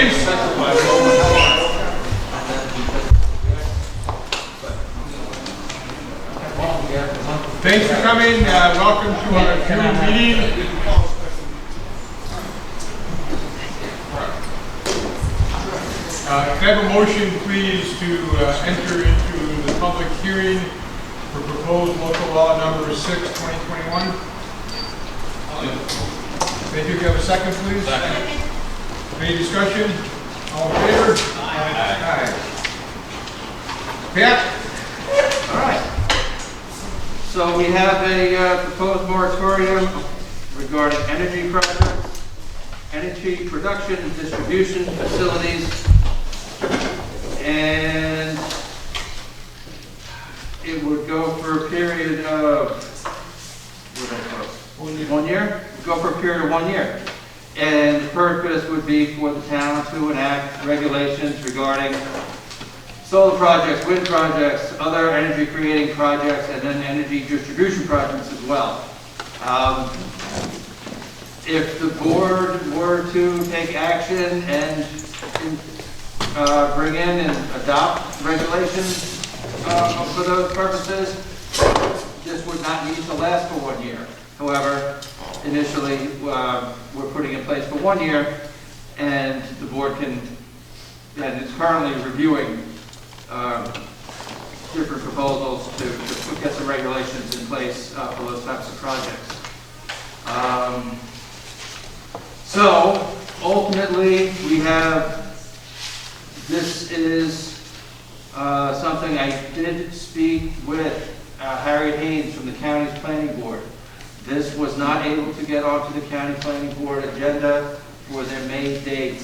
Thanks for coming. Welcome to our June meeting. Can I have a motion, please, to enter into the public hearing for proposed local law number 6/2021? Thank you. Can I have a second, please? Second. Any discussion? All in favor? Aye. Pat? All right. So we have a proposed moratorium regarding energy projects, energy production and distribution facilities, and it would go for a period of 1 year. Go for a period of 1 year, and the purpose would be for the town to enact regulations regarding solar projects, wind projects, other energy creating projects, and then energy distribution projects as well. If the board were to take action and bring in and adopt regulations for those purposes, this would not need to last for 1 year. However, initially we're putting in place for 1 year, and the board can, and is currently reviewing different proposals to get some regulations in place for those types of projects. So ultimately, we have, this is something I did speak with Harriet Haynes from the county's planning board. This was not able to get onto the county planning board agenda for their May date.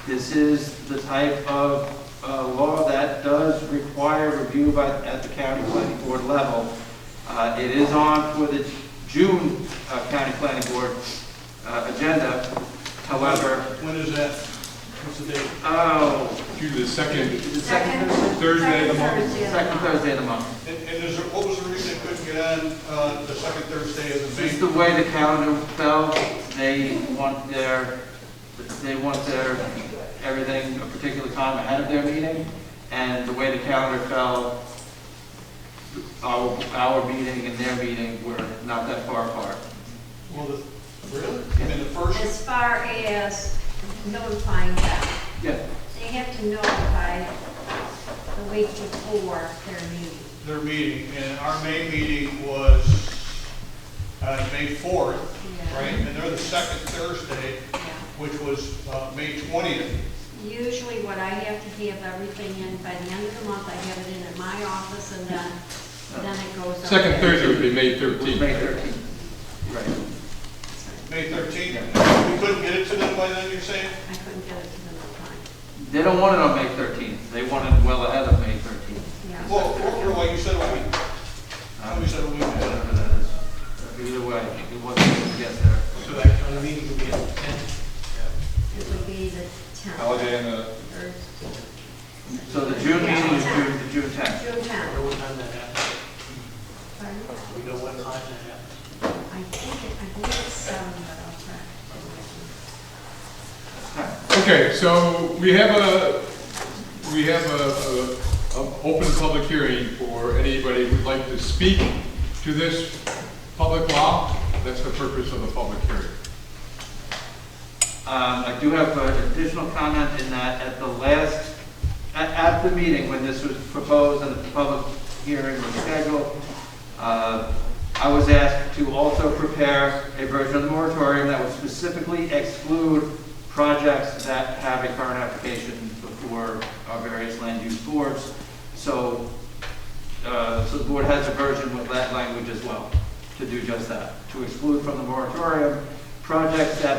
This is the type of law that does require review at the county planning board level. It is on for the June county planning board agenda. However, when is that? What's the date? Oh, June the second Thursday of the month. Second Thursday of the month. And is there, what was the reason it couldn't get on the second Thursday of the It's month? the way the calendar fell. They want their everything a particular time ahead of their meeting, and the way the calendar fell, our meeting and their meeting were not that far apart. Well, really? I mean, the first. As far as notifying them, Yeah. they have to notify the week before their meeting. And our May meeting was May 4th, Yeah. right? And they're the second Thursday, Yeah. which was May 20th. Usually what I have to have everything in by the end of the month, I have it in my office, and then it goes up. Second there. Thursday would be May It was 13th. May 13th. Right. May 13th. We couldn't get it to them by then, you're saying? I couldn't get it to them in time. They don't want it on May 13th. They want it well ahead of May 13th. Yeah. Well, like you said, a week. We said a week. Whatever that is. Either way, it wasn't able to get there. So that county meeting will be on the 10th? It would be the 10th. Holiday and the So the June meeting is June 10th. June 10th. What time that happens? Pardon? We know what time that happens. I believe it's 7, but I'll check. Okay, so we have a open public hearing for anybody who'd like to speak to this public law. That's the purpose of the public hearing. I do have an additional comment in that at the meeting when this was proposed and the public hearing was scheduled, I was asked to also prepare a version of the moratorium that would specifically exclude projects that have a current application before our various land use boards. So the board has a version with that language as well to do just that, to exclude from the moratorium projects that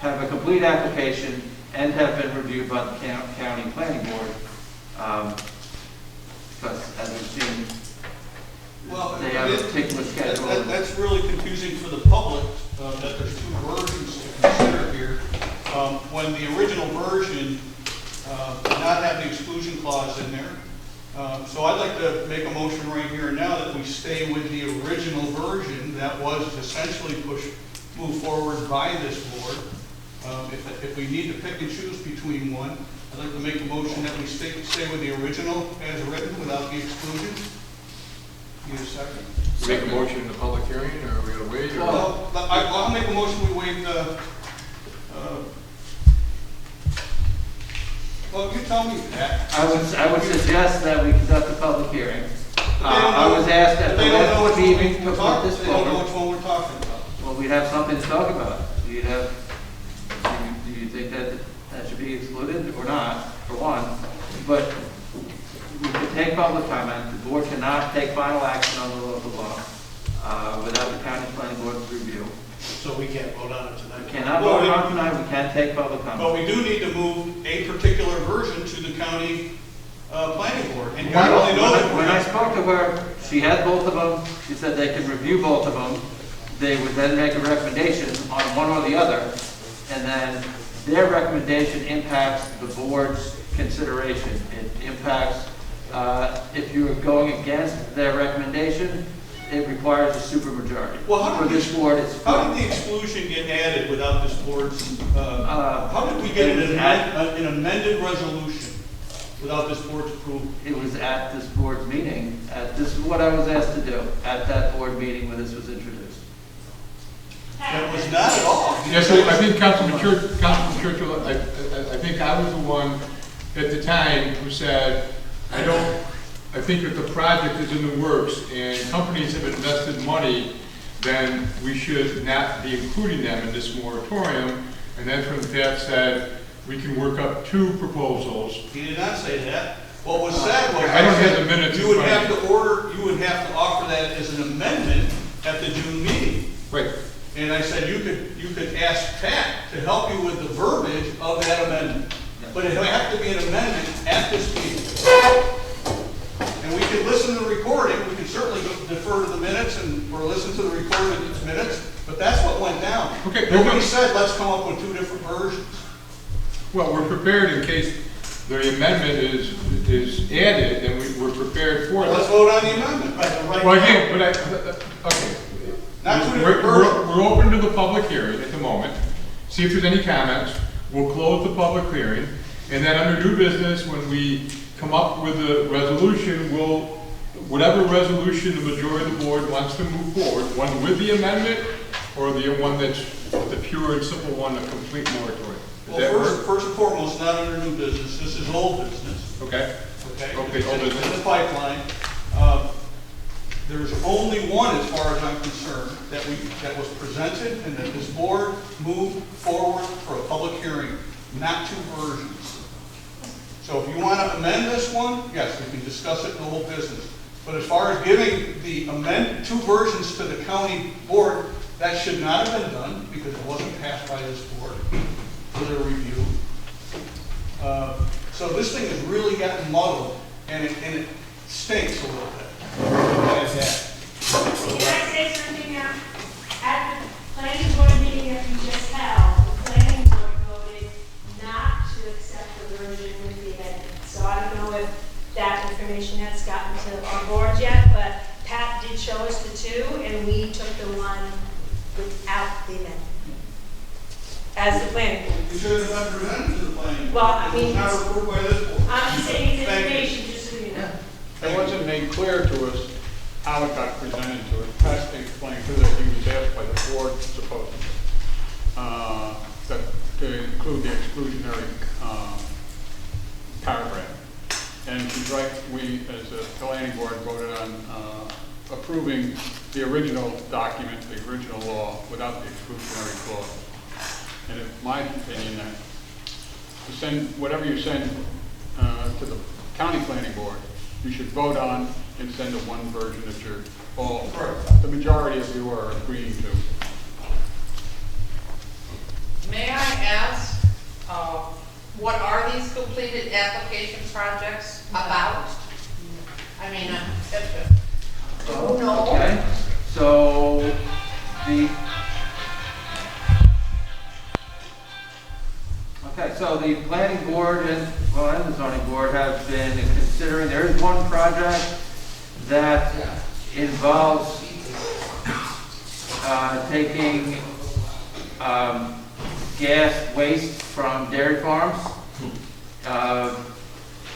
have a complete application and have been reviewed by the county planning board. Because as we've seen, Well, they have a particular schedule. That's really confusing for the public, that there's two versions to consider here. When the original version did not have the exclusion clause in there. So I'd like to make a motion right here and now that we stay with the original version that was essentially moved forward by this board. If we need to pick and choose between one, I'd like to make a motion that we stay with the original as written without the exclusion. Need a second? Make a motion in the public hearing, or are we gonna wait? Or? Well, I'll make a motion, we waive the, well, you tell me, Pat. I would suggest that we conduct a public hearing. I was asked at the They don't know last which meeting one to we're put talking, this they don't know forward. which one we're talking about. Well, we'd have something to talk about. Do you think that should be excluded or not, for one? But we could take public comment. The board cannot take final action on the local law without the county planning board's review. So we can't vote on it tonight? We cannot vote on tonight, we can't take public comment. But we do need to move a particular version to the county planning board. And Why God only knows if When I we're spoke to her, she had both of them. She said they could review both of them. They would then make a recommendation on one or the other, and then their recommendation impacts the board's consideration. It impacts, if you're going against their recommendation, it requires a supermajority. Well, how For did this board, it's. How did the exclusion get added without this board's, how did we get it was an amended resolution without this board's approval? It was at this board's meeting, this is what I was asked to do, at that board meeting when this was introduced. That was not at all. Yes, I think Councilman Churchill, I think I was the one at the time who said, I think if the project is in the works and companies have invested money, then we should not be including them in this moratorium. And that's when Pat said, we can work up 2 proposals. He did not say that. What was said was, I don't have the minutes you would in front have of to you would have to offer that as an amendment at the June meeting. Right. And I said, you could ask Pat to help you with the verbiage of that amendment. But it would have to be an amendment at this meeting. And we can listen to the recording, we can certainly defer to the minutes or listen to the recorded minutes, but that's what went down. Okay. Nobody said, let's come up with 2 different versions. Well, we're prepared in case the amendment is added, and we're prepared for Let's it. vote on the amendment. Right Well, now. again, okay. Not 2 We're different versions. we're open to the public hearing at the moment. See if there's any comments. We'll close the public hearing. And then under new business, when we come up with a resolution, whatever resolution the majority of the board wants to move forward, one with the amendment or the one that's the pure and simple one, a complete moratorium. Does that Well, work? first and foremost, not under new business, this is old business, Okay. okay? Okay, old It's business. in the pipeline. There's only one, as far as I'm concerned, that was presented and that this board moved forward for a public hearing, not 2 versions. So if you want to amend this one, yes, we can discuss it in the whole business. But as far as giving the 2 versions to the county board, that should not have been done because it wasn't passed by this board for their review. So this thing has really gotten muddled and it stinks a little bit. That is that. Can I say something now? At the planning board meeting that we just held, the planning board voted not to accept the version with the amendment. So I don't know if that information has gotten to our board yet, but Pat did show us the 2, and we took the one without the amendment. As the planning board. You should have not presented to the planning board. Well, I mean, It was not approved by this board. I'm just saying it's Thank you. information, just so you know. It wasn't made clear to us how it got presented to us. Pat explained to that he was asked by the board, supposedly, to include the exclusionary paragraph. And she's right, we, as a planning board, voted on approving the original document, the original law, without the exclusionary clause. And it's my opinion that to send, whatever you send to the county planning board, you should vote on and send a one version that you're all, the majority of you are agreeing to. May I ask, what are these completed application projects about? I mean, no. Okay, so the planning board and the zoning board have been considering, there is one project that involves taking gas waste from dairy farms,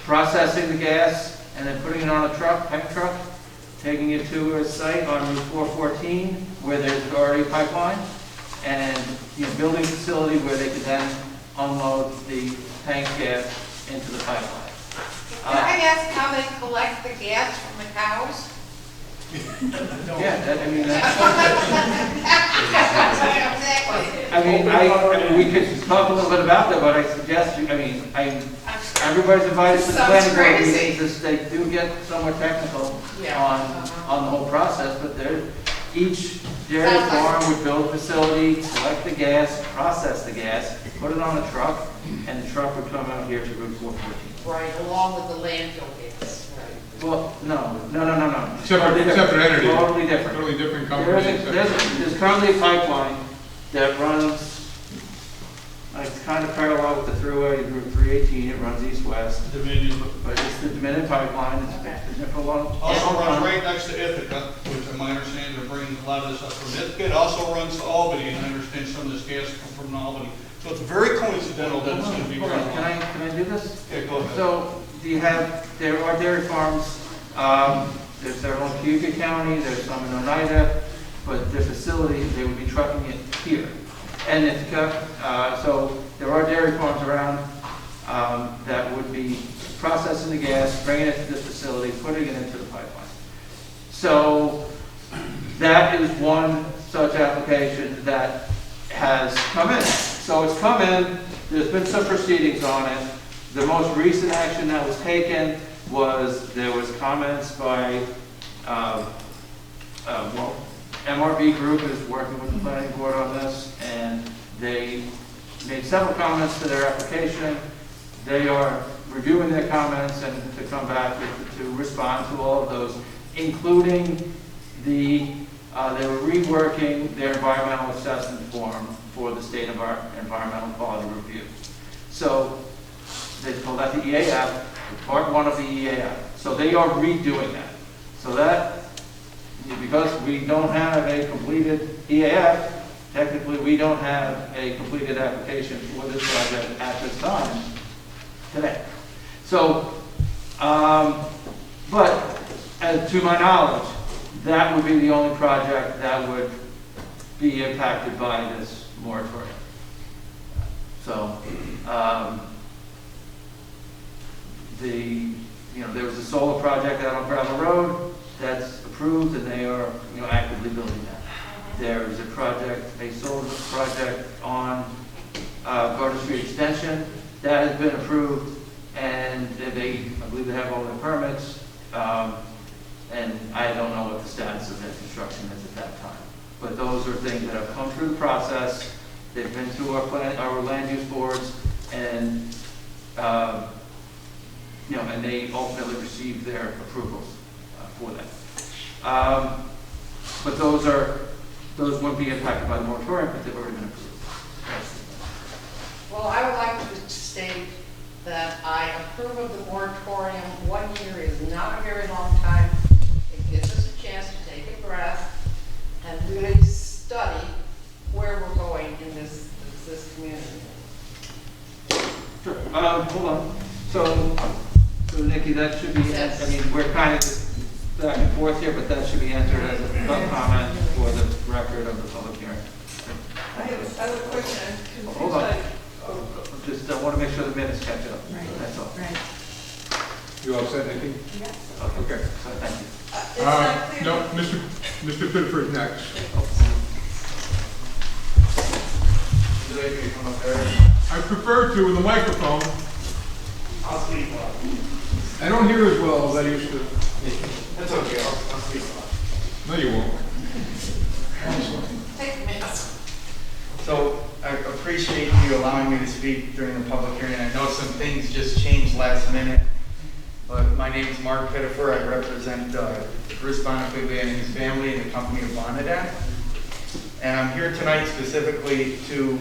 processing the gas, and then putting it on a truck, tank truck, taking it to a site on Route 414 where there's already a pipeline, and building a facility where they could then unload the tank gas into the pipeline. Can I ask how they collect the gas from the cows? Yeah, that's. Exactly. We could talk a little bit about that, but I suggest everybody's invited to the Sounds planning board crazy. meetings. They do get somewhat technical Yeah. on the whole process, but each dairy Sounds like- farm would build a facility, collect the gas, process the gas, put it on a truck, and the truck would come out here to Route 414. Right, along with the landfill gas, right. Well, no. Separate entity. Totally different. Totally different company. There's currently a pipeline that runs, it's kind of parallel with the thruway, Route 318, it runs east-west, Dominion. but it's the Dominion pipeline, it's been there for a long Also runs time. right next to Ithaca, which in my understanding they're bringing a lot of this up from Ithaca. It also runs to Albany, and I understand some of this gas comes from Albany. So it's very coincidental that it's going to be Hold right on, along. can I do this? Yeah, go ahead. So, there are dairy farms, there's several in Cuyahoga County, there's some in Oneida, but their facility, they would be trucking it here. And Ithaca, so there are dairy farms around that would be processing the gas, bringing it to this facility, putting it into the pipeline. So that is one such application that has come in. So it's come in, there's been some proceedings on it. The most recent action that was taken was, there was comments by, MRB Group is working with the planning board on this, and they made several comments to their application. They are reviewing their comments and to come back to respond to all of those, including they were reworking their environmental assessment form for the state of our environmental quality review. So they call that the EAF, part one of the EAF. So they are redoing that. So that, because we don't have a completed EAF, technically we don't have a completed application for this project at this time today. So, but to my knowledge, that would be the only project that would be impacted by this moratorium. So, there was a solar project out on Gravel Road that's approved, and they are, actively building that. There is a solar project on Garden Street Extension that has been approved, and I believe they have all their permits, and I don't know what the status of that construction is at that time. But those are things that have come through the process. They've been through our land use boards, and and they ultimately received their approvals for that. But those wouldn't be impacted by the moratorium because they've already been approved. Well, I would like to state that I approve of the moratorium. 1 year is not a very long time. It gives us a chance to take a breath and really study where we're going in this community. Sure. Hold on. So Nikki, that should be, Yes. we're kind of just back and forth here, but that should be entered as a comment for the record of the public hearing. I have a question. I'm Hold on. confused. Just want to make sure the minutes catch up. Right. That's all. Right. You all set, Nikki? Okay. So thank you. It's not clear. No, Mr. Pittsford next. Would you like me to come up there? I prefer to with the microphone. I'll speak loud. I don't hear as well as I used to. That's okay, I'll speak loud. No, you won't. Take minutes. So I appreciate you allowing me to speak during the public hearing. I know some things just changed last minute, but my name is Mark Pettifer. I represent Bruce Bonifiglia and his family in the company of Bonadat. And I'm here tonight specifically to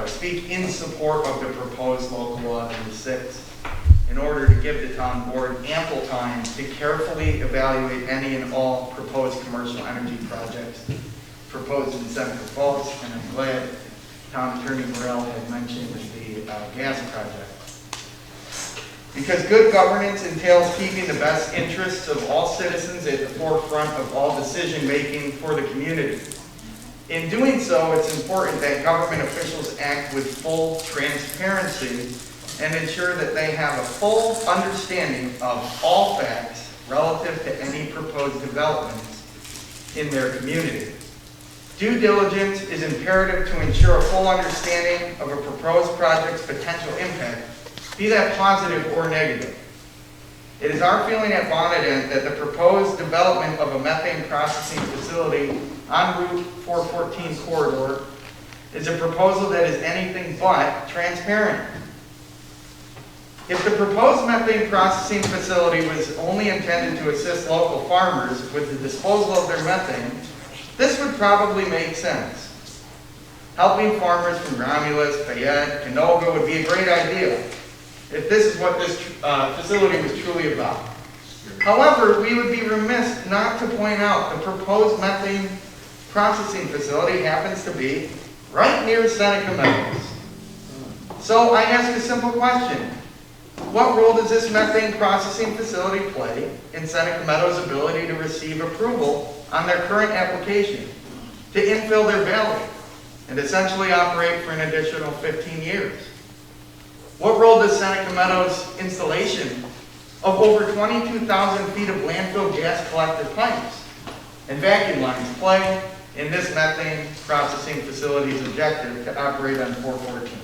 speak in support of the proposed local law number 6 in order to give the town board ample time to carefully evaluate any and all proposed commercial energy projects proposed in Seneca Falls, and I'm glad Town Attorney Morrell had mentioned the gas project. Because good governance entails keeping the best interests of all citizens at the forefront of all decision-making for the community. In doing so, it's important that government officials act with full transparency and ensure that they have a full understanding of all facts relative to any proposed developments in their community. Due diligence is imperative to ensure a full understanding of a proposed project's potential impact, be that positive or negative. It is our feeling at Bonnetant that the proposed development of a methane processing facility on Route 414 corridor is a proposal that is anything but transparent. If the proposed methane processing facility was only intended to assist local farmers with the disposal of their methane, this would probably make sense. Helping farmers from Romulus, Fayette, Canoga would be a great idea if this is what this facility was truly about. However, we would be remiss not to point out the proposed methane processing facility happens to be right near Seneca Meadows. So I ask a simple question. What role does this methane processing facility play in Seneca Meadows' ability to receive approval on their current application to infill their valley and essentially operate for an additional 15 years? What role does Seneca Meadows' installation of over 22,000 feet of landfill gas collector pipes and vacuum lines play in this methane processing facility's objective to operate on 414?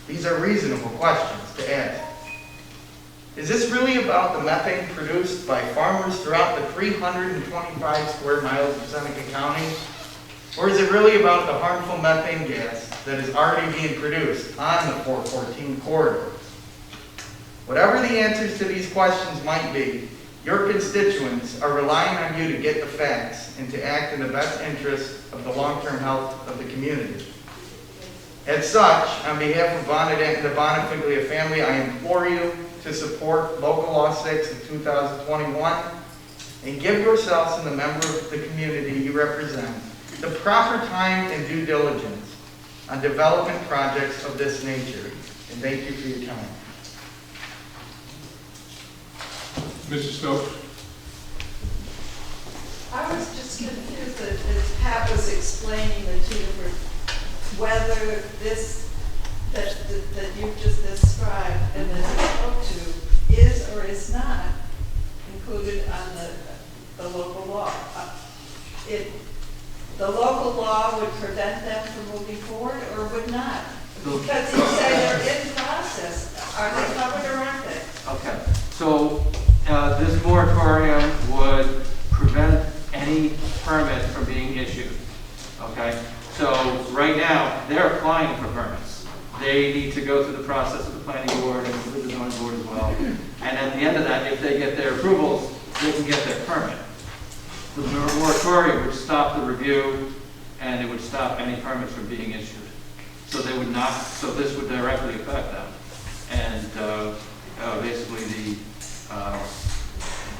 These are reasonable questions to ask. Is this really about the methane produced by farmers throughout the 325 square miles of Seneca County? Or is it really about the harmful methane gas that is already being produced on the 414 corridor? Whatever the answers to these questions might be, your constituents are relying on you to get the facts and to act in the best interest of the long-term health of the community. As such, on behalf of Bonnetant and the Bonifiglia family, I implore you to support Local Law 6 of 2021 and give yourselves and the member of the community you represent the proper time and due diligence on development projects of this nature. And thank you for your time. Mrs. Stokes? I was just confused as Pat was explaining the two different, whether this, that you've just described and that you spoke to is or is not included on the local law. The local law would prevent them from moving forward or would not? Because you say they're in process. Are they covered or aren't they? Okay, so this moratorium would prevent any permit from being issued, okay? So right now, they're applying for permits. They need to go through the process of the planning board and the zoning board as well. And at the end of that, if they get their approvals, they can get their permit. The moratorium would stop the review and it would stop any permits from being issued. So they would not, so this would directly affect them. And basically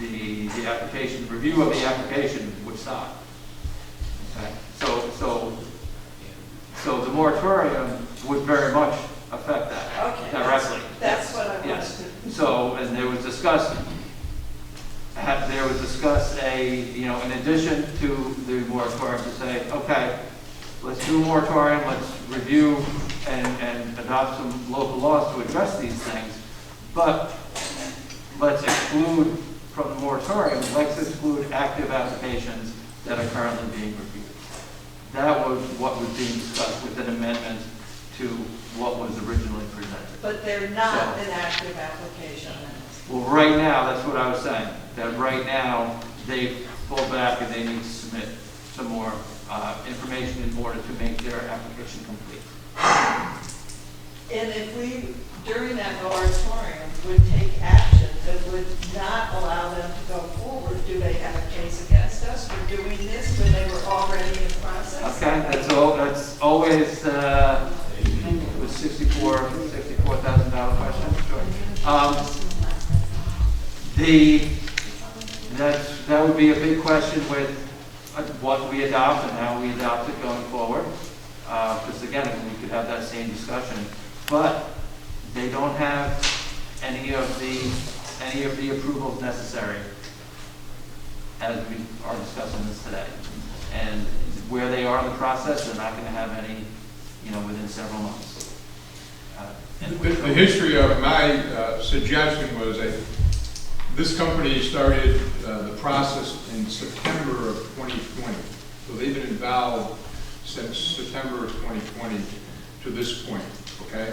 the application, review of the application would stop. Okay? So the moratorium would very much affect that directly. That's what I wanted Yes. to. So, and there was discussed in addition to the moratorium to say, okay, let's do a moratorium, let's review and adopt some local laws to address these things, but let's exclude from the moratorium, let's exclude active applications that are currently being reviewed. That was what was being discussed with an amendment to what was originally presented. But they're not an active application. Well, right now, that's what I was saying, that right now, they've pulled back and they need to submit some more information in order to make their application complete. And if we, during that moratorium, would take action that would not allow them to go forward, do they have a case against us for doing this when they were already in process? Okay, that's always, it was $64,000 question, sure. That would be a big question with what we adopt and how we adopt it going forward. because again, we could have that same discussion, but they don't have any of the approvals necessary as we are discussing this today. And where they are in the process, they're not gonna have any, within several months. The history of my suggestion was that this company started the process in September of 2020. So they've been involved since September of 2020 to this point, okay?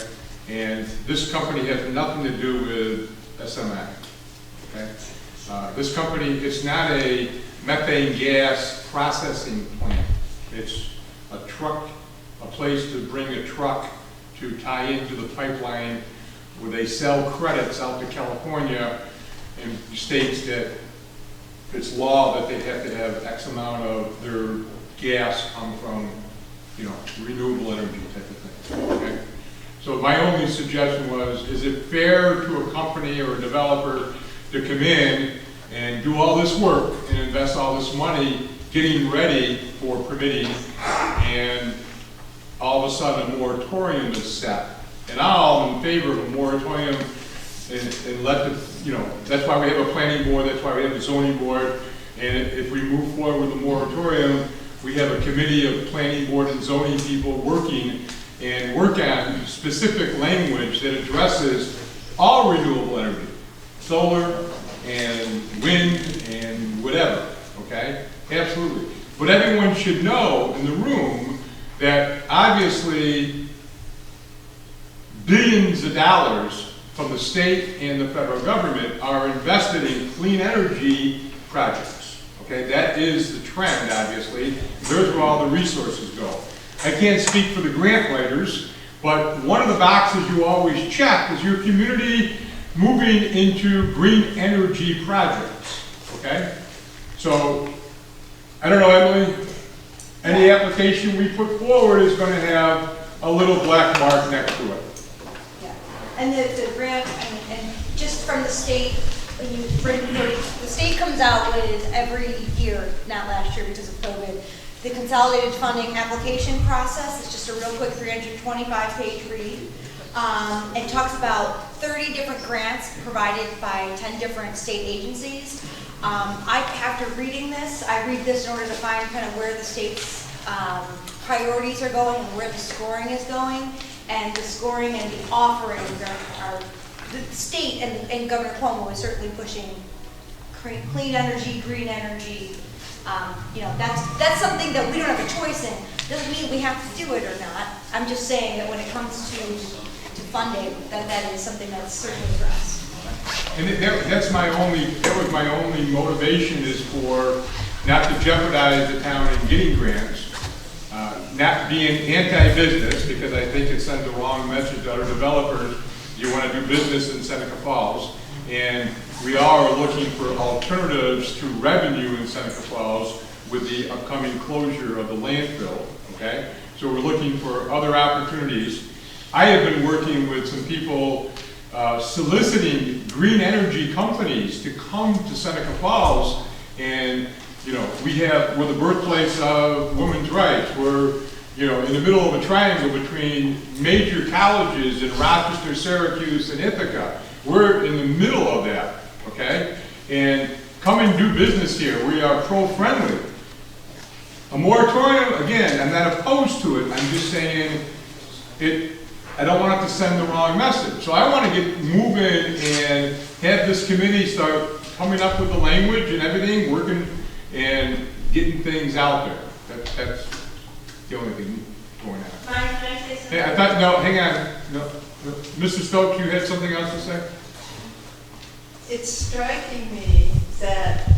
And this company has nothing to do with SMI, okay? This company, it's not a methane gas processing plant. It's a truck, a place to bring a truck to tie into the pipeline where they sell credits out to California and states that it's law that they have to have X amount of their gas come from, renewable energy type of thing, okay? So my only suggestion was, is it fair to a company or a developer to come in and do all this work and invest all this money getting ready for permitting, and all of a sudden a moratorium is set? And I'm in favor of a moratorium and let the, that's why we have a planning board, that's why we have a zoning board, and if we move forward with a moratorium, we have a committee of planning board and zoning people working and work on specific language that addresses all renewable energy, solar and wind and whatever, okay? Absolutely. But everyone should know in the room that obviously billions of dollars from the state and the federal government are invested in clean energy projects, okay? That is the trend, obviously. There's where all the resources go. I can't speak for the grant writers, but one of the boxes you always check is your community moving into green energy projects, okay? So, I don't know, Emily, any application we put forward is going to have a little black mark next to it. Yeah, and the grant, and just from the state, when you bring, the state comes out with every year, not last year because of COVID, the consolidated funding application process. It's just a real quick 325-page read. It talks about 30 different grants provided by 10 different state agencies. After reading this, I read this in order to find kind of where the state's priorities are going and where the scoring is going. And the scoring and the offering are the state and Governor Cuomo is certainly pushing clean energy, green energy. That's something that we don't have a choice in. Doesn't mean we have to do it or not. I'm just saying that when it comes to funding, that is something that's certainly for us. And that was my only motivation, is for not to jeopardize the town in getting grants, not being anti-business, because I think it sends the wrong message to other developers. You want to do business in Seneca Falls, and we are looking for alternatives to revenue in Seneca Falls with the upcoming closure of the landfill, okay? So we're looking for other opportunities. I have been working with some people soliciting green energy companies to come to Seneca Falls, and we're the birthplace of women's rights. We're in the middle of a triangle between major colleges in Rochester, Syracuse, and Ithaca. We're in the middle of that, okay? And come and do business here. We are pro-friendly. A moratorium, again, I'm not opposed to it. I'm just saying I don't want it to send the wrong message. So I want to get moving and have this committee start coming up with the language and everything, working and getting things out there. That's the only thing going on. Can I say something? Hey, hang on. No. Mr. Stokes, you had something else to say? It's striking me that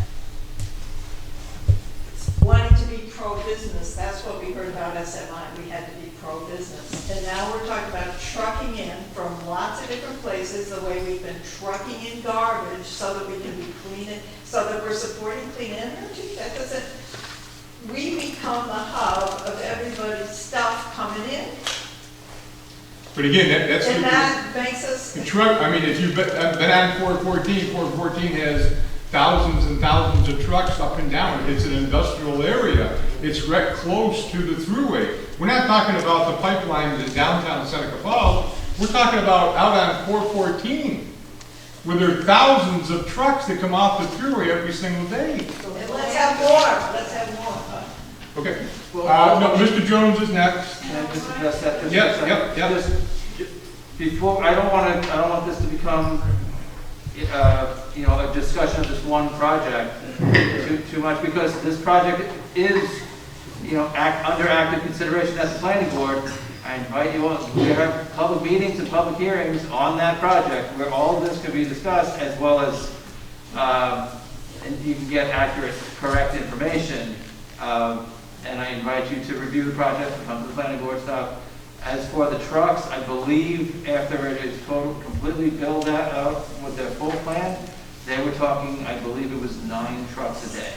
wanting to be pro-business, that's what we heard about SMI, we had to be pro-business. And now we're talking about trucking in from lots of different places, the way we've been trucking in garbage so that we can be clean, so that we're supporting clean energy. That doesn't, we become the hub of everybody's stuff coming in. But again, that's and that makes us. the truck. I mean, if you've been on 414, 414 has thousands and thousands of trucks up and down. It's an industrial area. It's right close to the thruway. We're not talking about the pipelines in downtown Seneca Falls. We're talking about out on 414, where there are thousands of trucks that come off the freeway every single day. And let's have more, let's have more. Okay. Well, No, Mr. Jones is next. Can I just address that? just Yep, for a yep, second? yep. Just before, I don't want this to become, a discussion of this one project too much, because this project is, under active consideration at the planning board. I invite you all, we have public meetings and public hearings on that project where all of this can be discussed, as well as, and you can get accurate, correct information. And I invite you to review the project and come to the planning board stuff. As for the trucks, I believe after it is completely built out with their full plan, they were talking, I believe it was 9 trucks a day.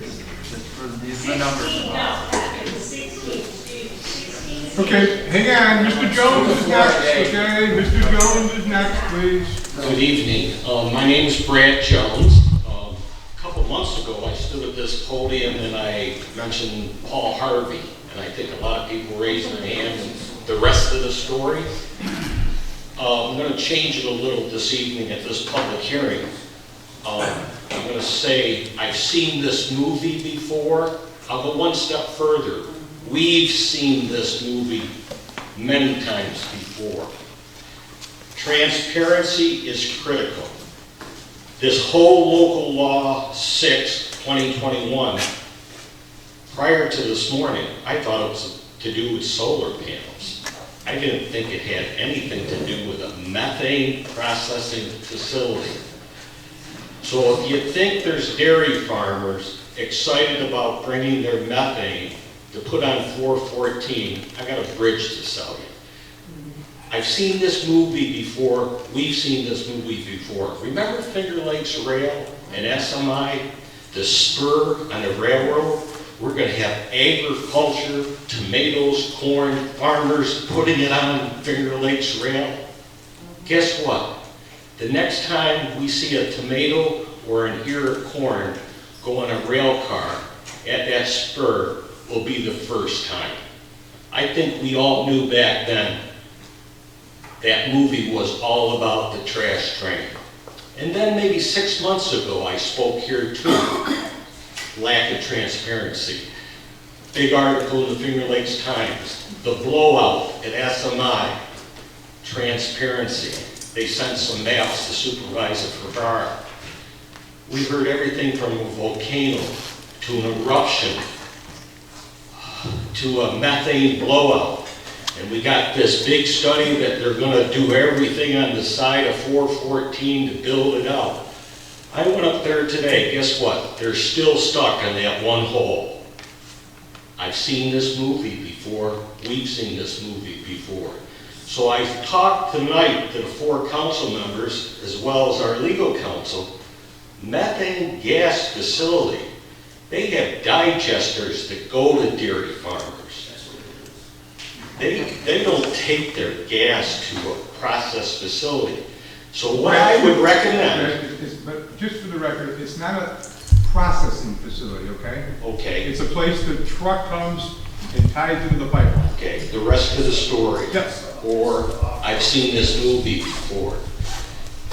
Just for the numbers. 16, no, it was 16, 16. Okay, hang on, Mr. Jones is next, okay? Mr. Jones is next, please. Good evening. My name is Brad Jones. A couple months ago, I stood at this podium and I mentioned Paul Harvey, and I think a lot of people raised their hand and the rest of the story. I'm going to change it a little this evening at this public hearing. I'm going to say I've seen this movie before. I'll go one step further. We've seen this movie many times before. Transparency is critical. This whole local law 6/2021, prior to this morning, I thought it was to do with solar panels. I didn't think it had anything to do with a methane processing facility. So if you think there's dairy farmers excited about bringing their methane to put on 414, I got a bridge to sell you. I've seen this movie before. We've seen this movie before. Remember Finger Lakes Rail and SMI, the spur on the railroad? We're going to have agriculture, tomatoes, corn, farmers putting it on Finger Lakes Rail. Guess what? The next time we see a tomato or an ear of corn go on a rail car at that spur will be the first time. I think we all knew back then that movie was all about the trash train. And then maybe 6 months ago, I spoke here too. Lack of transparency. Big article in the Finger Lakes Times. The blowout at SMI. Transparency. They sent some maps to Supervisor Ferrara. We've heard everything from a volcano to an eruption to a methane blowout. And we got this big study that they're going to do everything on the side of 414 to build it out. I went up there today. Guess what? They're still stuck in that one hole. I've seen this movie before. We've seen this movie before. So I've talked tonight to the 4 council members, as well as our legal counsel. Methane gas facility. They have digesters that go to dairy farmers. They don't take their gas to a process facility. So what I would recommend... But just for the record, it's not a processing facility, okay? Okay. It's a place the truck comes and ties into the pipeline. Okay, the rest of the story. Yes. Or I've seen this movie before.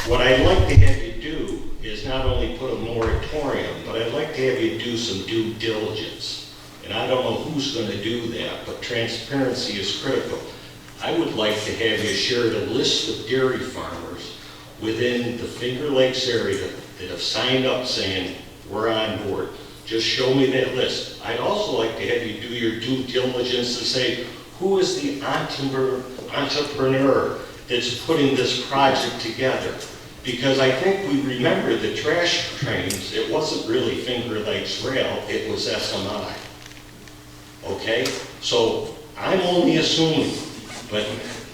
What I'd like to have you do is not only put a moratorium, but I'd like to have you do some due diligence. And I don't know who's going to do that, but transparency is critical. I would like to have you share the list of dairy farmers within the Finger Lakes area that have signed up saying, we're on board. Just show me that list. I'd also like to have you do your due diligence to say, who is the entrepreneur that's putting this project together? Because I think we remember the trash trains, it wasn't really Finger Lakes Rail, it was SMI. Okay? So I'm only assuming, but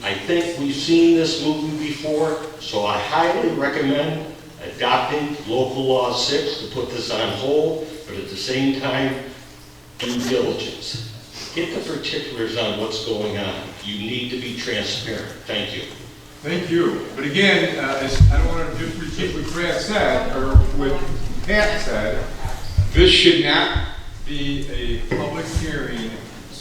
I think we've seen this movie before, so I highly recommend adopting local law 6 to put this on hold, but at the same time, due diligence. Get the particulars on what's going on. You need to be transparent. Thank you. Thank you. But again, I don't want to just repeat what Brad said, or what Pat said. This should not be a public hearing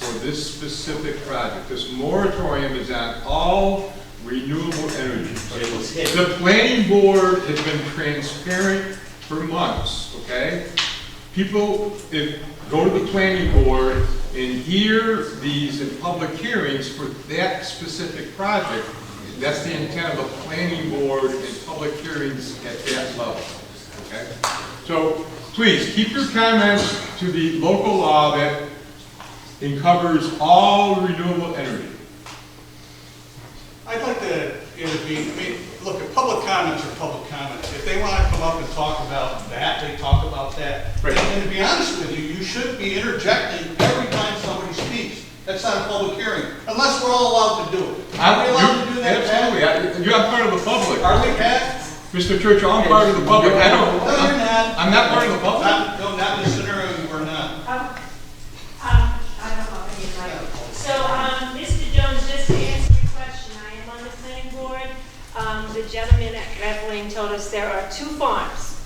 for this specific project. This moratorium is on all renewable energy. It was hit. The planning board has been transparent for months, okay? People go to the planning board and hear these in public hearings for that specific project. That's the intent of the planning board and public hearings at that level, okay? So please, keep your comments to the local law that covers all renewable energy. I'd like to intervene. I mean, look, if public comments are public comments. If they want to come up and talk about that, they talk about that. Right. And to be honest with you, you should be interjecting every time somebody speaks. That's not a public hearing, unless we're all allowed to do it. Are we allowed to do that, Pat? Absolutely. I'm part of the public. Are we, Pat? Mr. Churchill, I'm part of the public. No, you're not. I'm not part of the public. No, not in this scenario, you are not. I don't know if you're right. So, Mr. Jones, just to answer your question, I am on the planning board. The gentleman at Reveling told us there are 2 farms,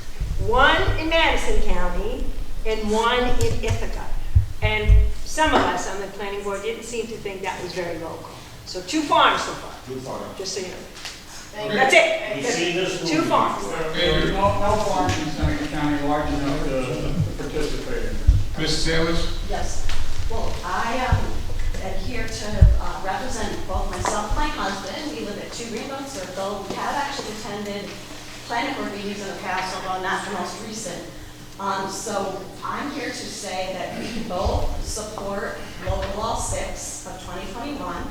one in Madison County and one in Ithaca. And some of us on the planning board didn't seem to think that was very local. So 2 farms so far. 2 farms. Just so you know. Okay. That's it. You see this 2 movie farms. before. There's no farms in Seneca County large enough to participate in. Mrs. Salis? Yes. Well, I am here to represent both myself and my husband. We live at 2 Greenbelt Circle. We have actually attended planning board meetings in the past, although not the most recent. So I'm here to say that we both support Local Law 6 of 2021.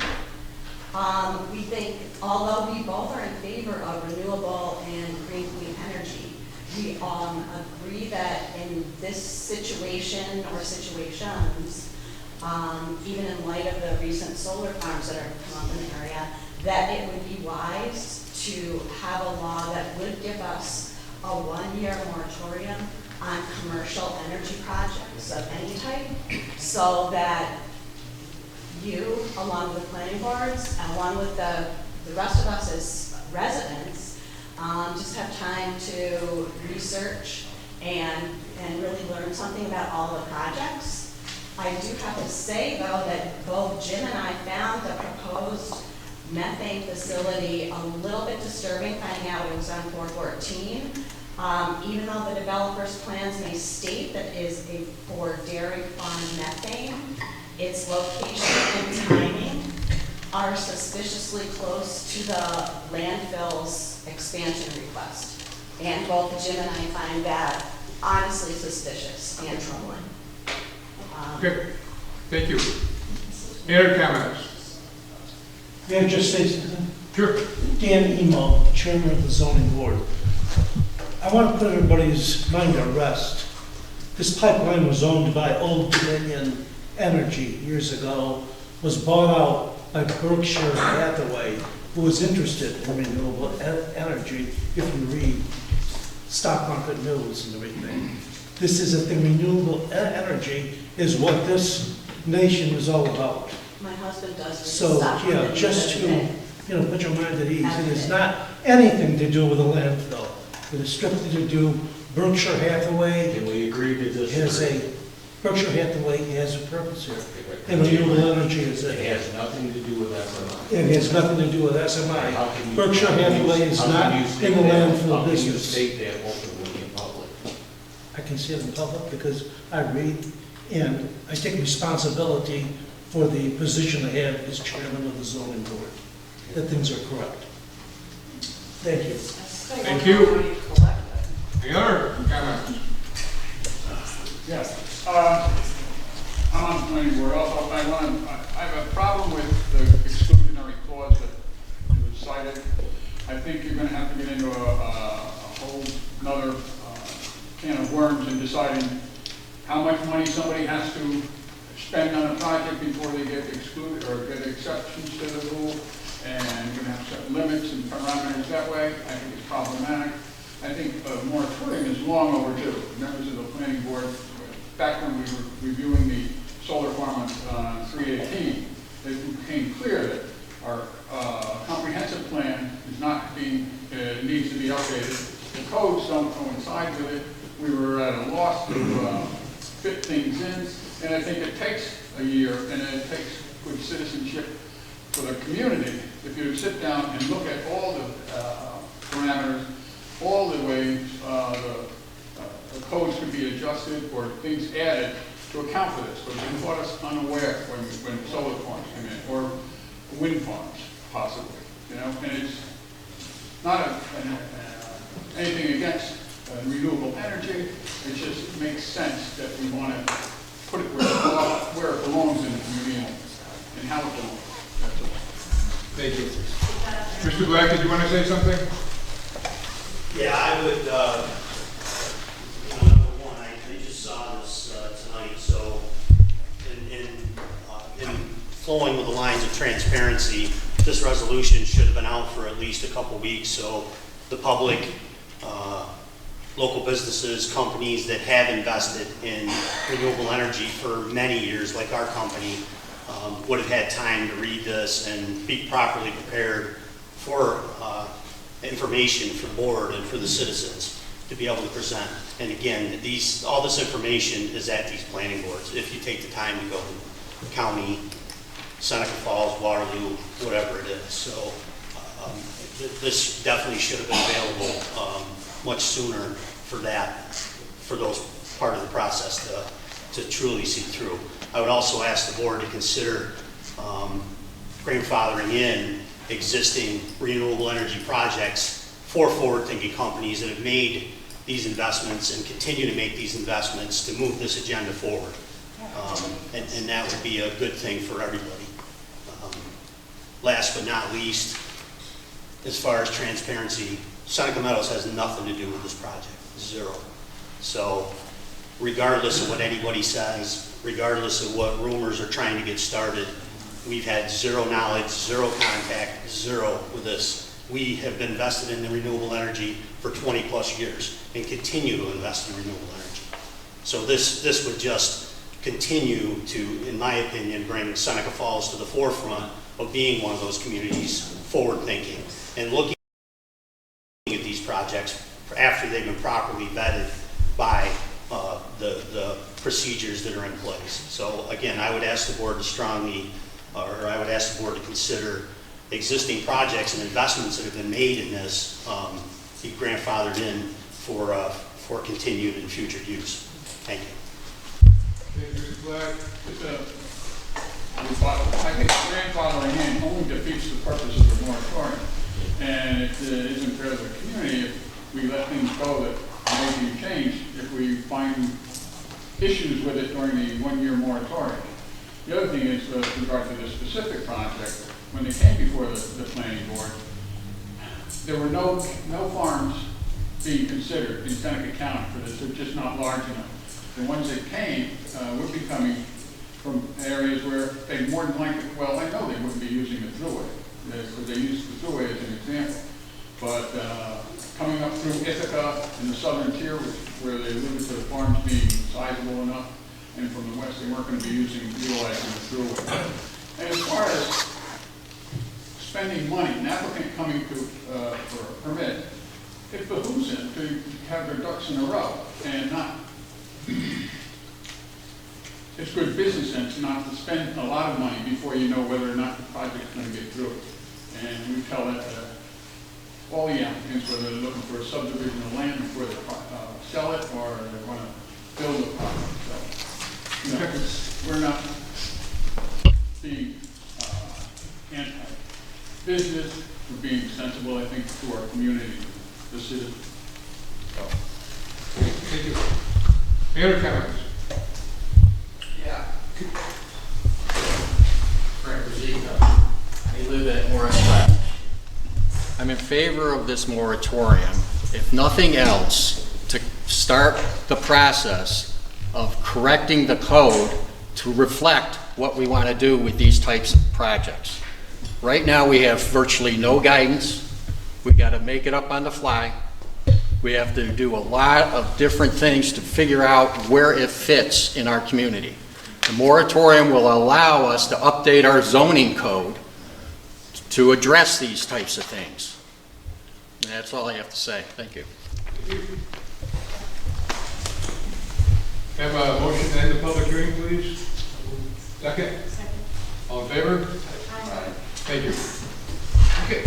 We think, although we both are in favor of renewable and green clean energy, we agree that in this situation or situations, even in light of the recent solar farms that are come up in the area, that it would be wise to have a law that would give us a 1-year moratorium on commercial energy projects of any type, so that you, along with planning boards, and along with the rest of us as residents, just have time to research and really learn something about all the projects. I do have to say, though, that both Jim and I found the proposed methane facility a little bit disturbing, finding out it was on 414. Even though the developer's plans may state that it is for dairy farm methane, its location and timing are suspiciously close to the landfill's expansion request. And both Jim and I find that honestly suspicious and troubling. Okay, thank you. Any other comments? May I just say something? Sure. Dan Emo, Chairman of the Zoning Board. I want to put everybody's mind at rest. This pipeline was owned by Old Dominion Energy years ago, was bought out by Berkshire Hathaway, who was interested in renewable energy, if you read stock market news and everything. This is a thing, renewable energy is what this nation is all about. My husband does. So, yeah, just to, put your mind at ease. It is not anything to do with a landfill. It is strictly to do, Berkshire Hathaway Can we agree to this? Berkshire Hathaway has a purpose here. And renewable energy is It it. has nothing to do with SMI. It has nothing to do with SMI. How can you- Berkshire Hathaway is how can not you in state the that? landfill How can you business. state that openly in public? I can say it in public because I read and I take responsibility for the position I have as chairman of the zoning board, that things are correct. Thank you. Thank you. Any other comments? Yes. I'm on the planning board also. I have a problem with the exclusionary clause that was cited. I think you're going to have to get into a whole another can of worms in deciding how much money somebody has to spend on a project before they get excluded or get exceptions to the rule. And you're going to have certain limits and parameters that way. I think it's problematic. I think a moratorium is long overdue. Members of the planning board, back when we were reviewing the solar farm on 318, it became clear that our comprehensive plan is not being, needs to be updated. The codes don't coincide with it. We were at a loss to fit things in, And I think it takes a year, and it takes good citizenship for the community. If you sit down and look at all the parameters, all the ways the codes could be adjusted or things added to account for this, because it caught us unaware when solar farms came in, or wind farms, possibly, you know, and it's not anything against renewable energy, it just makes sense that we want to put it where it belongs in the community and how it belongs. That's all. Thank you. Mr. Black, did you want to say something? Yeah, I would, number one, I just saw this tonight, so in flowing with the lines of transparency, this resolution should have been out for at least a couple weeks, so the public, local businesses, companies that have invested in renewable energy for many years, like our company, would have had time to read this and be properly prepared for information for the board and for the citizens to be able to present. And again, all this information is at these planning boards. If you take the time to go to county, Seneca Falls, Waterloo, whatever it is. So this definitely should have been available much sooner for those part of the process to truly see through. I would also ask the board to consider grandfathering in existing renewable energy projects for forward-thinking companies that have made these investments and continue to make these investments to move this agenda forward. And that would be a good thing for everybody. Last but not least, as far as transparency, Seneca Meadows has nothing to do with this project, zero. So regardless of what anybody says, regardless of what rumors are trying to get started, we've had zero knowledge, zero contact, zero with this. We have been invested in the renewable energy for 20 plus years and continue to invest in renewable energy. So this would just continue to, in my opinion, bring Seneca Falls to the forefront of being one of those communities forward thinking and looking at these projects after they've been properly vetted by the procedures that are in place. So again, I would ask the board to I would ask the board to consider existing projects and investments that have been made in this be grandfathered in for continued and future use. Thank you. Thank you, Mr. Black. I think grandfathering in only defeats the purpose of the moratorium. And it isn't fair to the community if we let things go that may be changed if we find issues with it during the one-year moratorium. The other thing is with regard to this specific project, when they came before the planning board, there were no farms being considered in Seneca County for this. They're just not large enough. The ones that came would be coming from areas where they more than likely, well, I know they wouldn't be using the thruway, because they used the thruway as an example. But coming up through Ithaca in the southern tier, where they alluded to the farms being sizable enough, and from the west, they weren't going to be utilizing the thruway. And as far as spending money, an applicant coming to for a permit, it behooves them to have their ducks in a row and not. It's good business sense not to spend a lot of money before you know whether or not the project's going to get through. And we tell that to all the applicants, whether they're looking for a subdivision of land before they sell it or they want to build a project. So, you know, we're not being anti-business, we're being sensible, I think, to our community, the citizens. So. Thank you. Any other comments? Yeah. Frank Rosica. I live at Morris Flat. I'm in favor of this moratorium, if nothing else, to start the process of correcting the code to reflect what we want to do with these types of projects. Right now we have virtually no guidance. We got to make it up on the fly. We have to do a lot of different things to figure out where it fits in our community. The moratorium will allow us to update our zoning code to address these types of things. And that's all I have to say. Thank you. Have a motion to end the public hearing, please? Second? Second. All in favor? Aye. Thank you. Okay.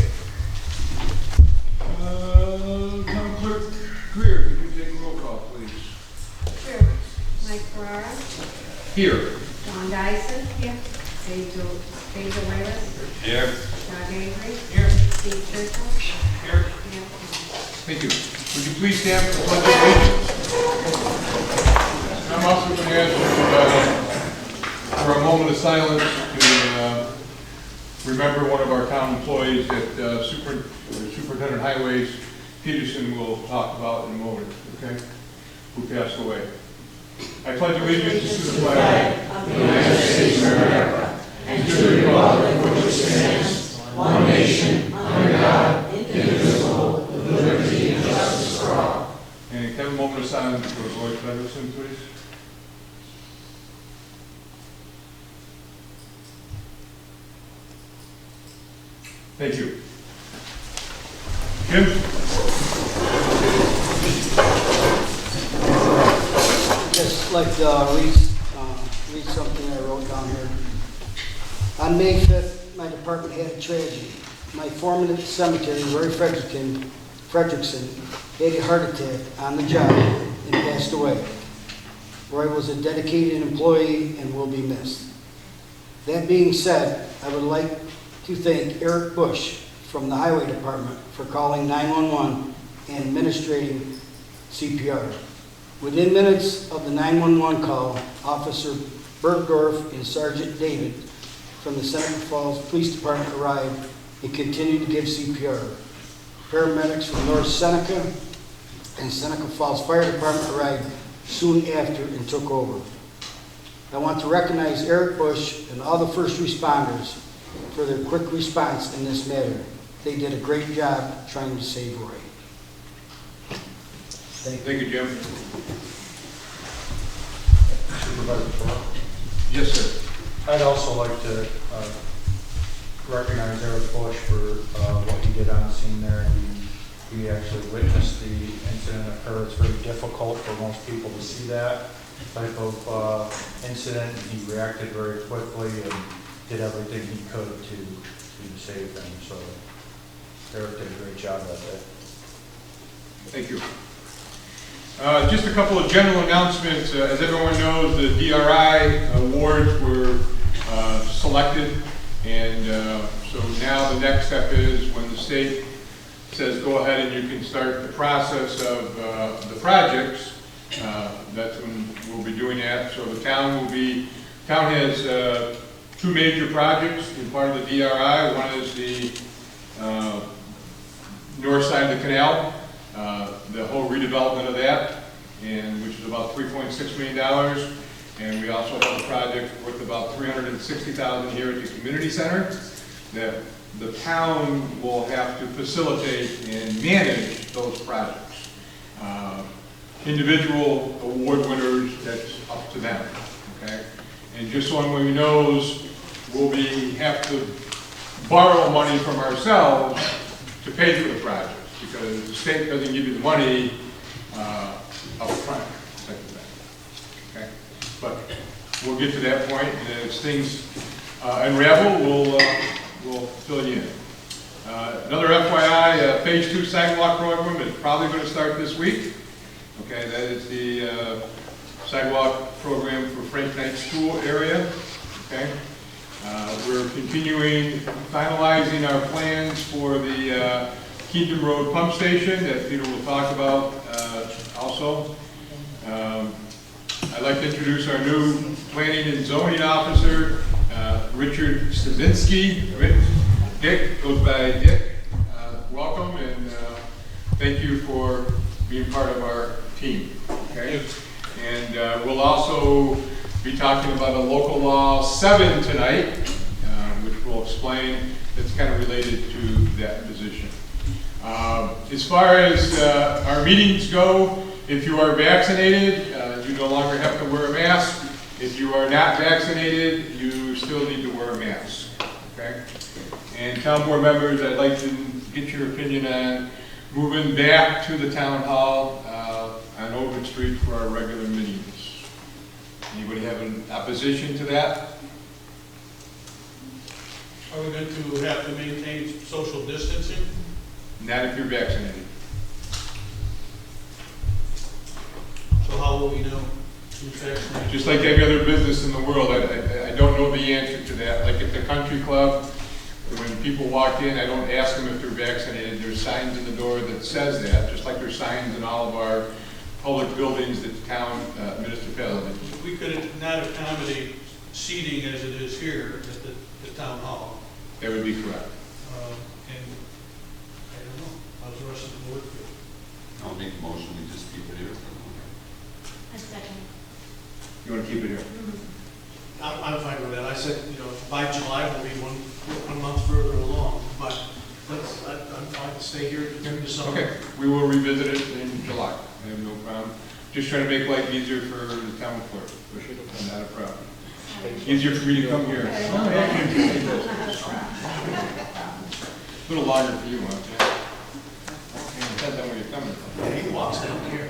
Town Clerk Greer, could you take a roll call, please? Sure. Mike Ferrara, Here. John Dyson. Here. Basil Willis. Here. Doug Avery. Here. Steve Churchill. Here. Yeah. Thank you. Would you please stand for the pledge of allegiance? I'm also going to ask you for a moment of silence to remember one of our town employees that Superintendent Highways Peterson will talk about in a moment, okay? Who passed away. I pledge allegiance to the flag of the United States of America and to the republic for which it stands, one nation, under God, indivisible, with liberty and justice for all. And can I have a moment of silence for Lloyd Federson, please? Thank you. Jim? Just like to read something I wrote down here. On May 5th, my department had a tragedy. My foreman at the cemetery, Roy Fredrickson, had a heart attack on the job and passed away. Roy was a dedicated employee and will be missed. That being said, I would like to thank Eric Bush from the Highway Department for calling 911 and administrating CPR. Within minutes of the 911 call, Officer Bergdorf and Sergeant David from the Seneca Falls Police Department arrived and continued to give CPR. Paramedics from North Seneca and Seneca Falls Fire Department arrived soon after and took over. I want to recognize Eric Bush and all the first responders for their quick response in this matter. They did a great job trying to save Roy. Thank you, Jim. Supervisor Farrar? Yes, sir. I'd also like to recognize Eric Bush for what he did on the scene there. He actually witnessed the incident occur. It's very difficult for most people to see that type of incident. He reacted very quickly and did everything he could to save them. So Eric did a great job that day. Thank you. Just a couple of general announcements. As everyone knows, the DRI awards were selected, and so now the next step is when the state says go ahead and you can start the process of the projects, that's when we'll be doing that. So the town has two major projects in part of the DRI. One is the north side of the canal, the whole redevelopment of that, and which is about $3.6 million. And we also have a project worth about $360,000 here at the community center that the town will have to facilitate and manage those projects. Individual award winners, that's up to them. Okay, and just so everyone knows, we'll have to borrow money from ourselves to pay for the projects, because the state doesn't give you the money up front, type of thing. Okay, but we'll get to that point, and as things unravel, we'll fill you in. Another FYI, phase 2 sidewalk program is probably going to start this week. Okay, that is the sidewalk program for Frank Knight School area. Okay, we're continuing finalizing our plans for the Kingdom Road pump station that Peter will talk about also. I'd like to introduce our new planning and zoning officer, Richard Stasinski. Dick goes by Dick. Welcome, and thank you for being part of our team. Okay, and we'll also be talking about a local law 7 tonight, which we'll explain. That's kind of related to that position. As far as our meetings go, if you are vaccinated, you no longer have to wear a mask. If you are not vaccinated, you still need to wear a mask. Okay? And town board members, I'd like to get your opinion on moving back to the town hall on Ovid Street for our regular meetings. Anybody have an opposition to that? Are we going to have to maintain social distancing? Not if you're vaccinated. So how will we know who's vaccinated? Just like every other business in the world, I don't know the answer to that. Like at the country club, when people walk in, I don't ask them if they're vaccinated. There's signs in the door that says that, just like there's signs in all of our public buildings that the town municipalities. We could not accommodate seating as it is here at the town hall. That would be correct. And I don't know, how's the rest of the board feel? I'll make a motion, we just keep it here. A second. You want to keep it here? I'm fine with that. I said, you know, by July we'll be one month further along, but I'm fine to stay here through the summer. Okay, we will revisit it in July. I have no problem. Just trying to make life easier for the town clerk. Not a problem. Easier for me to come here. A little longer for you, huh? Depends on where you're coming from. Yeah, he walks down here.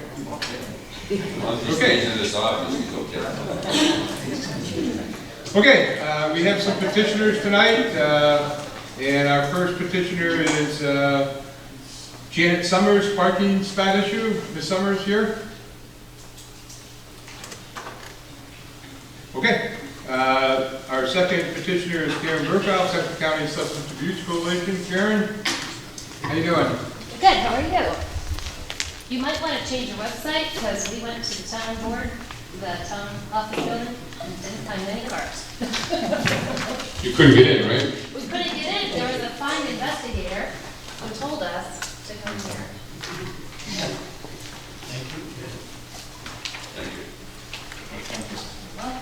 As long as he stays in this office, he's okay. Okay, we have some petitioners tonight, and our first petitioner is Janet Summers, parking spot issue. Ms. Summers here? Okay. Our second petitioner is Karen Burkow, Seneca County Substance Abuse Coalition. Karen, how you doing? Good, how are you? You might want to change your website, because we went to the town board, the town office building, and didn't find any cars. You couldn't get in, right? We couldn't get in, there was a fine investigator who told us to come here. Thank you. Thank you. Well,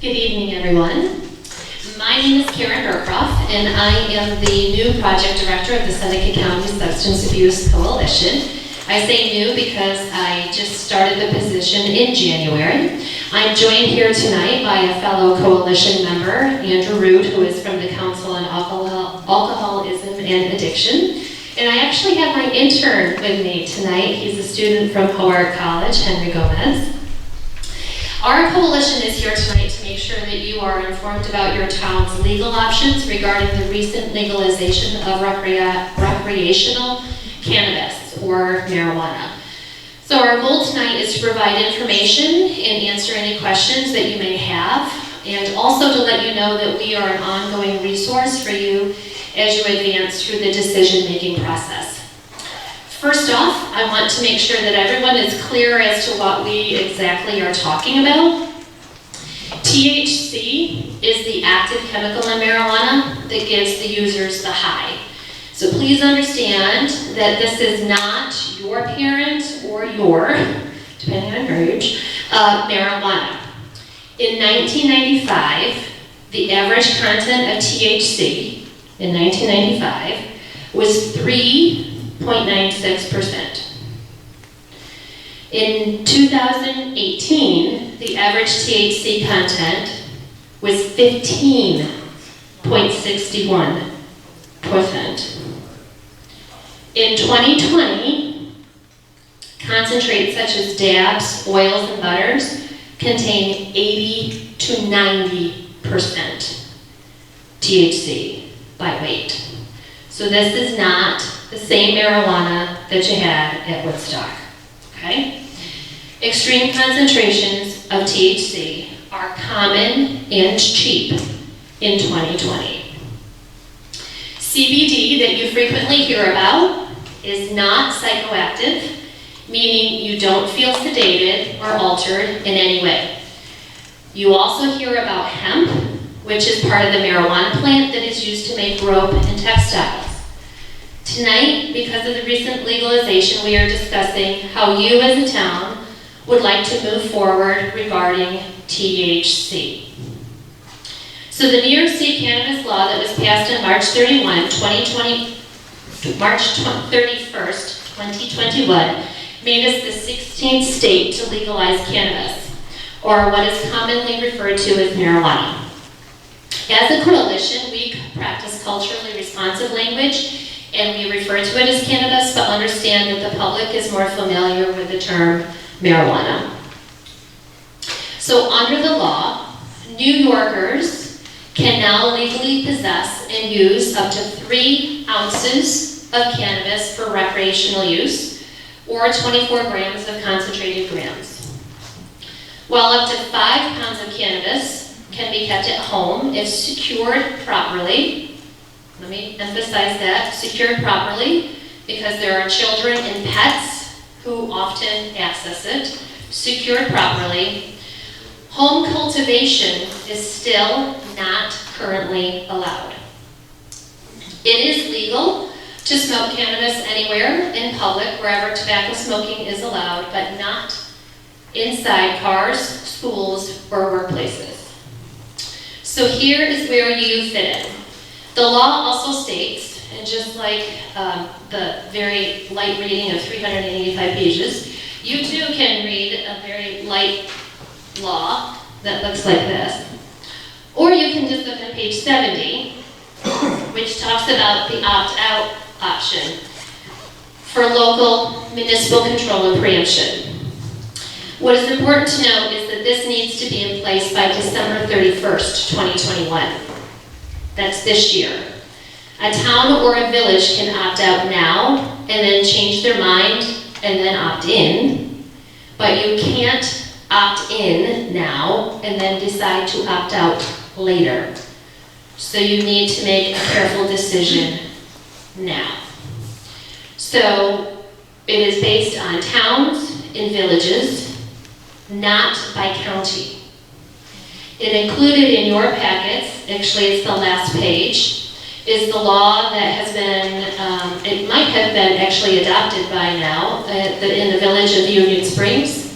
Good evening, everyone. My name is Karen Burkroff, and I am the new project director of the Seneca County Substance Abuse Coalition. I say new because I just started the position in January. I'm joined here tonight by a fellow coalition member, Andrew Root, who is from the Council on Alcoholism and Addiction. And I actually have my intern with me tonight. He's a student from Howard College, Henry Gomez. Our coalition is here tonight to make sure that you are informed about your town's legal options regarding the recent legalization of recreational cannabis or marijuana. So our goal tonight is to provide information and answer any questions that you may have, and also to let you know that we are an ongoing resource for you as you advance through the decision-making process. First off, I want to make sure that everyone is clear as to what we exactly are talking about. THC is the active chemical in marijuana that gives the users the high. So please understand that this is not your parent or your, depending on your age, marijuana. In 1995, the average content of THC in 1995 was 3.96%. In 2018, the average THC content was 15.61%. In 2020, concentrates such as dabs, oils, and butters contain 80 to 90% THC by weight. So this is not the same marijuana that you had at Woodstock, okay? Extreme concentrations of THC are common and cheap in 2020. CBD that you frequently hear about is not psychoactive, meaning you don't feel sedated or altered in any way. You also hear about hemp, which is part of the marijuana plant that is used to make rope and textiles. Tonight, because of the recent legalization, we are discussing how you as a town would like to move forward regarding THC. So the New York State cannabis law that was passed on March 31st, 2021, made us the 16th state to legalize cannabis, or what is commonly referred to as marijuana. As a coalition, we practice culturally responsive language, and we refer to it as cannabis, but understand that the public is more familiar with the term marijuana. So under the law, New Yorkers can now legally possess and use up to 3 ounces of cannabis for recreational use, or 24 grams of concentrated grams. While up to 5 pounds of cannabis can be kept at home if secured properly. Let me emphasize that, secured properly, because there are children and pets who often access it. Secured properly. Home cultivation is still not currently allowed. It is legal to smoke cannabis anywhere in public, wherever tobacco smoking is allowed, but not inside cars, schools, or workplaces. So here is where you fit in. The law also states, and just like the very light reading of 385 pages, you too can read a very light law that looks like this. Or you can just look at page 70, which talks about the opt-out option for local municipal control and preemption. What is important to note is that this needs to be in place by December 31st, 2021. That's this year. A town or a village can opt out now and then change their mind and then opt in, but you can't opt in now and then decide to opt out later. So you need to make a careful decision now. So it is based on towns and villages, not by county. It included in your packets, actually it's the last page, is the law that has been, it might have been actually adopted by now in the village of Union Springs.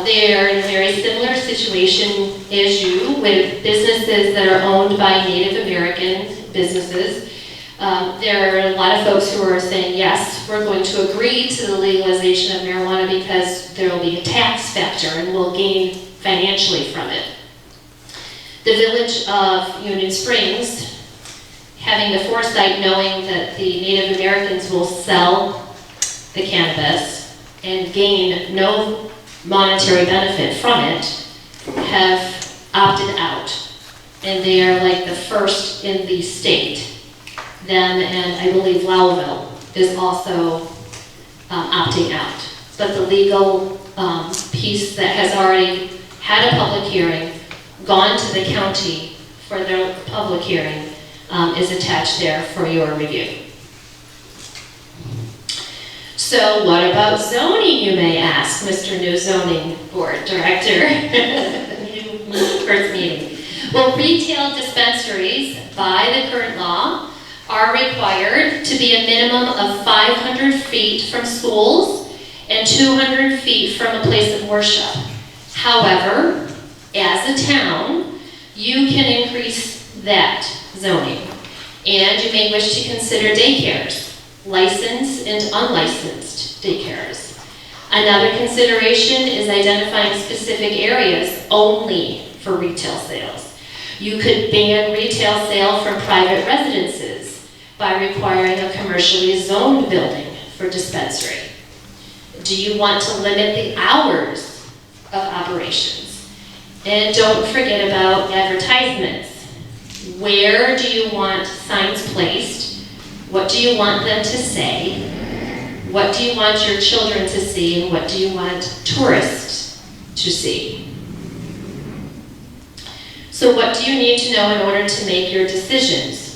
They are in a very similar situation as you, with businesses that are owned by Native American businesses. There are a lot of folks who are saying, yes, we're going to agree to the legalization of marijuana because there will be a tax factor and we'll gain financially from it. The village of Union Springs, having the foresight knowing that the Native Americans will sell the cannabis and gain no monetary benefit from it, have opted out. And they are like the first in the state. Them and I believe Lowville is also opting out. But the legal piece that has already had a public hearing, gone to the county for their public hearing, is attached there for your review. So what about zoning, you may ask, Mr. New Zoning Board Director? New first meeting. Well, retail dispensaries, by the current law, are required to be a minimum of 500 feet from schools and 200 feet from a place of worship. However, as a town, you can increase that zoning. And you may wish to consider daycares, licensed and unlicensed daycares. Another consideration is identifying specific areas only for retail sales. You could ban retail sale from private residences by requiring a commercially zoned building for dispensary. Do you want to limit the hours of operations? And don't forget about advertisements. Where do you want signs placed? What do you want them to say? What do you want your children to see? And what do you want tourists to see? So what do you need to know in order to make your decisions?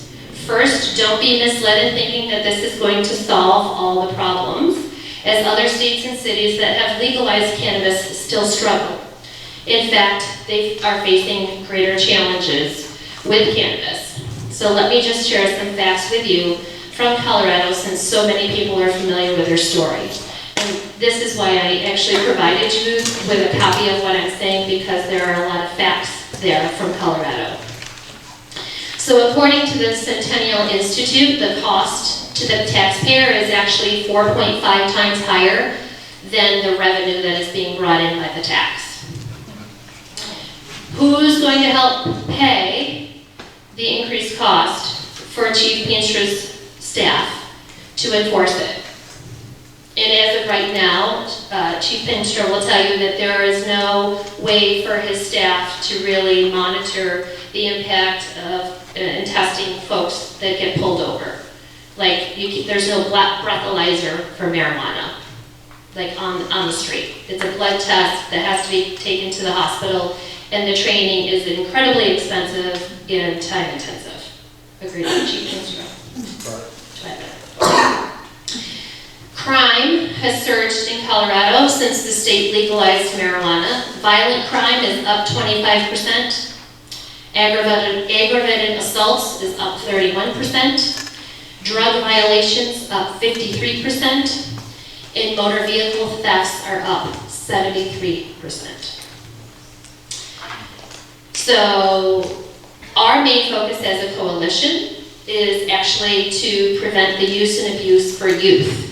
First, don't be misled in thinking that this is going to solve all the problems, as other states and cities that have legalized cannabis still struggle. In fact, they are facing greater challenges with cannabis. So let me just share some facts with you from Colorado, since so many people are familiar with their story. And this is why I actually provided you with a copy of what I'm saying, because there are a lot of facts there from Colorado. So according to the Centennial Institute, the cost to the taxpayer is actually 4.5 times higher than the revenue that is being brought in by the tax. Who's going to help pay the increased cost for Chief Peenstra's staff to enforce it? And as of right now, Chief Pinstra will tell you that there is no way for his staff to really monitor the impact of testing folks that get pulled over. Like, there's no breathalyzer for marijuana, like on the street. It's a blood test that has to be taken to the hospital, and the training is incredibly expensive and time intensive. Agreed with Chief Pinstra. Crime has surged in Colorado since the state legalized marijuana. Violent crime is up 25%. Aggravated assaults is up 31%. Drug violations up 53%. And motor vehicle thefts are up 73%. So our main focus as a coalition is actually to prevent the use and abuse for youth.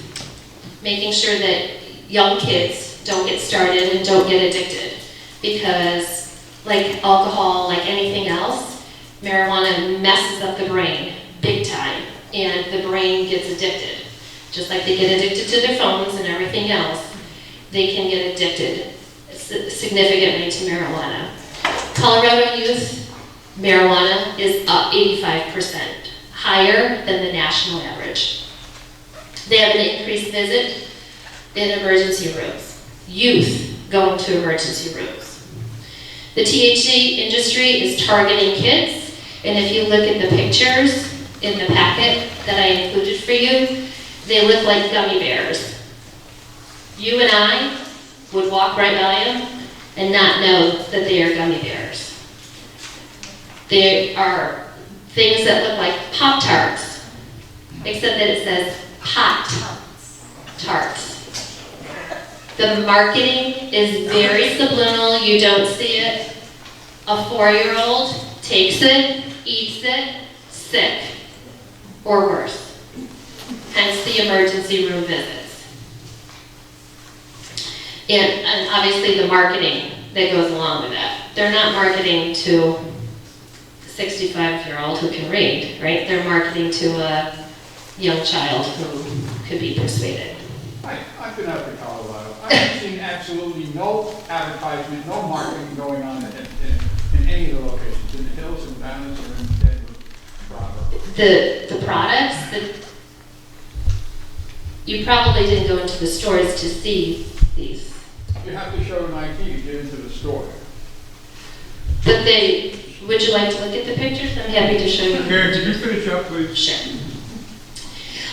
Making sure that young kids don't get started and don't get addicted. Because like alcohol, like anything else, marijuana messes up the brain big time, and the brain gets addicted. Just like they get addicted to their phones and everything else, they can get addicted significantly to marijuana. Colorado youth marijuana is up 85%, higher than the national average. They have an increased visit in emergency rooms. Youth going to emergency rooms. The THC industry is targeting kids, and if you look at the pictures in the packet that I included for you, they look like gummy bears. You and I would walk right by them and not know that they are gummy bears. They are things that look like Pop-Tarts, except that it says Pop-Tarts. The marketing is very subliminal, you don't see it. A 4-year-old takes it, eats it, sick, or worse. Hence the emergency room visits. And obviously the marketing that goes along with that. They're not marketing to a 65-year-old who can read, right? They're marketing to a young child who could be persuaded. I've been out to Colorado. I've seen absolutely no advertisement, no marketing going on in any of the locations, in the hills, in Valence, or in Denver, Bravo. The products, you probably didn't go into the stores to see these. You have to show an ID to get into the store. But would you like to look at the pictures? I'm happy to show you. Karen, could you finish up, please? Sure.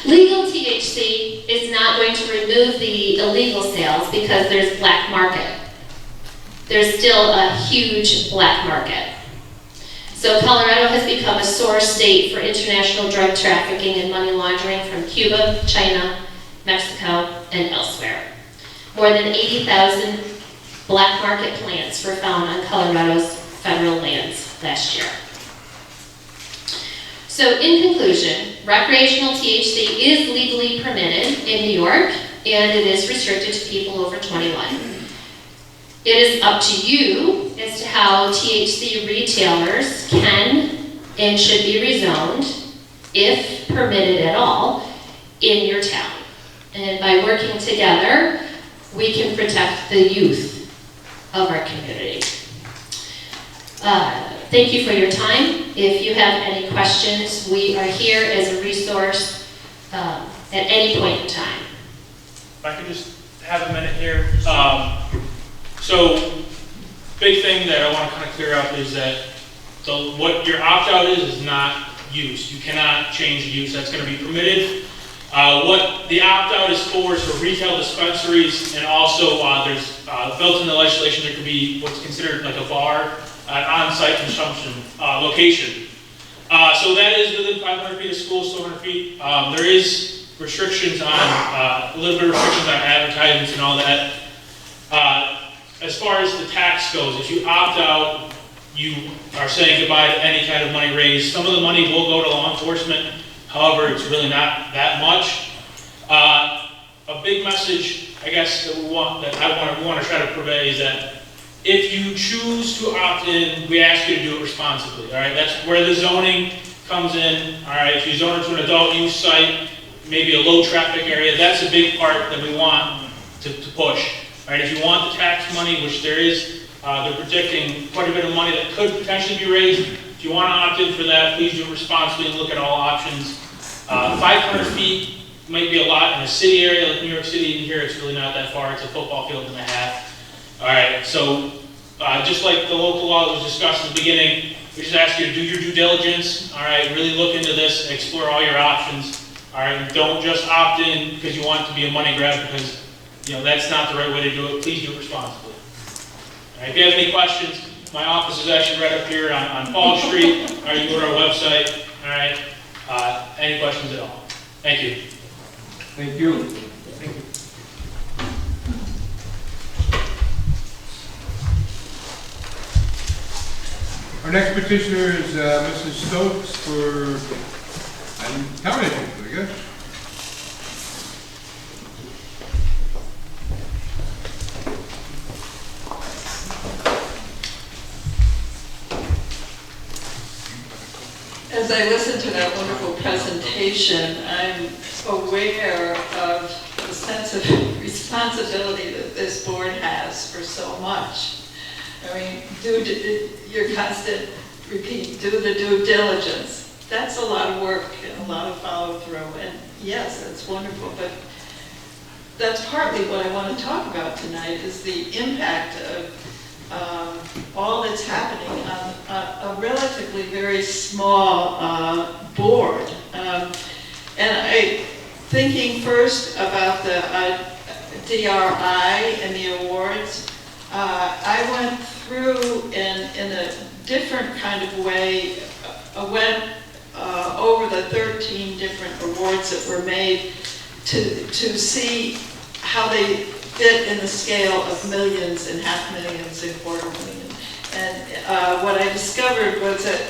Legal THC is not going to remove the illegal sales because there's black market. There's still a huge black market. So Colorado has become a source state for international drug trafficking and money laundering from Cuba, China, Mexico, and elsewhere. More than 80,000 black market plants were found on Colorado's federal lands last year. So in conclusion, recreational THC is legally permitted in New York, and it is restricted to people over 21. It is up to you as to how THC retailers can and should be rezoned, if permitted at all, in your town. And by working together, we can protect the youth of our community. Thank you for your time. If you have any questions, we are here as a resource at any point in time. If I could just have a minute here. So, big thing that I want to kind of clear up is that what your opt-out is not use. You cannot change the use. That's going to be permitted. What the opt-out is for retail dispensaries, and also there's built in the legislation there could be what's considered like a bar, an on-site consumption location. So that is within 500 feet of schools, 200 feet. There is restrictions on, a little bit of restrictions on advertisements and all that. As far as the tax goes, if you opt out, you are saying goodbye to any kind of money raised. Some of the money will go to law enforcement. However, it's really not that much. A big message I guess, that we want to try to purvey is that if you choose to opt in, we ask you to do it responsibly, all right? That's where the zoning comes in, all right? If you zone it to an adult use site, maybe a low traffic area, that's a big part that we want to push, all right? If you want the tax money, which there is, they're predicting quite a bit of money that could potentially be raised. If you want to opt in for that, please do it responsibly and look at all options. 500 feet might be a lot in a city area like New York City. In here, it's really not that far. It's a football field and a half. All right, so just like the local law that was discussed in the beginning, we just ask you to do your due diligence. All right, really look into this and explore all your options. All right, and don't just opt in because you want it to be a money grab, because that's not the right way to do it. Please do it responsibly. All right, if you have any questions, my office is actually right up here on Fall Street. All right, you can go to our website. All right, any questions at all? Thank you. Thank you. Thank you. Our next petitioner is Mrs. Stokes for town issues, I guess. As I listened to that wonderful presentation, I'm aware of the sense of responsibility that this board has for so much. I mean, your constant repeat, do the due diligence. That's a lot of work and a lot of follow through. And yes, that's wonderful, but that's partly what I want to talk about tonight is the impact of all that's happening on a relatively very small board. And thinking first about the DRI and the awards, I went through in a different kind of way, went over the 13 different awards that were made to see how they fit in the scale of millions and half millions and quarter million. And what I discovered was that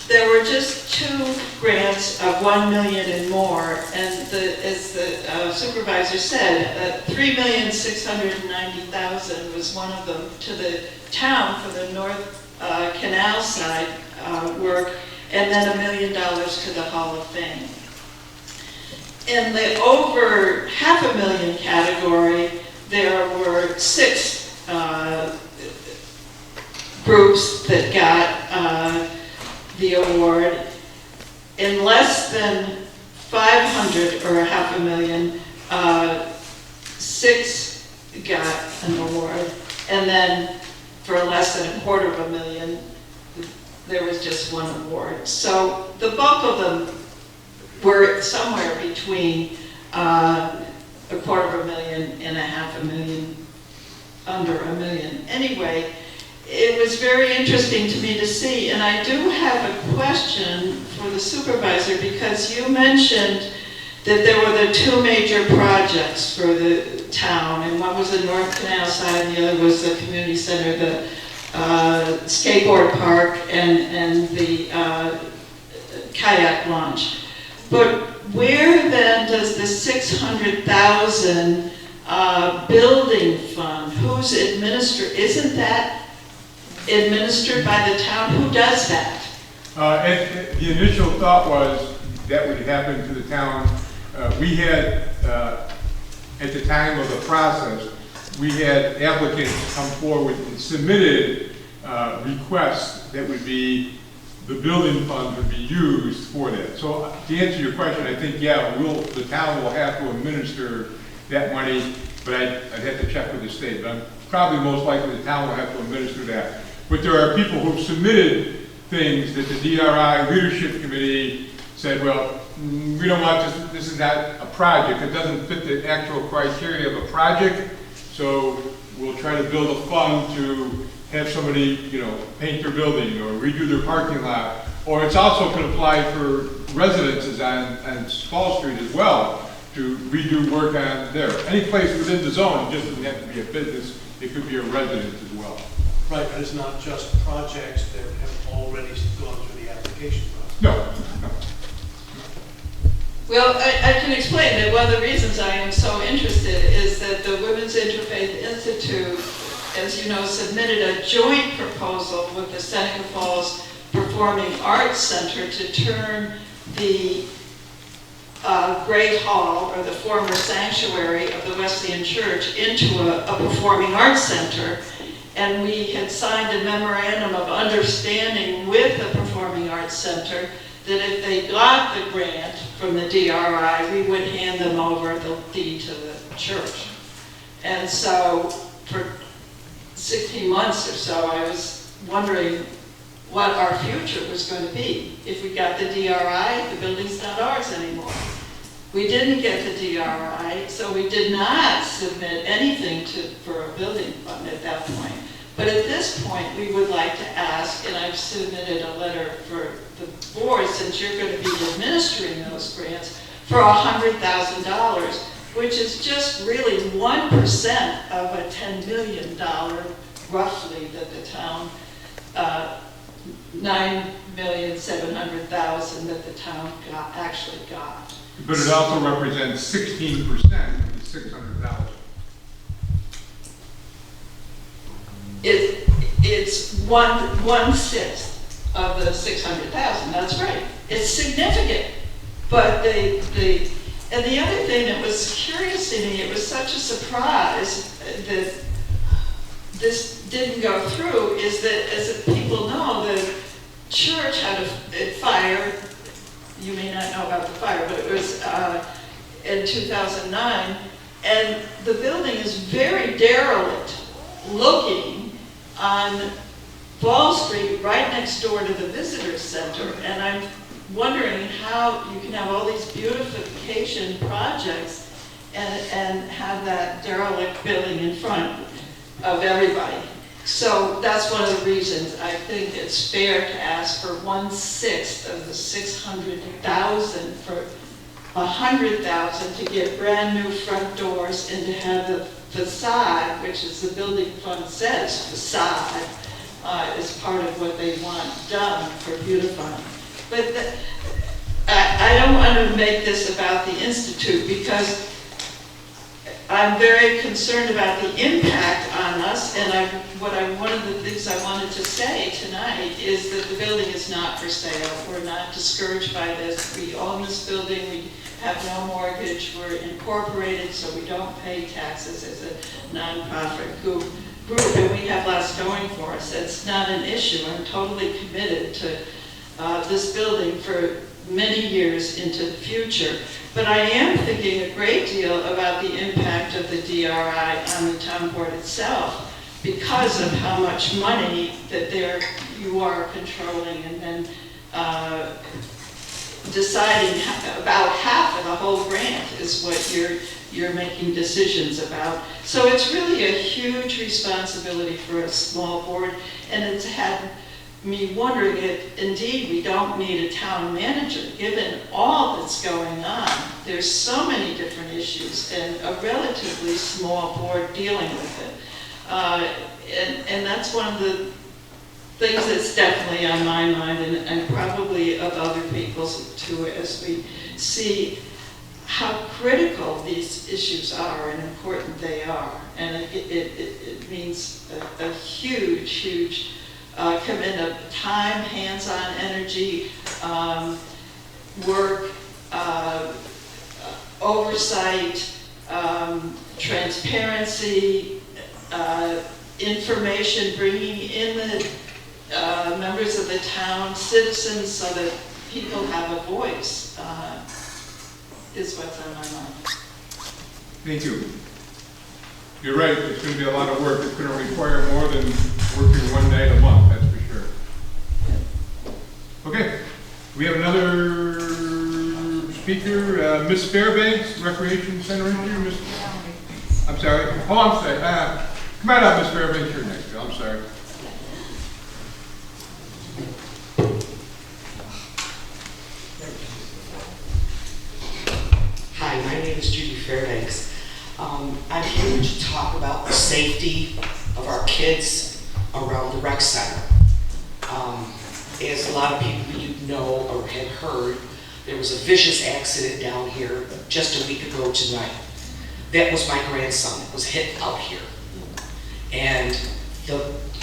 there were just 2 grants of 1 million and more, and as the supervisor said, 3,690,000 was one of them to the town for the North Canal side work, and then $1 million to the Hall of Fame. In the over $500,000 category, there were 6 groups that got the award. In less than 500 or $500,000, 6 got an award, and then for less than $250,000, there was just 1 award. So the bulk of them were somewhere between $250,000 and $500,000, under $1 million. Anyway, it was very interesting to me to see, and I do have a question for the supervisor, because you mentioned that there were the 2 major projects for the town, and one was the North Canal side, and the other was the community center, the skateboard park, and the kayak launch. But where then does the 600,000 building fund, who's isn't that administered by the town? Who does that? The initial thought was that would happen to the town. We had, at the time of the process, we had applicants come forward and submitted requests that would be, the building funds would be used for that. So to answer your question, I think, yeah, the town will have to administer that money, but I'd have to check with the state. But I'm probably most likely the town will have to administer that. But there are people who've submitted things that the DRI Leadership Committee said, well, we don't want this is not a project. It doesn't fit the actual criteria of a project. So we'll try to build a fund to have somebody, paint their building or redo their parking lot. Or it's also can apply for residences on Fall Street as well, to redo work on there. Any place within the zone, it just doesn't have to be a business. It could be a residence as well. Right, but it's not just projects that have already gone through the application process. No. Well, I can explain that one of the reasons I am so interested is that the Women's Interfaith Institute, as you know, submitted a joint proposal with the Seneca Falls Performing Arts Center to turn the Great Hall, or the former sanctuary of the Wesleyan Church, into a performing arts center. And we had signed a memorandum of understanding with the Performing Arts Center that if they got the grant from the DRI, we would hand them over the deed to the church. And so for 16 months or so, I was wondering what our future was going to be. If we got the DRI, the building's not ours anymore. We didn't get the DRI, so we did not submit anything for a building fund at that point. But at this point, we would like to ask, and I've submitted a letter for the board, since you're going to be administering those grants, for $100,000, which is just really 1% of a $10 million, roughly, that the town, $9,700,000 that the town actually got. But it also represents 16% of the 600,000. It's 1/6 of the 600,000. That's right. It's significant, but and the other thing that was curious to me, it was such a surprise that this didn't go through, is that, as people know, the church had a fire. You may not know about the fire, but it was in 2009, and the building is very derelict looking on Wall Street, right next door to the visitor center. And I'm wondering how you can have all these beautification projects and have that derelict building in front of everybody. So that's one of the reasons I think it's fair to ask for 1/6 of the 600,000 for 100,000 to get brand new front doors and to have the facade, which is the building fund says facade, is part of what they want done for beautifying. But I don't want to make this about the Institute, because I'm very concerned about the impact on us, and one of the things I wanted to say tonight is that the building is not for sale. We're not discouraged by this. We own this building. We have no mortgage. We're incorporated, so we don't pay taxes as a nonprofit group, and we have lots going for us. It's not an issue. I'm totally committed to this building for many years into the future. But I am thinking a great deal about the impact of the DRI on the town board itself, because of how much money that you are controlling, and then deciding about half of the whole grant is what you're making decisions about. So it's really a huge responsibility for a small board, and it's had me wondering if indeed we don't need a town manager, given all that's going on. There's so many different issues, and a relatively small board dealing with it. And that's one of the things that's definitely on my mind, and probably of other people's too, as we see how critical these issues are and important they are. And it means a huge, huge commitment of time, hands-on energy, work, oversight, transparency, information, bringing in the members of the town, citizens, so that people have a voice, is what's on my mind. Thank you. You're right, it's going to be a lot of work. It's going to require more than working one night a month, that's for sure. Okay, we have another speaker, Ms. Fairbanks, Recreation Center Engineer. I'm sorry. Oh, I'm sorry. Come on up, Ms. Fairbanks, you're next. I'm sorry. Hi, my name is Judy Fairbanks. I'm here to talk about the safety of our kids around the rec center. As a lot of people you know or have heard, There was a vicious accident down here just a week ago tonight. That was my grandson that was hit out here. And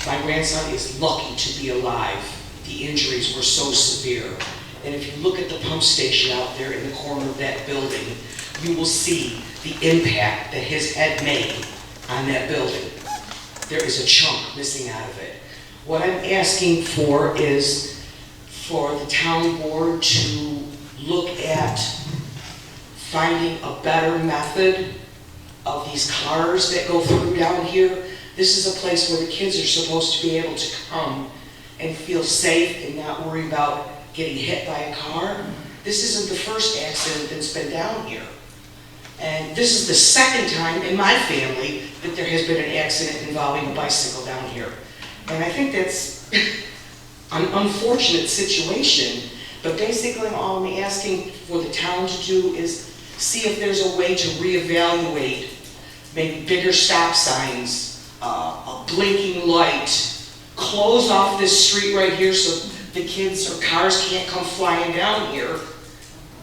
my grandson is lucky to be alive. The injuries were so severe. And if you look at the pump station out there in the corner of that building, you will see the impact that his head made on that building. There is a chunk missing out of it. What I'm asking for is for the town board to look at finding a better method of these cars that go through down here. This is a place where the kids are supposed to be able to come and feel safe and not worry about getting hit by a car. This isn't the first accident that's been down here. And this is the second time in my family that there has been an accident involving a bicycle down here. And I think that's an unfortunate situation, but basically all I'm asking for the town to do is see if there's a way to reevaluate, maybe bigger stop signs, a blinking light, close off this street right here so the kids or cars can't come flying down here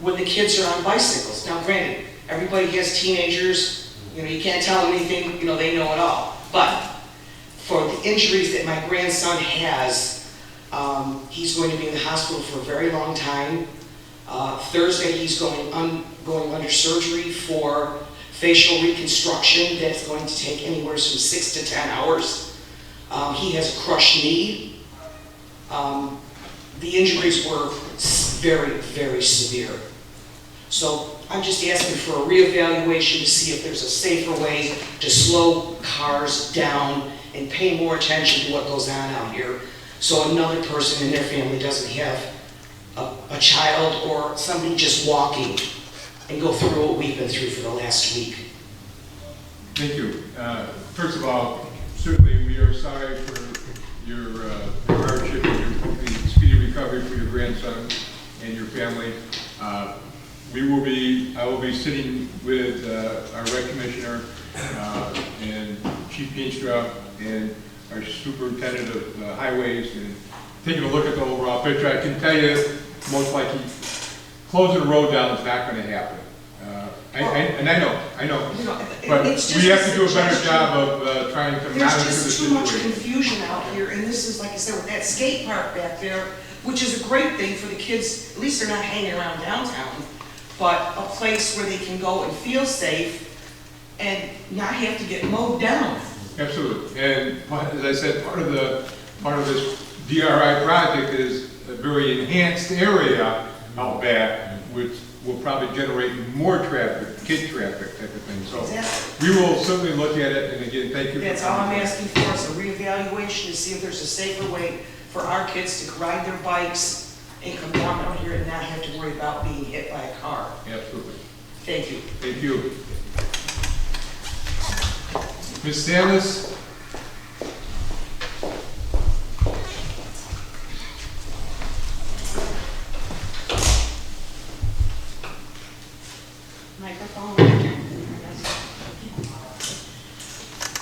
when the kids are on bicycles. Now granted, everybody has teenagers, you can't tell them anything, they know it all. But for the injuries that my grandson has, he's going to be in the hospital for a very long time. Thursday he's going under surgery for facial reconstruction that's going to take anywhere from 6 to 10 hours. He has a crushed knee. The injuries were very, very severe. So I'm just asking for a reevaluation to see if there's a safer way to slow cars down and pay more attention to what goes on out here, so another person in their family doesn't have a child or somebody just walking and go through what we've been through for the last week. Thank you. First of all, certainly we are sorry for your hardship and your speedy recovery for your grandson and your family. I will be sitting with our rec commissioner and Chief Pinstra and our superintendent of highways and taking a look at the overall picture. I can tell you, most likely, closing the road down is not going to happen. And I know. But we have to do a better job of trying to monitor the situation. There's just too much confusion out here, and this is, like I said, with that skate park back there, which is a great thing for the kids, at least they're not hanging around downtown, but a place where they can go and feel safe and not have to get mowed down. Absolutely. And as I said, part of this DRI project is a very enhanced area out back, which will probably generate more traffic, kid traffic type of thing. So exactly. We will certainly look at it, and again, thank you. That's all I'm asking for, is a reevaluation to see if there's a safer way for our kids to ride their bikes and come down out here and not have to worry about being hit by a car. Absolutely. Thank you. Thank you. Ms. Samus? Microphone.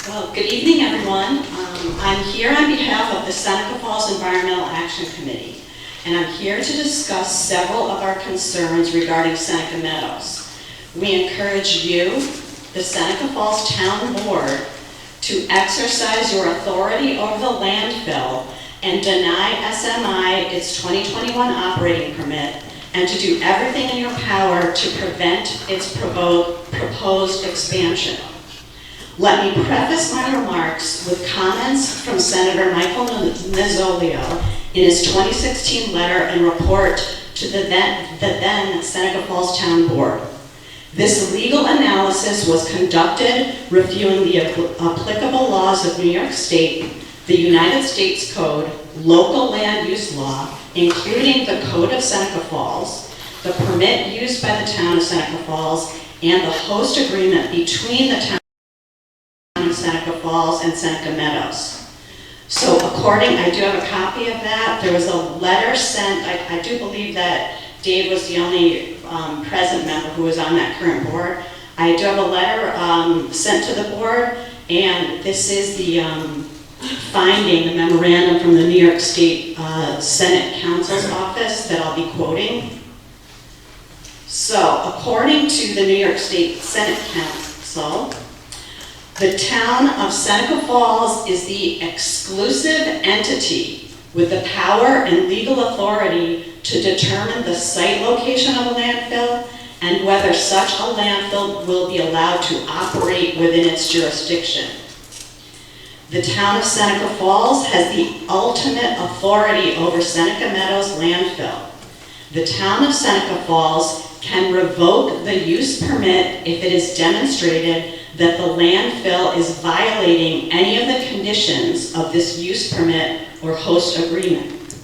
Well, good evening, everyone. I'm here on behalf of the Seneca Falls Environmental Action Committee, and I'm here to discuss several of our concerns regarding Seneca Meadows. We encourage you, the Seneca Falls Town Board, to exercise your authority over the landfill and deny SMI its 2021 operating permit, and to do everything in your power to prevent its proposed expansion. Let me preface my remarks with comments from Senator Michael Nozzolio in his 2016 letter and report to the then Seneca Falls Town Board. This legal analysis was conducted reviewing the applicable laws of New York State, the United States Code, local land use law, including the Code of Seneca Falls, the permit used by the town of Seneca Falls, and the host agreement between the town of Seneca Falls and Seneca Meadows. So I do have a copy of that. There was a letter sent, I do believe that Dave was the only present member who was on that current board. I do have a letter sent to the board, and this is the finding, the memorandum from the New York State Senate Counsel's office that I'll be quoting. So, according to the New York State Senate Council, the town of Seneca Falls is the exclusive entity with the power and legal authority to determine the site location of a landfill and whether such a landfill will be allowed to operate within its jurisdiction. The town of Seneca Falls has the ultimate authority over Seneca Meadows landfill. The town of Seneca Falls can revoke the use permit if it is demonstrated that the landfill is violating any of the conditions of this use permit or host agreement.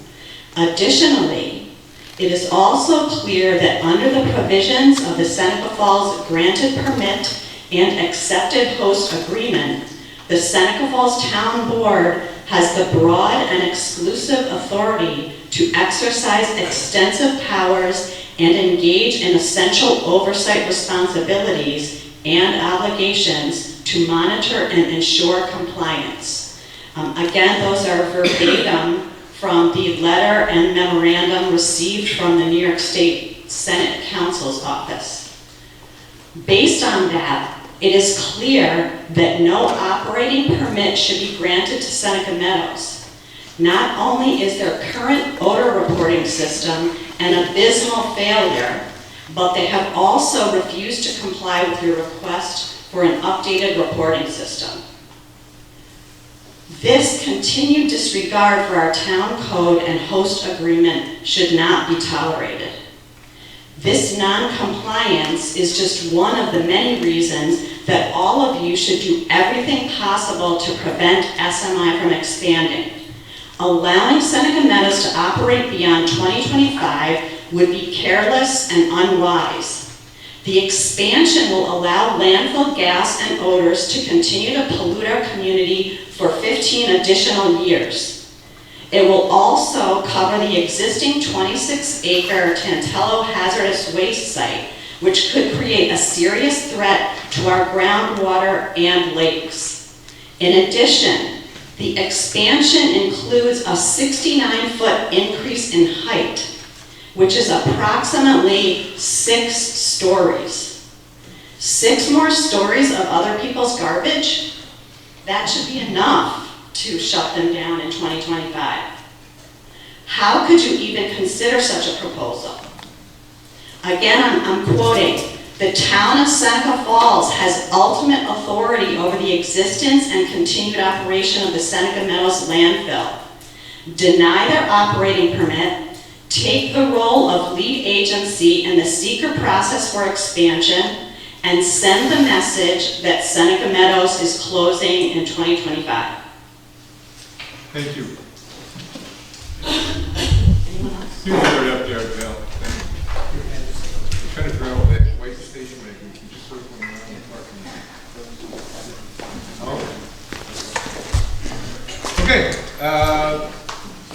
Additionally, it is also clear that under the provisions of the Seneca Falls granted permit and accepted host agreement, the Seneca Falls Town Board has the broad and exclusive authority to exercise extensive powers and engage in essential oversight responsibilities and obligations to monitor and ensure compliance. Again, those are verbatim from the letter and memorandum received from the New York State Senate Council's office. Based on that, it is clear that no operating permit should be granted to Seneca Meadows. Not only is their current odor reporting system an abysmal failure, but they have also refused to comply with your request for an updated reporting system. This continued disregard for our town code and host agreement should not be tolerated. This non-compliance is just one of the many reasons that all of you should do everything possible to prevent SMI from expanding. Allowing Seneca Meadows to operate beyond 2025 would be careless and unwise. The expansion will allow landfill gas and odors to continue to pollute our community for 15 additional years. It will also cover the existing 26-acre Tantello hazardous waste site, which could create a serious threat to our groundwater and lakes. In addition, the expansion includes a 69-foot increase in height, which is approximately 6 stories. 6 more stories of other people's garbage? That should be enough to shut them down in 2025. How could you even consider such a proposal? Again, I'm quoting, the town of Seneca Falls has ultimate authority over the existence and continued operation of the Seneca Meadows landfill. Deny their operating permit, take the role of lead agency in the seeker process for expansion, and send the message that Seneca Meadows is closing in 2025. Thank you. You can throw it up there, Bill. I'm trying to figure out what that white station may be. You just circle around the parking lot. Okay.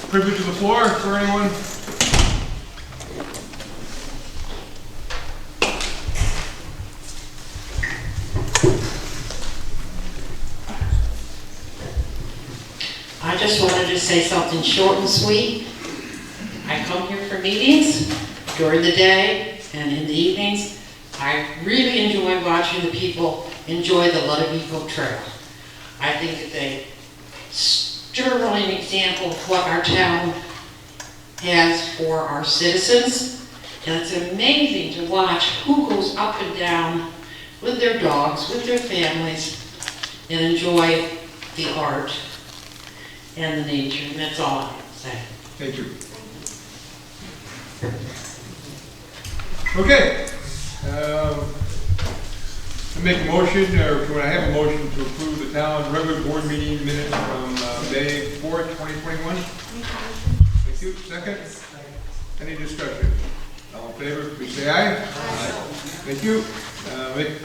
Privilege of the floor for anyone? I just wanted to say something short and sweet. I come here for meetings during the day and in the evenings. I really enjoy watching the people enjoy the Ludwig Trail. I think it's a sterling example of what our town has for our citizens. And it's amazing to watch who goes up and down with their dogs, with their families, and enjoy the art and the nature, and that's all I have to say. Thank you. Okay. I make a motion, or can I have a motion to approve the town regular board meeting minutes from May 4th, 2021? Thank you. Second? Any discussion? All in favor, please say aye. Aye. Thank you.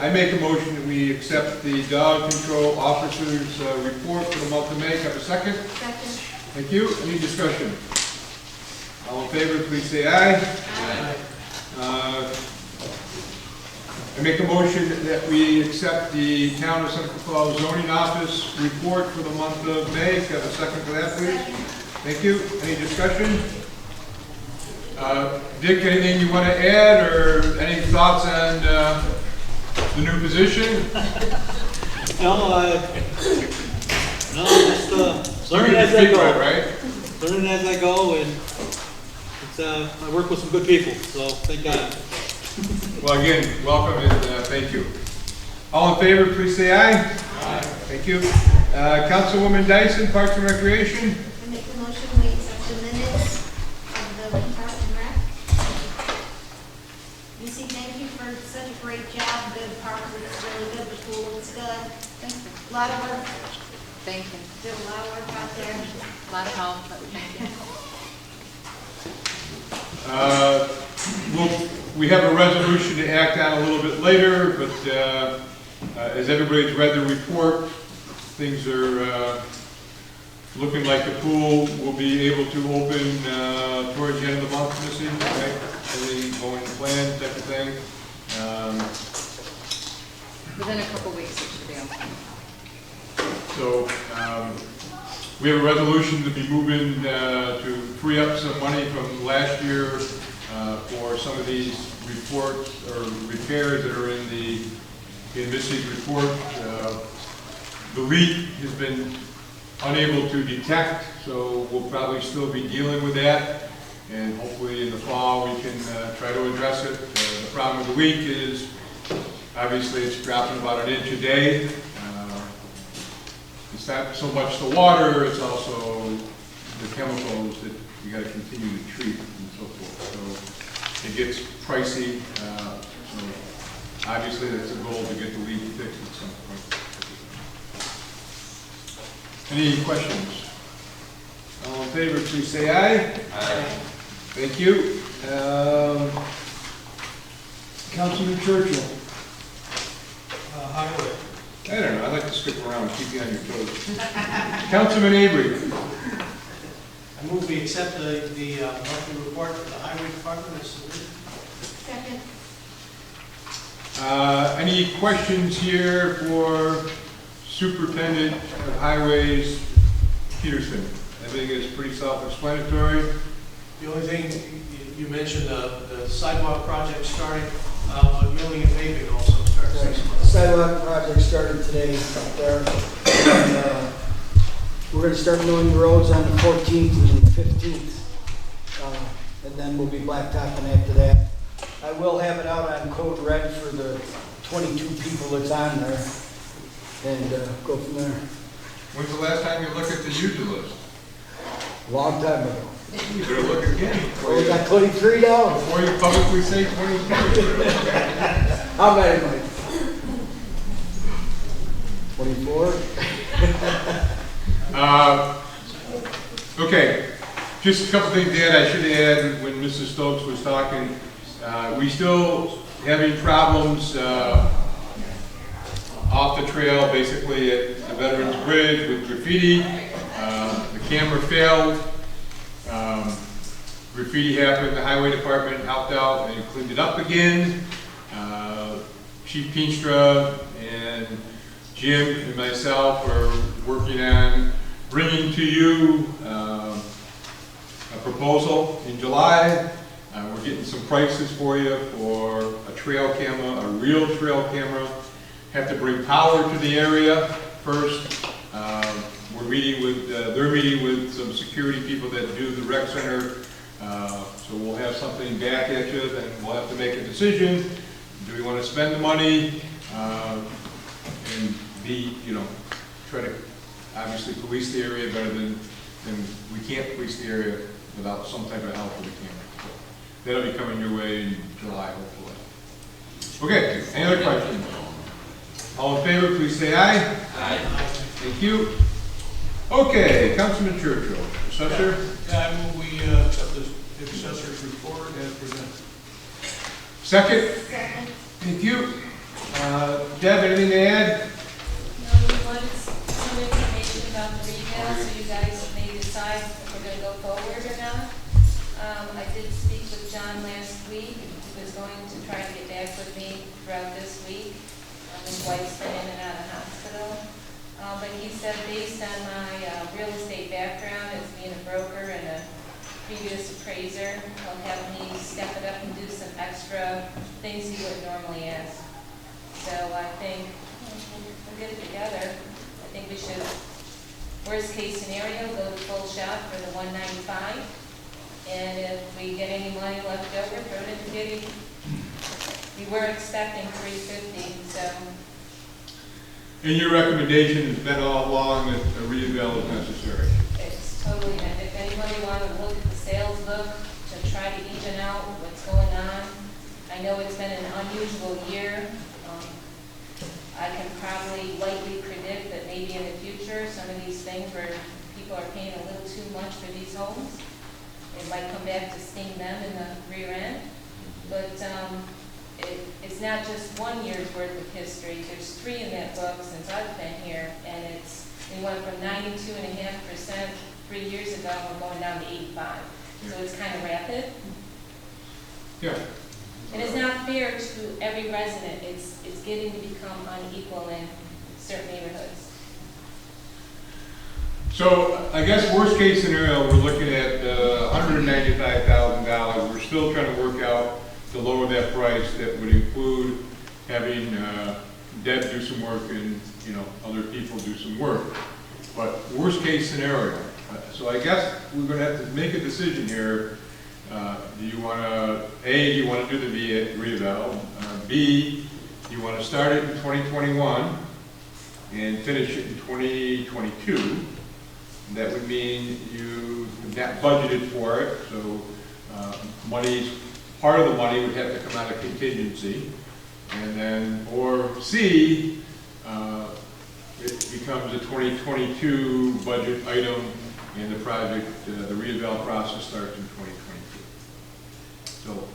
I make a motion that we accept the dog control officer's report for the month of May. Have a second? Second. Thank you. Any discussion? All in favor, please say aye. Aye. I make a motion that we accept the Town of Seneca Falls zoning office report for the month of May. Have a second for that, please? Thank you. Any discussion? Dick, anything you want to add, or any thoughts on the new position? Just learning as I go. Right? Learning as I go, and it's, I work with some good people, so thank God. Well, again, welcome and thank you. All in favor, please say aye. Aye. Thank you. Councilwoman Dyson, Parks and Recreation. I make the motion, we accept the minutes of the Park and Rec. Lucy, thank you for such a great job. The park looks really good, the pool looks good. Thank you. A lot of work. Thank you. Did a lot of work out there. A lot of help, but thank you. We have a resolution to act on a little bit later, but as everybody's read the report, things are looking like the pool will be able to open towards the end of the month, Missy, right? Everything going to plan, type of thing. Within a couple weeks, it should be open. So we have a resolution to be moving to free up some money from last year for some of these reports or repairs that are in Missy's report. The leak has been unable to detect, so we'll probably still be dealing with that. And hopefully in the fall we can try to address it. The problem with the leak is obviously it's dropping about an inch a day. It's not so much the water, it's also the chemicals that you got to continue to treat and so forth. So it gets pricey. So obviously that's the goal, to get the leak fixed at some point. Any questions? All in favor, please say aye. Aye. Thank you. Councilman Churchill. Highway. I don't know, I'd like to skip around and keep you on your toes. Councilman Avery. I move we accept the monthly report for the highway department as submitted. Second. Any questions here for Superintendent of Highways Peterson? I think it's pretty self-explanatory. The only thing, you mentioned the sidewalk project starting, but milling and paving also starts next month. Sidewalk project started today up there. And, we're going to start milling the roads on the 14th and 15th. And then we'll be blacktopping after that. I will have it out on code red for the 22 people that's on there. And go from there. When's the last time you looked at the user list? Long time ago. You better look again. Well, we got 23 down. Before you publicly say 23. How many, Mike? 24? Okay, just a couple things to add. I should add, when Mrs. Stokes was talking, we still having problems off the trail, basically at the Veterans Bridge with graffiti. The camera failed. Graffiti happened, the highway department helped out and cleaned it up again. Chief Pinstra and Jim and myself are working on bringing to you a proposal in July. We're getting some prices for you for a trail camera, a real trail camera. Have to bring power to the area first. We're meeting with, they're meeting with some security people that do the rec center. So we'll have something back at you, then we'll have to make a decision. Do we want to spend the money and be, try to obviously police the area better than we can't police the area without some type of help with the camera. So that'll be coming your way in July, hopefully. Okay, any other questions? All in favor, please say aye. Aye. Thank you. Okay, Councilman Churchill, Assessor. Yeah, I move we accept the assessor's report as presented. Second? Second. Thank you. Deb, anything to add? No, we wanted some information about the revale, so you guys may decide if we're gonna go forward or not. I did speak with John last week. He was going to try to get back with me throughout this week. His wife's been in and out of hospital. But he said, based on my real estate background as being a broker and a previous appraiser. He'll have me step it up and do some extra things he would normally ask. So I think we'll get it together. I think we should, worst case scenario, go to full shop for the 195. And if we get any money left over, throw it into getting. We were expecting 350, so. And your recommendation has been all along that a re-eval is necessary? It's totally, and if anybody wanted to look at the sales book to try to even out what's going on, I know it's been an unusual year. I can probably lightly predict that maybe in the future, some of these things where people are paying a little too much for these homes, it might come back to sting them in the rear end. But it's not just 1 year's worth of history. There's 3 in that book since I've been here, and we went from 92.5% 3 years ago, and we're going down to 85. So it's kind of rapid. Yeah. And it's not fair to every resident. It's getting to become unequal in certain neighborhoods. So I guess worst case scenario, we're looking at $195,000. We're still trying to work out to lower that price. That would include having Deb do some work and other people do some work. But worst case scenario. So I guess we're going to have to make a decision here. Do you want to, A, do you want to do the re-eval? B, do you want to start it in 2021 and finish it in 2022? That would mean you have not budgeted for it, so part of the money would have to come out of contingency. And then, or C, it becomes a 2022 budget item and the project, the re-eval process starts in 2022. So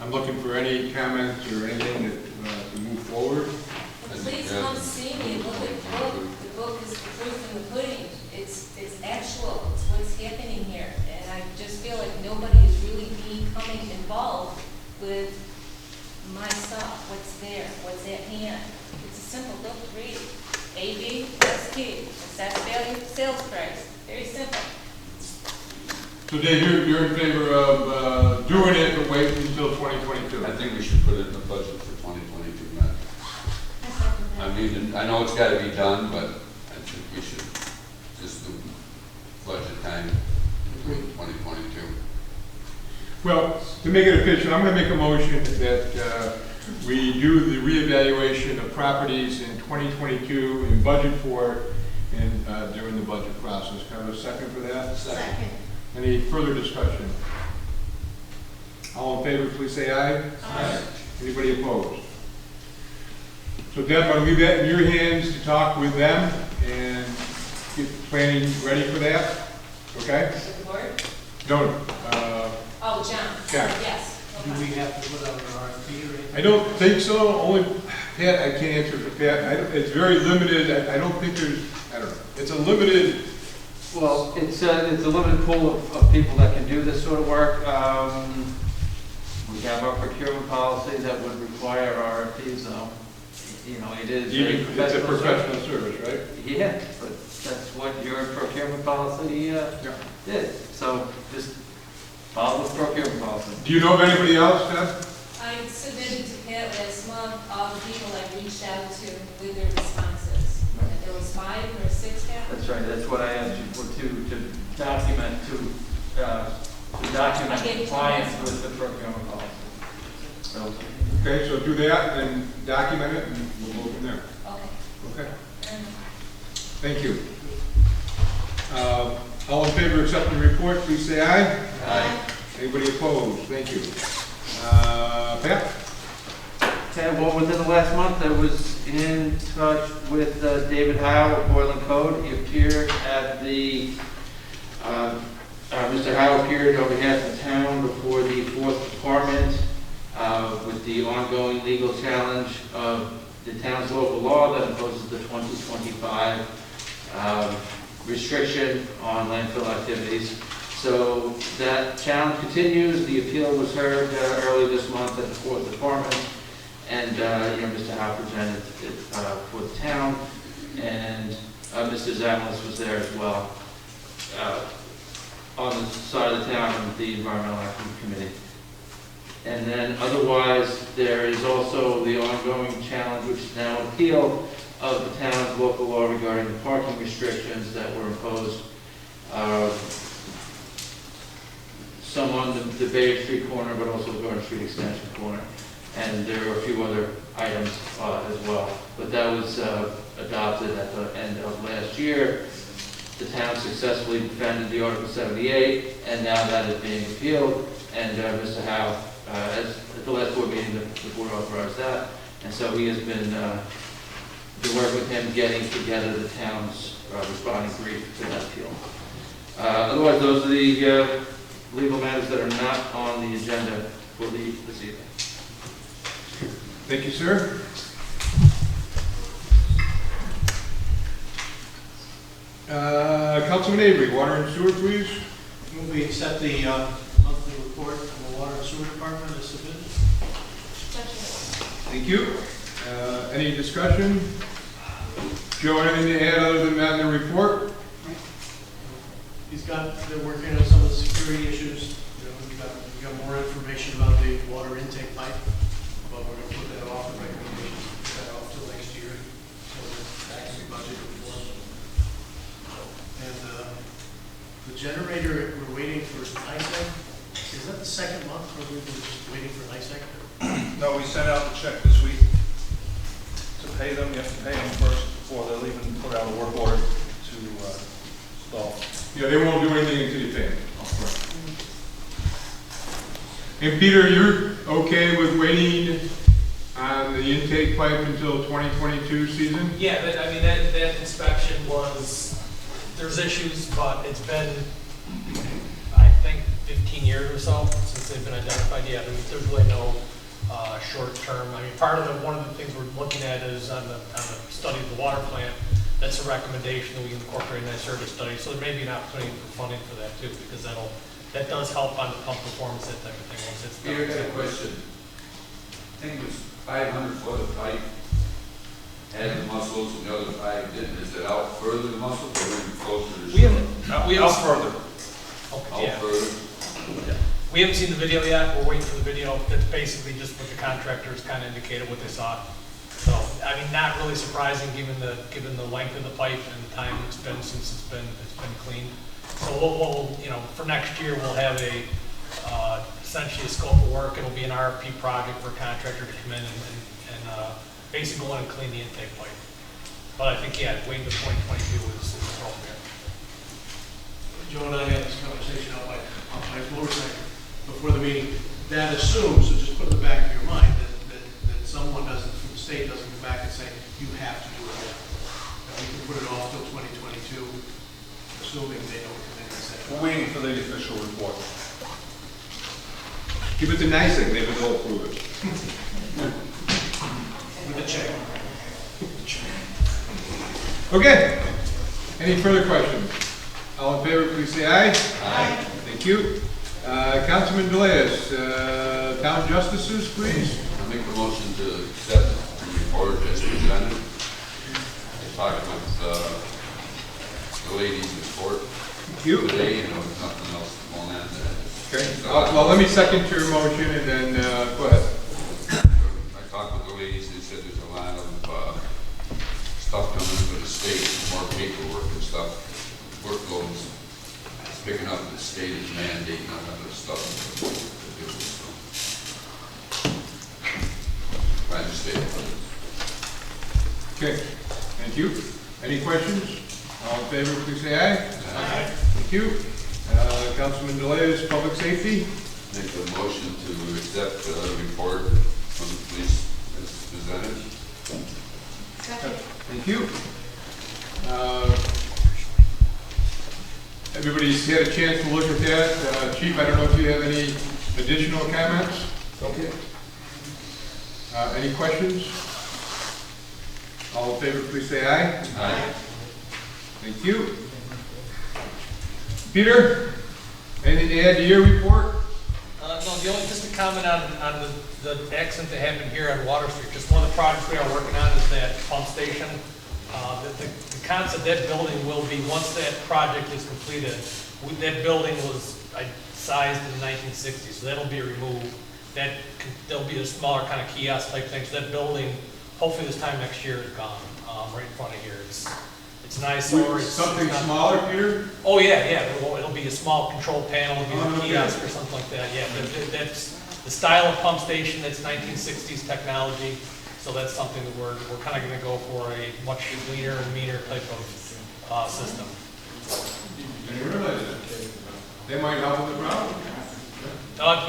I'm looking for any comments or anything to move forward. Please come see me, look at the book. The book is the proof in the pudding. It's actual, it's what's happening here. And I just feel like nobody is really becoming involved with my stuff, what's there, what's at hand. It's a simple book to read. AB, ST, assessed value, sales price. Very simple. So Dave, you're in favor of doing it, but wait until 2022? I think we should put it in the budget for 2022, Matt. I mean, I know it's got to be done, but I think we should just do budget time between 2022. Well, to make it official, I'm going to make a motion that we do the reevaluation of properties in 2022 and budget for it and during the budget process. Can I have a second for that? Second. Any further discussion? All in favor, please say aye. Aye. Anybody opposed? So Deb, I'm going to leave that in your hands to talk with them and get planning ready for that. Okay? With the board? No. Oh, John. John. Yes. Do we have to put out an RFP or anything? I don't think so. Only Pat, I can't answer for Pat. It's very limited. I don't think there's, I don't know. It's a limited. Well, it's a limited pool of people that can do this sort of work. We have our procurement policy that would require RFPs, though. It is It's a professional service, right? Yeah, but that's what your procurement policy did. So just follow the procurement policy. Do you know of anybody else, Deb? I submitted to Pat last month all the people I reached out to with their responses. And there was 5 or 6 now. That's right. That's what I asked you for to document compliance with the procurement policy. So. Okay, so do that and document it, and we'll go from there. Okay. Okay. Thank you. All in favor of accepting the report, please say aye. Aye. Anybody opposed? Thank you. Pat? Okay, well, within the last month, I was in touch with David Howe of Boylan Code. He appeared at the, Mr. Howe appeared on behalf of the town before the 4th Department with the ongoing legal challenge of the town's local law that imposes the 2025 restriction on landfill activities. So that challenge continues. The appeal was heard early this month at the 4th Department, and Mr. Howe presented it for the town, and Mr. Zamalis was there as well. on the side of the town with the Environmental Action Committee. And then otherwise, there is also the ongoing challenge, which is now an appeal of the town's local law regarding the parking restrictions that were imposed. Some on the Bay Street corner, but also the Garden Street Extension corner. And there are a few other items as well. But that was adopted at the end of last year. The town successfully defended the Article 78, and now that is being appealed. And Mr. Howe, as at the last board meeting, the board authorized that. And so he has been working with him, getting together the town's responding brief to that appeal. Otherwise, those are the legal matters that are not on the agenda for this evening. Thank you, sir. Councilman Avery, water and sewer, please. Move we accept the monthly report from the Water and Sewer Department as submitted. Thank you. Any discussion? Joe, anything to add other than that in the report? They're working on some of the security issues. You know, we got more information about the water intake pipe, but we're going to put that off, the recommendations, put that off till next year, so that can be budgeted for. And the generator, we're waiting for NICEAG. Is that the second month where we've been just waiting for NICEAG? No, we sent out the check this week to pay them. You have to pay them first before they'll even put out a work order to install. Yeah, they won't do anything until you pay them. And Peter, you're okay with waiting on the intake pipe until 2022 season? Yeah, that inspection was, there's issues, but it's been, I think, 15 years or so since they've been identified. Yeah, there's really no short term. One of the things we're looking at is on the study of the water plant. That's a recommendation that we incorporate in that service study. So there may be an opportunity for funding for that too, because that does help on the pump performance, that type of thing. Once it's done. Peter, I got a question. I think it was 500 foot of pipe had the muscles and the other 5 didn't. Is it out further the muscles or maybe closer to the shore? Out further. Okay, out further. Yeah. We haven't seen the video yet. We're waiting for the video. That's basically just what the contractors kind of indicated what they saw. So, not really surprising given the length of the pipe and the time it's been since it's been cleaned. So we'll for next year we'll have essentially a scope of work. It'll be an RFP project for a contractor to come in and basically go in and clean the intake pipe. But I think waiting to 2022 is appropriate. Joe and I had this conversation out by motorcycle before the meeting. That assumes, so just put in the back of your mind, that someone from the state doesn't come back and say, you have to do it now. And we can put it off till 2022, assuming they don't come in and say. We're waiting for the official report. Give it to NICEAG, maybe they'll approve it. With a check. Okay. Any further questions? All in favor, please say aye. Aye. Thank you. Councilman DeLeas, town justices, please. I make the motion to accept the report as presented. I talked with the ladies in court today, and there was nothing else going on there. Okay. Well, let me second your motion and then go ahead. I talked with the ladies, they said there's a lot of stuff coming into the state, more paperwork and stuff. Workloads is picking up, the state is mandating all that other stuff to do. So I understand. Okay. Thank you. Any questions? All in favor, please say aye. Aye. Thank you. Councilman DeLeas, public safety. Make the motion to accept the report from the police as presented. Thank you. Everybody's had a chance to look at that. Chief, I don't know if you have any additional comments? Okay. Any questions? All in favor, please say aye. Aye. Thank you. Peter, anything to add to your report? No, just a comment on the accident that happened here on Water Street. Just one of the projects we are working on is that pump station. The concept of that building will be, once that project is completed, That building was sized in the 1960s, so that'll be removed. There'll be a smaller kind of kiosk type thing, so that building, hopefully this time next year is gone, right in front of here. It's nice, or it's Something not- smaller, Peter? Oh, yeah, it'll be a small control panel, it'll be a okay. kiosk or something like that, yeah. That's the style of pump station, that's 1960s technology, so that's something that we're kind of gonna go for a much leaner and meaner type of system. Didn't realize that. They might help with the problem.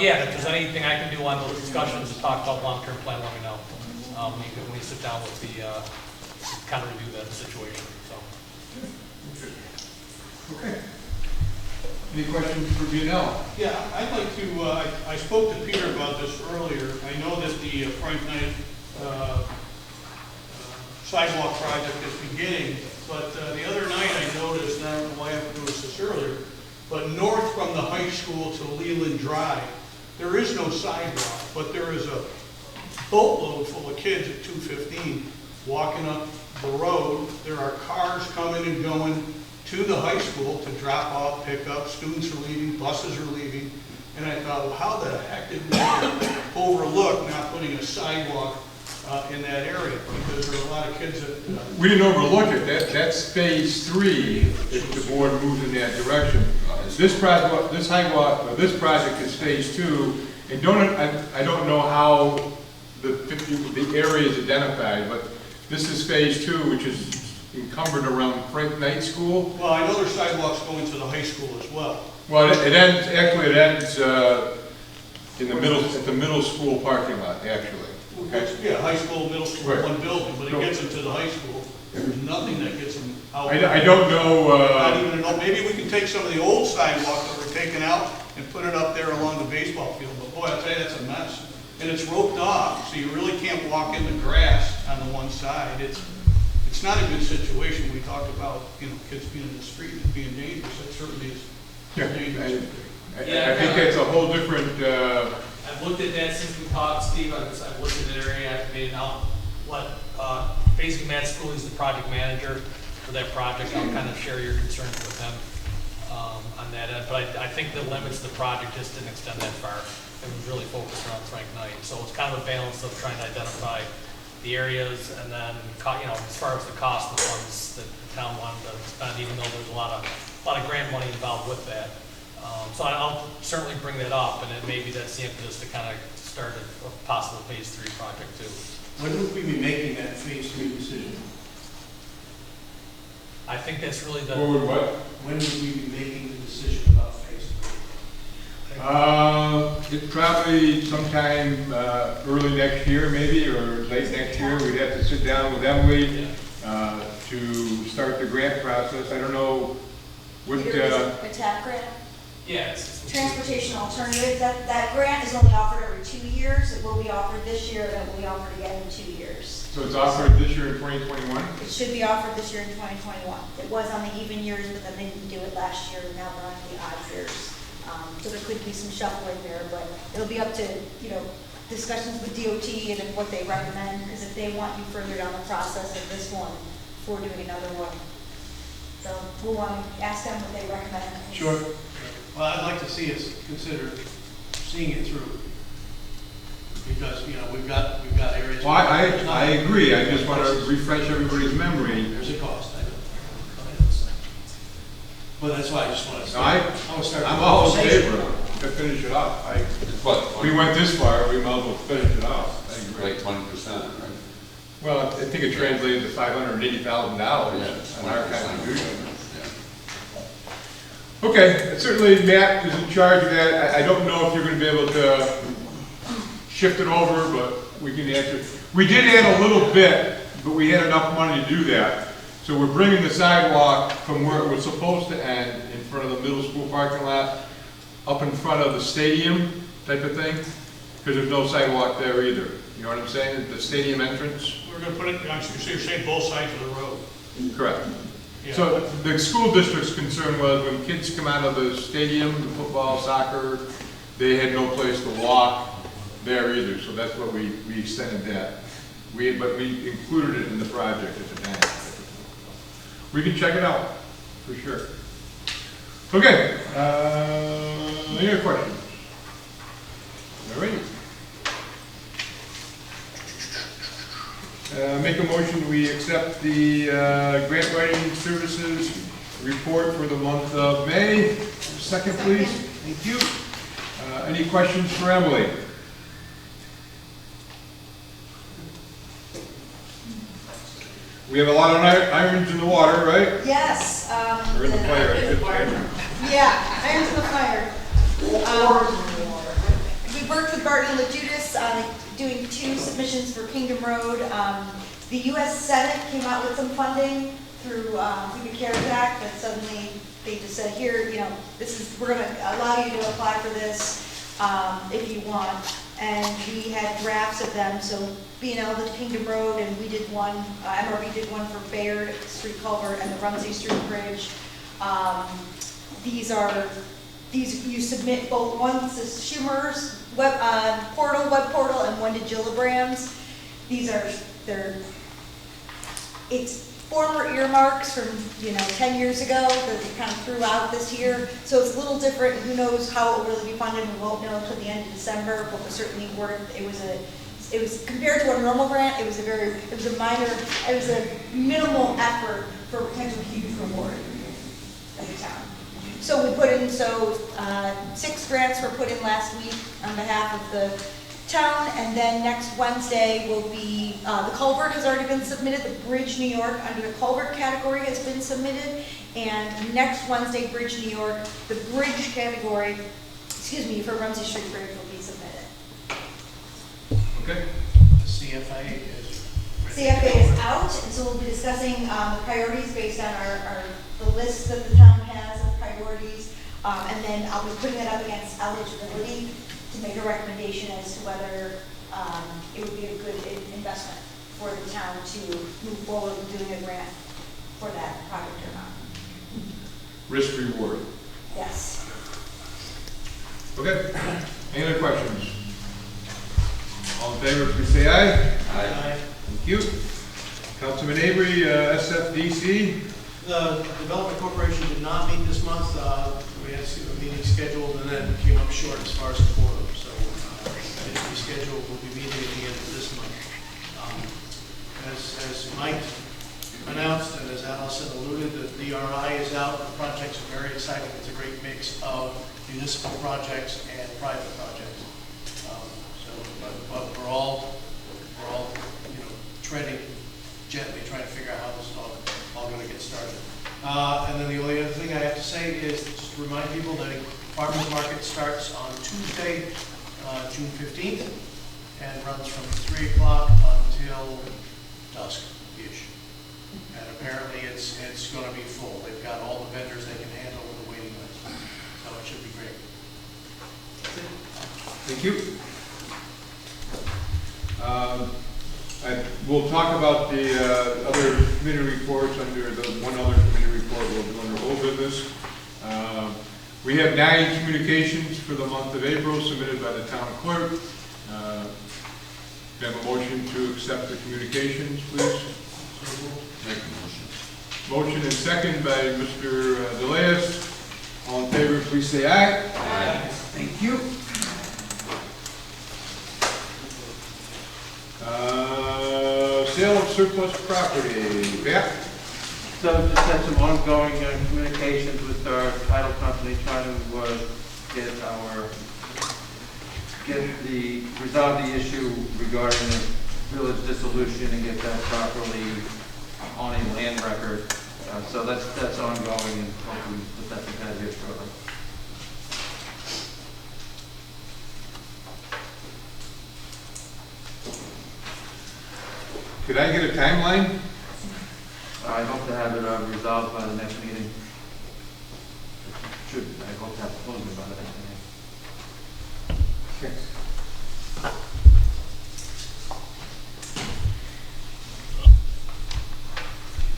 Yeah, if there's anything I can do on those discussions to talk about long-term plan, let me know. When we sit down with the, kind of review that situation, so. Okay. Any questions for BNL? Yeah, I'd like to, I spoke to Peter about this earlier. I know that the Frank Knight sidewalk project is beginning, but the other night I noticed, and I don't know why I haven't noticed this earlier, but north from the high school to Leland Drive, there is no sidewalk, but there is a boatload full of kids at 215 walking up the road. There are cars coming and going to the high school to drop off, pick up. Students are leaving, buses are leaving. And I thought, well, how the heck did we overlook not putting a sidewalk in that area? Because there are a lot of kids that... We didn't overlook it. That's phase 3 if the board moves in that direction. This project, this project is phase 2. And I don't know how the area is identified, but this is phase 2, which is encumbered around Frank Knight School. Well, I know there's sidewalks going to the high school as well. Well, it ends in the middle school parking lot, actually. Okay. Yeah, high school, middle school, Right. one building, but it gets them to the high school. There's nothing that gets them out. I don't know. Not even maybe we can take some of the old sidewalk that were taken out and put it up there along the baseball field. But boy, I'll tell you, that's a mess. And it's roped off, so you really can't walk in the grass on the one side. It's not a good situation. We talked about, kids being in the street and being dangerous. That certainly is dangerous. I think that's a whole different. I've looked at that since we talked, Steve. I've looked at that area. I've made I'll let basically Matt Schooley is the project manager for that project. I'll kind of share your concerns with him on that end. But I think the limits of the project just didn't extend that far. It was really focused around Frank Knight. So it's kind of a balance of trying to identify the areas and then, as far as the cost of the funds that the town wanted to spend, even though there's a lot of grant money involved with that. So I'll certainly bring that up, and then maybe that's the impetus to kind of start a possible phase 3 project too. When would we be making that phase 3 decision? I think that's really the. When would we be making the decision about phase 3? It's probably sometime early next year, maybe, or late next year. We'd have to sit down with Emily to start the grant process. I don't know what. A TAP grant? Yes. Transportation Alternatives, that grant is only offered every 2 years. It will be offered this year, and it will be offered again in 2 years. So it's offered this year in 2021? It should be offered this year in 2021. It was on the even years, but then they didn't do it last year, and now they're on the odd years. So there could be some shuffling there, but it'll be up to, discussions with DOT and what they recommend, because if they want you further down the process of this one before doing another one. So we'll want to ask them what they recommend. Sure. Well, I'd like to see us consider seeing it through. Because, we've got areas. Well, I agree. I just want to refresh everybody's memory. There's a cost, I know. Well, that's why I just want to start. I'm all in favor to finish it off. We went this far, we might as well finish it off. I agree. Like 20%, right? Well, I think it translated to $580,000 on our contribution. Okay, certainly Matt is in charge of that. I don't know if you're going to be able to shift it over, but we can answer. We did add a little bit, but we had enough money to do that. So we're bringing the sidewalk from where it was supposed to end in front of the middle school parking lot up in front of the stadium type of thing, because there's no sidewalk there either. You know what I'm saying? The stadium entrance. We're going to put it, so you're saying both sides of the road? Correct. Yeah. So the school district's concern was when kids come out of the stadium, the football, soccer, they had no place to walk there either. So that's what we extended that. But we included it in the project at the time. We can check it out, for sure. Okay, any other questions? All right. Make a motion, we accept the grant writing services report for the month of May. Second, please. Thank you. Any questions for Emily? We have a lot of irons in the water, right? Yes. Or in the fire, I should say. Yeah, irons in the fire. We worked with Barton LaJudas on doing 2 submissions for Kingdom Road. The U.S. Senate came out with some funding through the CARES Act, but suddenly they just said, here, you know, this is, we're going to allow you to apply for this if you want. And we had drafts of them, so B&L did Kingdom Road, and we did one, MRB did one for Bayard Street Culvert and the Rumsey Street Bridge. These you submit both, one's is Schumer's web portal, and one to Gillibrand's. These are, it's former earmarks from, 10 years ago that they kind of threw out this year. So it's a little different. Who knows how it will really be funded? We won't know until the end of December, but we certainly worked. It was compared to a normal grant, it was a minimal effort for a potential huge reward of the town. So we put in, 6 grants were put in last week on behalf of the town, and then next Wednesday will be, the culvert has already been submitted, the Bridge New York under the culvert category has been submitted, and next Wednesday, Bridge New York, the bridge category, for Rumsey Street Bridge will be submitted. Okay. The CFA is. CFA is out, and so we'll be discussing the priorities based on the list that the town has of priorities, and then I'll be putting that up against eligibility to make a recommendation as to whether it would be a good investment for the town to move forward with doing a grant for that project or not. Risk reward. Yes. Okay. Any other questions? All in favor, please say aye. Aye. Thank you. Councilman Avery, SFDC. The Development Corporation did not meet this month. We had a meeting scheduled and then came up short as far as the quorum. So it will be scheduled. We'll be meeting at the end of this month. As Mike announced and as Allison alluded, the DRI is out. The projects are very exciting. It's a great mix of municipal projects and private projects. But we're all treading gently, trying to figure out how this is all going to get started. And then the only other thing I have to say is just to remind people that farmers market starts on Tuesday, June 15th, and runs from 3 o'clock until dusk-ish. And apparently it's going to be full. They've got all the vendors they can handle with the waiting list. So it should be great. Thank you. We'll talk about the other committee reports under the one other committee report we'll do under old business. We have 9 communications for the month of April submitted by the town clerk. We have a motion to accept the communications, please. Make a motion. Motion and second by Mr. DeLeas. All in favor, please say aye. Aye. Thank you. Sale of surplus property. Yeah. So just had some ongoing communications with our title company trying to resolve the issue regarding the village dissolution and get that properly on a land record. So that's ongoing, and hopefully put that to bed here shortly. Could I get a timeline? I hope to have it resolved by the next meeting. I hope to have it closed by the next meeting. Okay.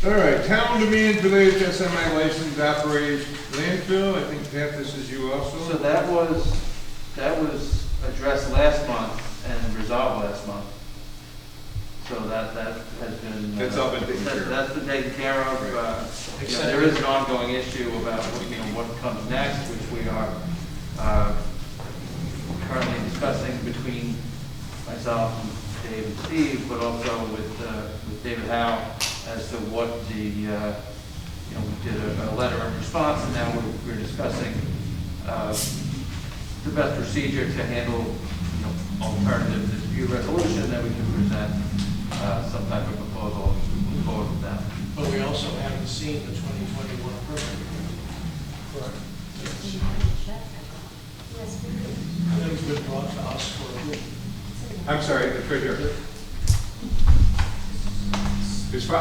All right, town demands related to SMI license operates landfill. I think Pat, this is you also. So that was addressed last month and resolved last month. So that has been. That's all been taken care of. That's been taken care of. There is an ongoing issue about, what comes next, which we are currently discussing between myself and Dave and Steve, but also with David Howe as to what we did a letter of response, and now we're discussing the best procedure to handle, alternative dispute resolution, that we can present some type of proposal and move forward with that. But we also haven't seen the 2021 permit. Correct. That has been brought to us for approval. I'm sorry, it's right here. I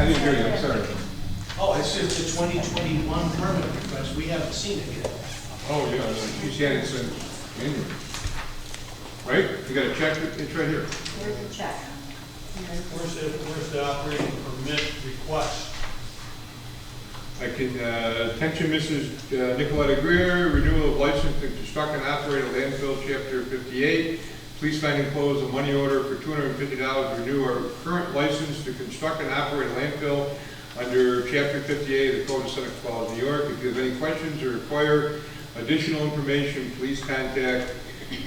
didn't hear you, I'm sorry. Oh, it says the 2021 permit request, we haven't seen it yet. Oh, yeah, you said it's in January. Right? You got to check, it's right here. Here's a check. Where's the operating permit request? I can, attention Mrs. Nicoletta Greer, renewal of license to construct and operate a landfill, chapter 58. Please find enclosed a money order for $250 to renew our current license to construct and operate a landfill under chapter 58 of the Code of Seneca Falls, New York. If you have any questions or require additional information, please contact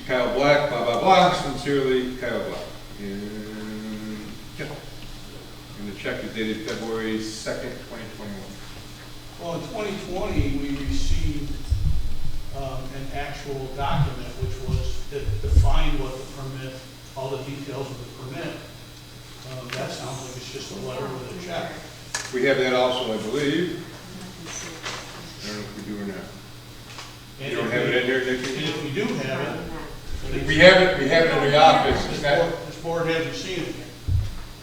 Kyle Black, blah, blah, blah. Sincerely, Kyle Black. And the check is dated February 2nd, 2021. Well, in 2020, we received an actual document that defined what the permit, all the details of the permit. That sounds like it's just a letter with a check. We have that also, I believe. I don't know if we do or not. You don't have it in there, Nicky? And if we do have it. We have it in the office. This board hasn't seen it.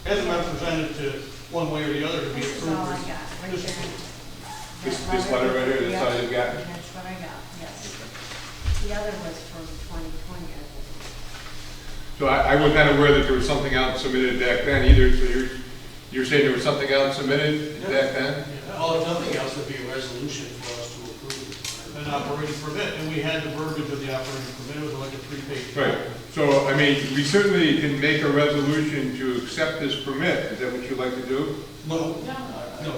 Hasn't been presented to one way or the other to be This is approved. all I got, right there. This letter right here, that's all you've got? That's what I got, yes. The other was from 2020, I believe. So I was not aware that there was something else submitted back then either, so you're saying there was something else submitted back then? Well, if nothing else, would be a resolution for us to approve. An operating permit, and we had the verbiage of the operating permit, it was like a 3-page. Right. So, I mean, we certainly can make a resolution to accept this permit. Is that what you'd like to do? No. No,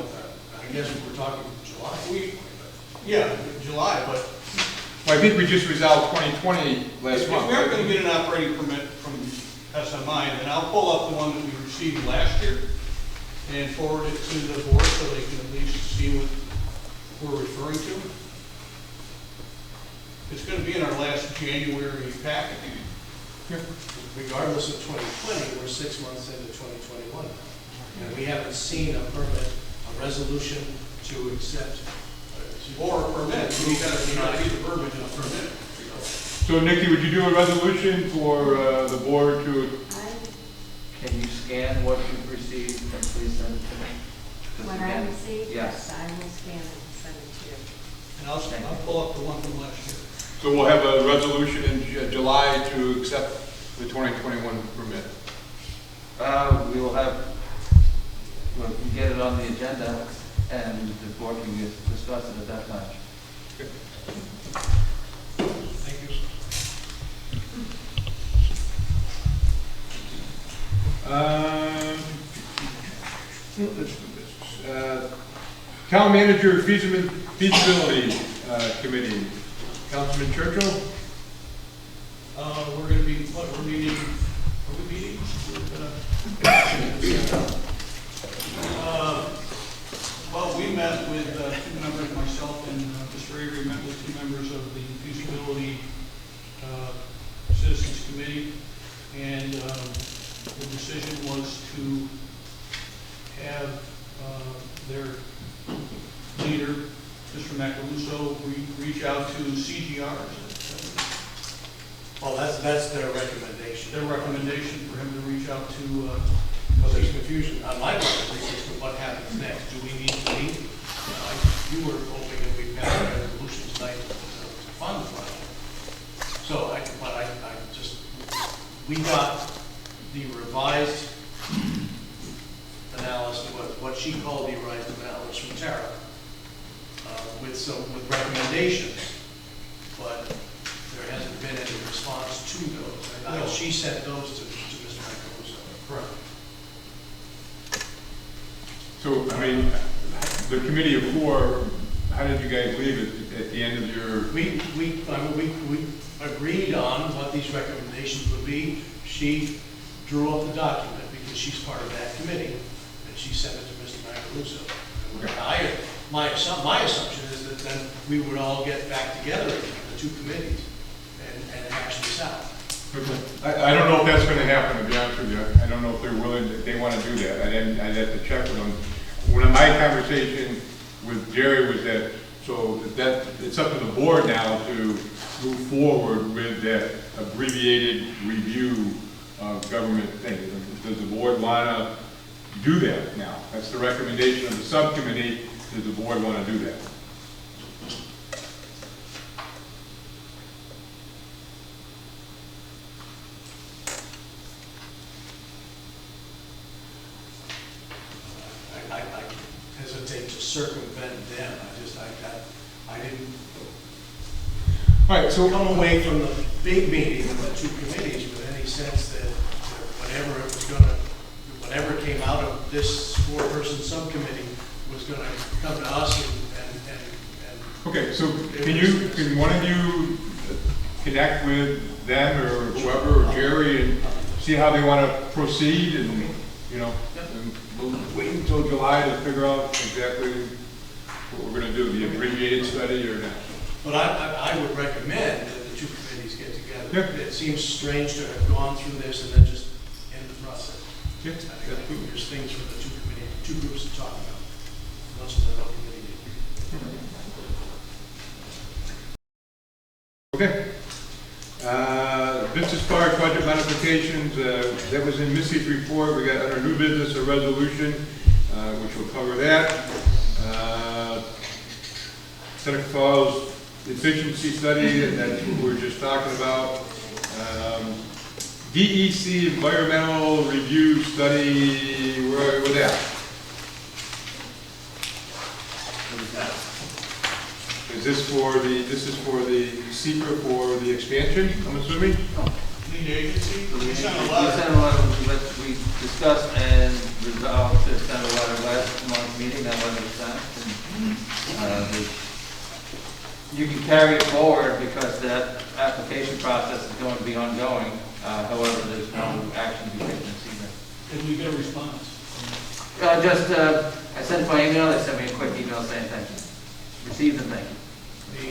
I guess we're talking July. Yeah, July, but Well, I think we just resolved 2020 last if month. we're going to get an operating permit from SMI, then I'll pull up the one that we received last year and forward it to the board so they can at least see what we're referring to. It's going to be in our last January packet. Regardless of 2020, we're 6 months into 2021. And we haven't seen a permit, a resolution to accept. Or a permit, we got to see the verbiage of a permit. So, Nikki, would you do a resolution for the board to? Can you scan what you've received and please send it to me? Just What I again- received, Yes. yes, I will scan it and send it to you. And I'll pull up the one from last year. So we'll have a resolution in July to accept the 2021 permit. We will have, we'll get it on the agenda and the board can discuss it at that time. Thank Let's do this. Town manager feasibility committee. Councilman Churchill? We're going to be, we're meeting, are we meeting? Well, we met with 2 members, myself and Mr. Avery met with 2 members of the feasibility citizens committee, and the decision was to have their leader, Mr. Macaluso, reach out to CGR. Well, that's their recommendation. Their recommendation for him to reach out to, Well, there's confusion on my part, at least, as to what happens next. Do we need to meet? You were hoping that we passed a resolution tonight to fund the project. So we got the revised analysis, what she called the revised analysis from Tara, with recommendations, but there hasn't been any response to those. I know she sent those to Mr. Macaluso. correct. So, I mean, the committee of four, how did you guys leave it at the end of your? We agreed on what these recommendations would be. She drew up the document because she's part of that committee, and she sent it to Mr. Macaluso. My assumption is that then we would all get back together, the two committees, and hash this out. I don't know if that's gonna happen, to be honest with you. I don't know if they're willing, if they wanna do that. I'd have to check with them. One of my conversation with Jerry was that, so that, it's up to the board now to move forward with that abbreviated review of government thing. Does the board wanna do that now? That's the recommendation of the subcommittee. Does the board wanna do that? I hesitate to circumvent them. I didn't All right, so come away from the big meeting of the two committees with any sense that whatever came out of this four-person subcommittee was gonna come to us and okay, so can one of you connect with them or whoever, or Jerry, and see how they want to proceed, and, you know, and we'll wait until July to figure out exactly what we're going to do, the abbreviated study or not. But I would recommend that the two committees get together. It seems strange to have gone through this and then just end the process. I think there's things for the two groups to talk about, once in the committee. Okay. Business Park budget modifications, that was in Missy's report. We got under new business a resolution, which will cover that. Seneca Falls efficiency study, that's what we were just talking about. DEC environmental review study, where are we with that? What is that? Is this for the seeker for the expansion, I'm assuming? Lead agency? We sent a letter, we discussed and resolved to send a letter last month's meeting, that letter was sent. You can carry it forward because that application process is going to be ongoing. However, there's no action to be taken this evening. Did we get a response? I sent my email, they sent me a quick email saying thank you. Received and thank you.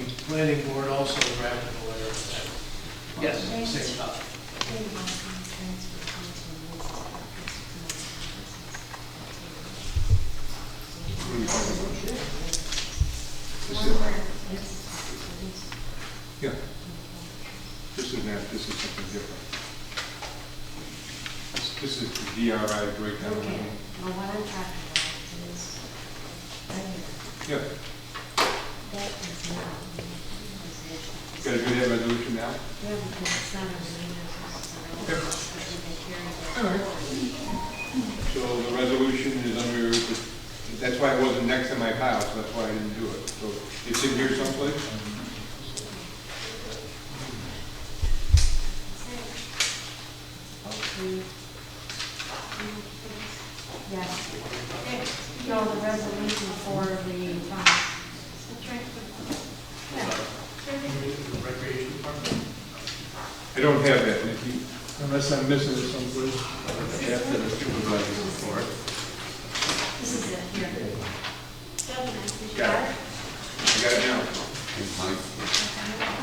The planning board also drafted a letter to that. Yes. Same topic. Yeah. This is something different. This is the DRI breakdown. Okay, well, what I'm talking about is, right Yeah. here, that is not. Got to do that resolution now? Yeah, because it's not a Okay. All right. So the resolution is under, that's why it wasn't next to my pile, so that's why I didn't do it. So it's in here someplace? Yes. No, the resolution for the, Recreation department. I don't have that, Nikki, unless I'm missing it someplace. After the supervisor's report. this is it, here. Got it. I got it now. Mike,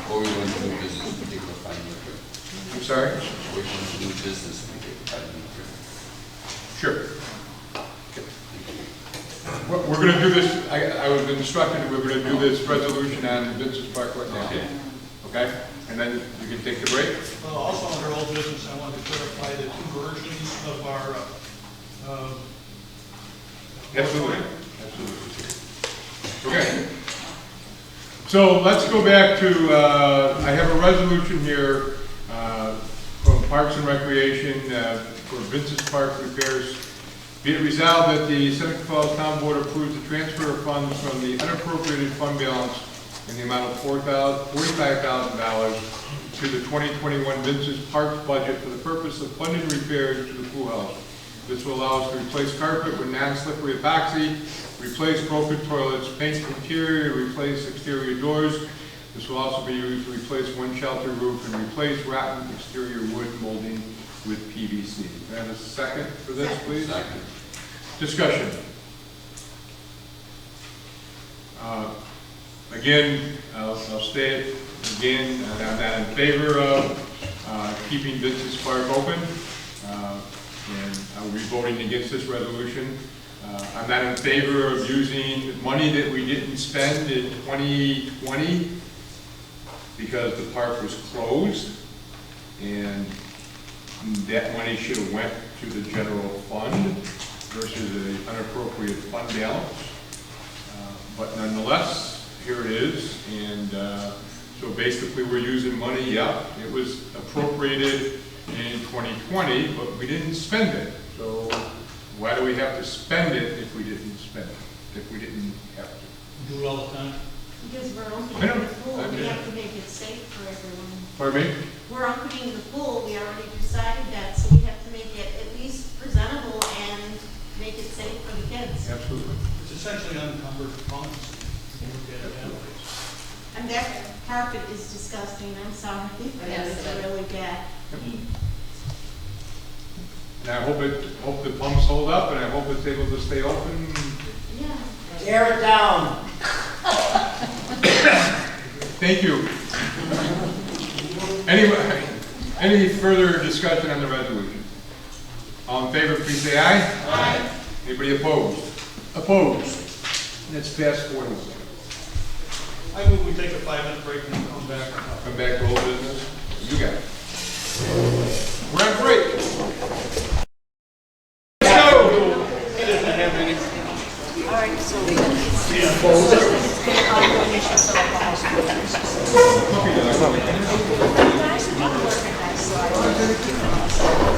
or we want to do business, we take a 5-minute break. I'm sorry? Or we want to do business, we take a 5-minute break. Sure. We're going to do this, I was instructed that we're going to do this resolution on Vincent's Park right now. Okay? And then you can take the break? Also under old business, I wanted to clarify the two versions of our, Absolutely. Okay. So let's go back to, I have a resolution here from Parks and Recreation for Vincent's Park repairs. Be it resolved that the Seneca Falls Town Board approves the transfer of funds from the unappropriated fund balance in the amount of $45,000 to the 2021 Vincent's Parks budget for the purpose of funding repairs to the pool house This will allow us to replace carpet with non-slippery epoxy, replace broken toilets, paint interior, replace exterior doors. This will also be used to replace one shelter roof and replace rotten exterior wood molding with PVC. Can I have a second for this, please? Second. Discussion. Again, I'll state it again, I'm not in favor of keeping Vincent's Park open, and I will be voting against this resolution. I'm not in favor of using money that we didn't spend in 2020 because the park was closed, and that money should have went to the general fund versus an unappropriated fund balance. But nonetheless, here it is, and so basically we're using money, yeah, it was appropriated in 2020, but we didn't spend it. So why do we have to spend it if we didn't spend it, if we didn't have to? Do it all the time. Because we're opening I know. the pool, I we mean- have to make it safe for everyone. Pardon me? We're opening the pool, we already decided that, so we have to make it at least presentable and make it safe for the kids. Absolutely. It's essentially unencumbered funds. You look at it that way. And that carpet is disgusting, I'm sorry, but Yes, it's it is. really bad. And I hope the pumps hold up, and I hope it's able to stay open. Yeah. Tear it down. Thank you. Anyway, any further discussion on the resolution? All in favor, please say aye. Aye. Anybody opposed? Opposed? That's passed 4-1. I move we take a 5-minute break and then come back. Come back to old business. You got it. We're on break. Let's go. He doesn't have any. All right, so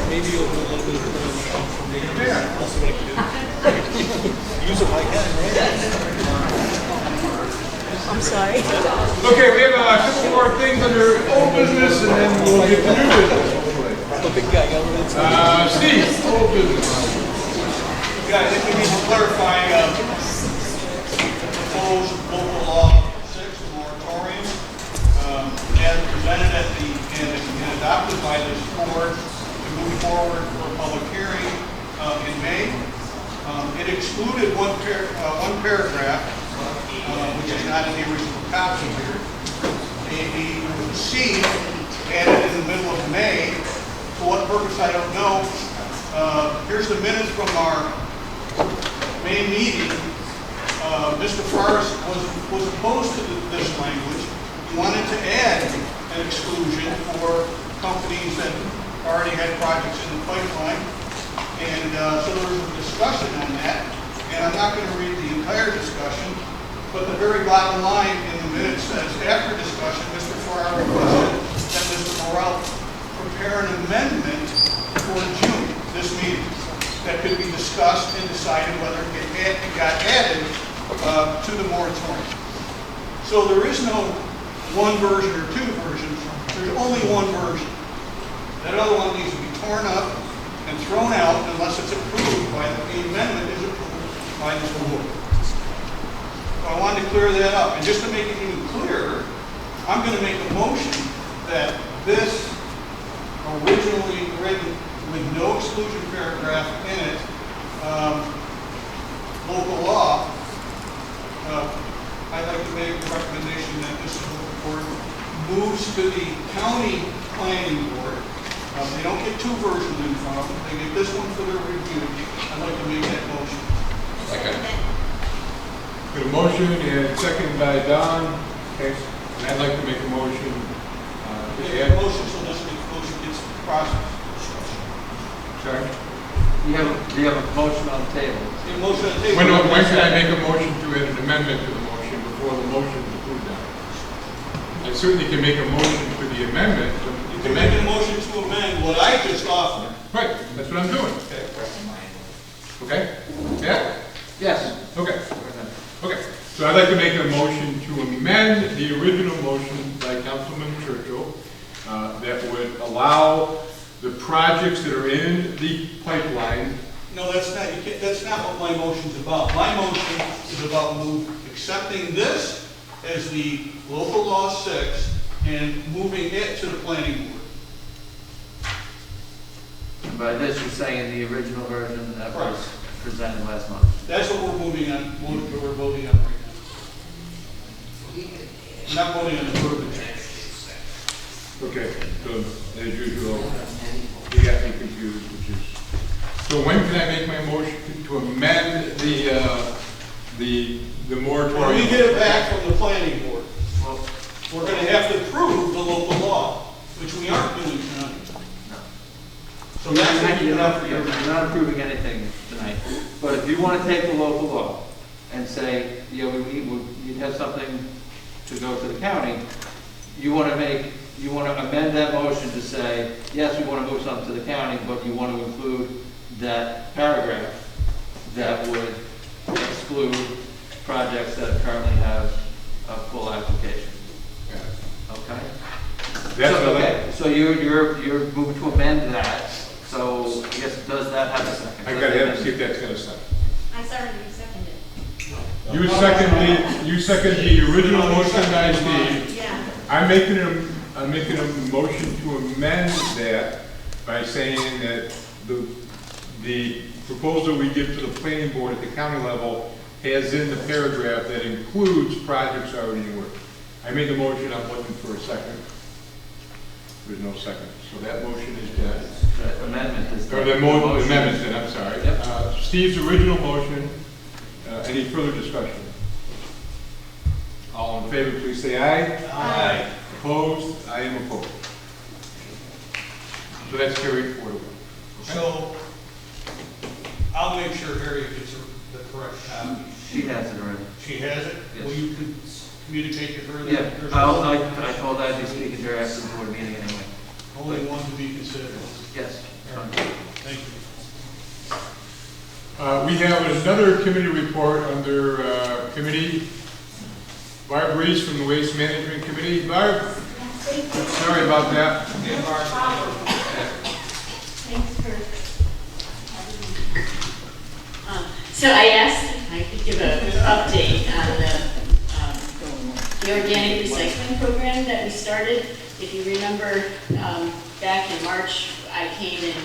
Maybe you'll do a little bit of information. Yeah. I'll see what I can do. Use it like that, I'm sorry. Okay, we have a couple more things under old business, and then we'll get to new business. The big guy, Steve, old business. Yeah, I think we need to clarify, proposed local law 6, the moratorium, as presented at the, and adopted by this board to move forward for a public hearing in May. It excluded one paragraph, which is not in the original copy here. A C added in the middle of May. For what purpose, I don't know. Here's the minutes from our May meeting. Mr. Forrest was opposed to this language. He wanted to add an exclusion for companies that already had projects in the pipeline. And so there was a discussion on that. And I'm not going to read the entire discussion, but the very bottom line in the minutes says, after discussion, Mr. Farrar requested that Mr. Morrell prepare an amendment for June, this meeting, that could be discussed and decided whether it got added to the moratorium. So there is no one version or two versions. There's only one version. That other one needs to be torn up and thrown out unless it's approved by the amendment is approved by this board. So I wanted to clear that up. And just to make it even clearer, I'm going to make a motion that this originally written with no exclusion paragraph in it, local law, I'd like to make a recommendation that this board moves to the county planning board. They don't get two versions in front of them. They get this one for their review. I'd like to make that motion. Second. Got a motion and second by Don. Okay. And I'd like to make a motion. Make a motion so this motion gets processed. Sorry? Do you have a motion on the table? A motion on the table. When should I make a motion to add an amendment to the motion before the motion is approved now? I certainly can make a motion for the amendment. You can make a motion to amend what I just offered. Right, that's what I'm doing. Okay? Yeah? Yes. Okay. Okay. So I'd like to make a motion to amend the original motion by Councilman Churchill that would allow the projects that are in the pipeline No, that's not, that's not what my motion's about. My motion is about accepting this as the local law 6 and moving it to the planning board. And by this, you're saying the original version that was Right. presented last month. That's what we're moving on, what we're voting on right now. We're not voting on the verbiage. Okay, so as usual, you got me confused, which is, so when can I make my motion to amend the moratorium? When we get it back from the planning board, we're gonna have to approve the local law, which we aren't doing tonight. So that's what You're you have to you're not approving anything tonight, but if you want to take the local law and say, you know, you'd have something to go to the county, you want to amend that motion to say, yes, we want to move something to the county, but you want to include that paragraph that would exclude projects that currently have a full application. Okay? So you're moving to amend that. So I guess, does that have a second? I gotta have to see if that's gonna second. I started, you seconded. You second the original motion by Steve. Yeah. I'm making a motion to amend that by saying that the proposal we give to the planning board at the county level has in the paragraph that includes projects already in work. I made the motion, I'm looking for a second. There's no second, so that motion is dead. That amendment is. Or the amendment's dead, I'm sorry. Yep. Steve's original motion, any further discussion? All in favor, please say aye. Aye. Opposed? I am opposed. So that's carried forward. So I'll make sure Harriet gets the correct copy. She has it already. She has it? Yes. Will you communicate to her that Yeah, there's I told her I'd be speaking to her after the board meeting anyway. only one to be considered? Yes. Thank you. We have another committee report under committee. Barb Reese from the Waste Management Committee. Barb? Sorry about that. So I asked if I could give an update on the organic recycling program that we started. If you remember, back in March, I came and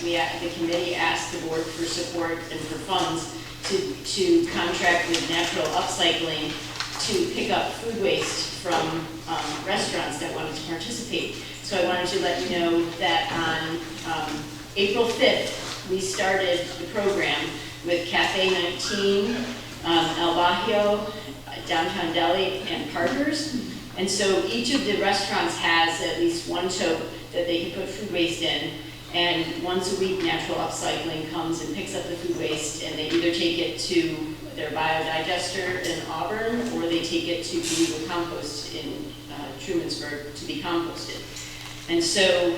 the committee asked the board for support and for funds to contract with Natural Upcycling to pick up food waste from restaurants that wanted to participate. So I wanted to let you know that on April 5th, we started the program with Cafe 19, El Bajío, Downtown Deli, and Parker's. And so each of the restaurants has at least one tote that they can put food waste in. And once a week, Natural Upcycling comes and picks up the food waste, and they either take it to their biodigester in Auburn, or they take it to Illegal Compost in Trumansburg to be composted. And so,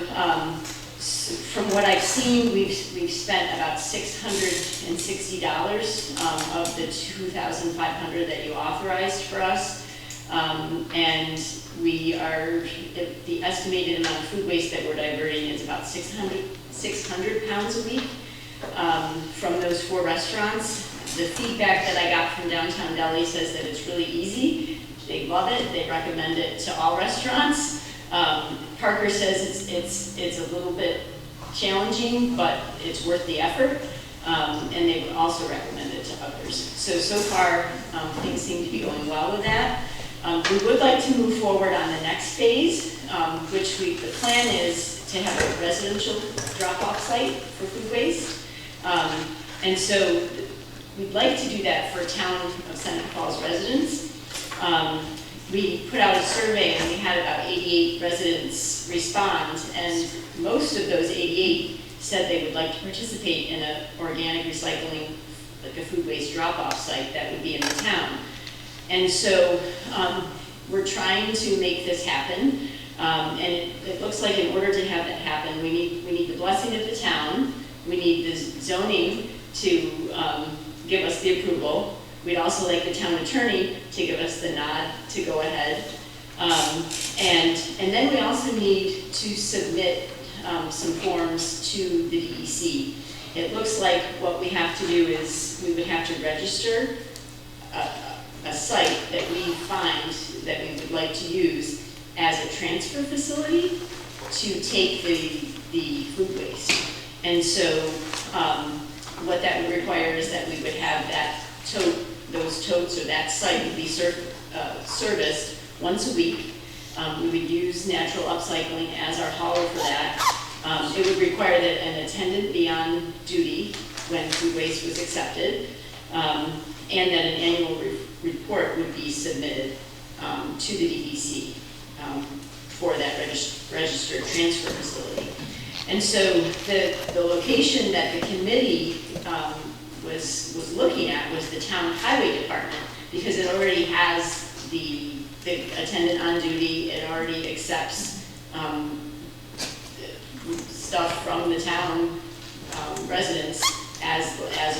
from what I've seen, we've spent about $660 of the $2,500 that you authorized for us. And we are, the estimated amount of food waste that we're diverting is about 600 pounds a week from those 4 restaurants. The feedback that I got from Downtown Deli says that it's really easy. They love it. They recommend it to all restaurants. Parker says it's a little bit challenging, but it's worth the effort. And they would also recommend it to others. So far, things seem to be going well with that. We would like to move forward on the next phase, which the plan is to have a residential drop-off site for food waste. And so we'd like to do that for town of Seneca Falls residents. We put out a survey and we had about 88 residents respond, and most of those 88 said they would like to participate in an organic recycling, like a food waste drop-off site that would be in the town. And so we're trying to make this happen, and it looks like in order to have that happen, we need the blessing of the town, we need the zoning to give us the approval. We'd also like the town attorney to give us the nod to go ahead. And then we also need to submit some forms to the DEC. It looks like what we have to do is we would have to register a site that we find that we would like to use as a transfer facility to take the food waste. And so what that would require is that we would have that tote, those totes or that site would be serviced once a week. We would use natural upcycling as our hauler for that. It would require that an attendant be on duty when food waste was accepted, and that an annual report would be submitted to the DEC for that registered transfer facility. And so the location that the committee was looking at was the town highway department, because it already has the attendant on duty. It already accepts stuff from the town residents as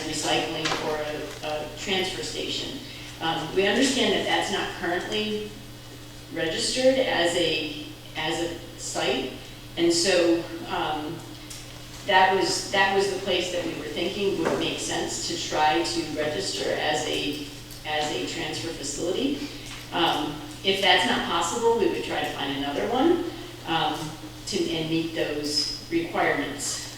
recycling or a transfer station. We understand that that's not currently registered as a site, and so that was the place that we were thinking would make sense to try to register as a transfer facility. If that's not possible, we would try to find another one and meet those requirements.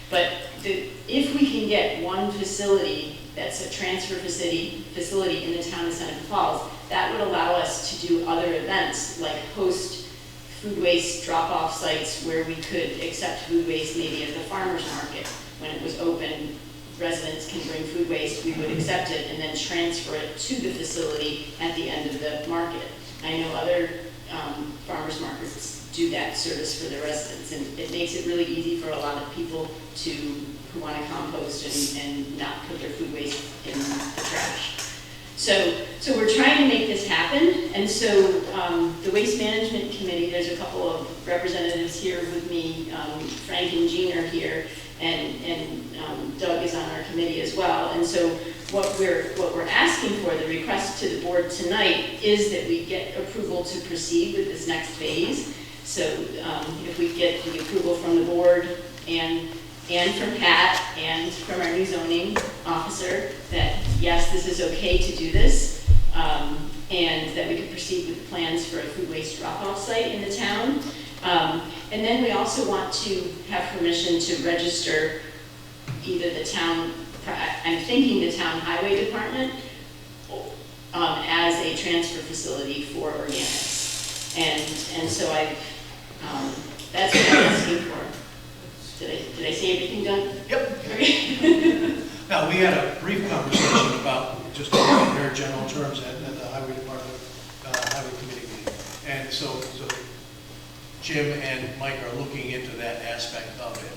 But if we can get one facility that's a transfer facility in the town of Seneca Falls, that would allow us to do other events like host food waste drop-off sites where we could accept food waste maybe at the farmer's market. When it was open, residents can bring food waste, we would accept it and then transfer it to the facility at the end of the market. I know other farmers markets do that service for their residents, and it makes it really easy for a lot of people who want to compost and not put their food waste in the trash. So we're trying to make this happen, and so the Waste Management Committee, there's a couple of representatives here with me, Frank and Jean are here, and Doug is on our committee as well. And so what we're asking for, the request to the board tonight, is that we get approval to proceed with this next phase. So if we get the approval from the board and from Pat and from our new zoning officer that yes, this is okay to do this, and that we could proceed with plans for a food waste drop-off site in the town. And then we also want to have permission to register either the town, I'm thinking the town highway department, as a transfer facility for organics. And so that's what I'm asking for. Did I say everything done? Yep. Okay. Now, we had a brief conversation about, just in very general terms, at the Highway Department, Highway Committee meeting. And so Jim and Mike are looking into that aspect of it.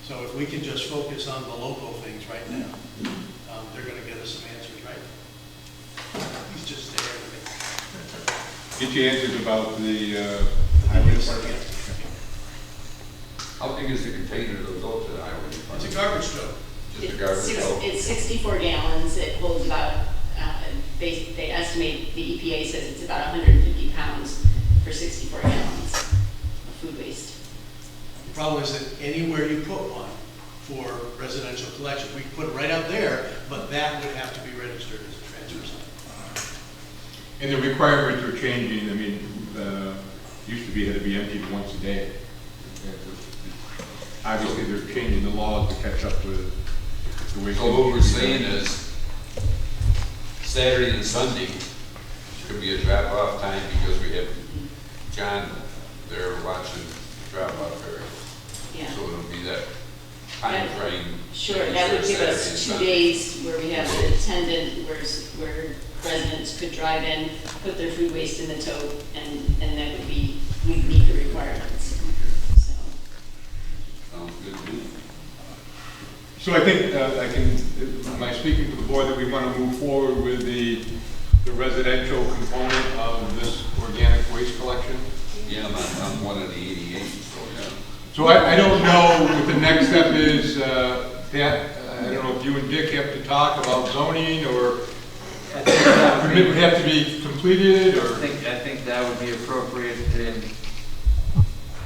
So if we can just focus on the local things right now, they're going to get us some answers, right? He's just staring at me. Get you answers about the highway department. How big is the container that goes to the highway department? It's a garbage truck. Just a garbage truck? It's 64 gallons. It holds about, they estimate, the EPA says it's about 150 pounds for 64 gallons of food waste. The problem is that anywhere you put one for residential collection, we can put it right out there, but that would have to be registered as a transfer site. And the requirements are changing. I mean, used to be had to be emptied once a day. Obviously, they're changing the laws to catch up with the way. So what we're saying is Saturday and Sunday could be a drop-off time because we have John there watching drop-off area. Yeah. So it'll be that time frame. Sure, that would give us 2 days where we have an attendant where residents could drive in, put their food waste in the tote, and that would be, we'd meet the requirements. Sounds good to me. So I think am I speaking to the board that we want to move forward with the residential component of this organic waste collection? Yeah, I'm one of the 88, so yeah. So I don't know what the next step is, Pat. I don't know if you and Dick have to talk about zoning or permit would have to be completed, or? I think that would be appropriate. And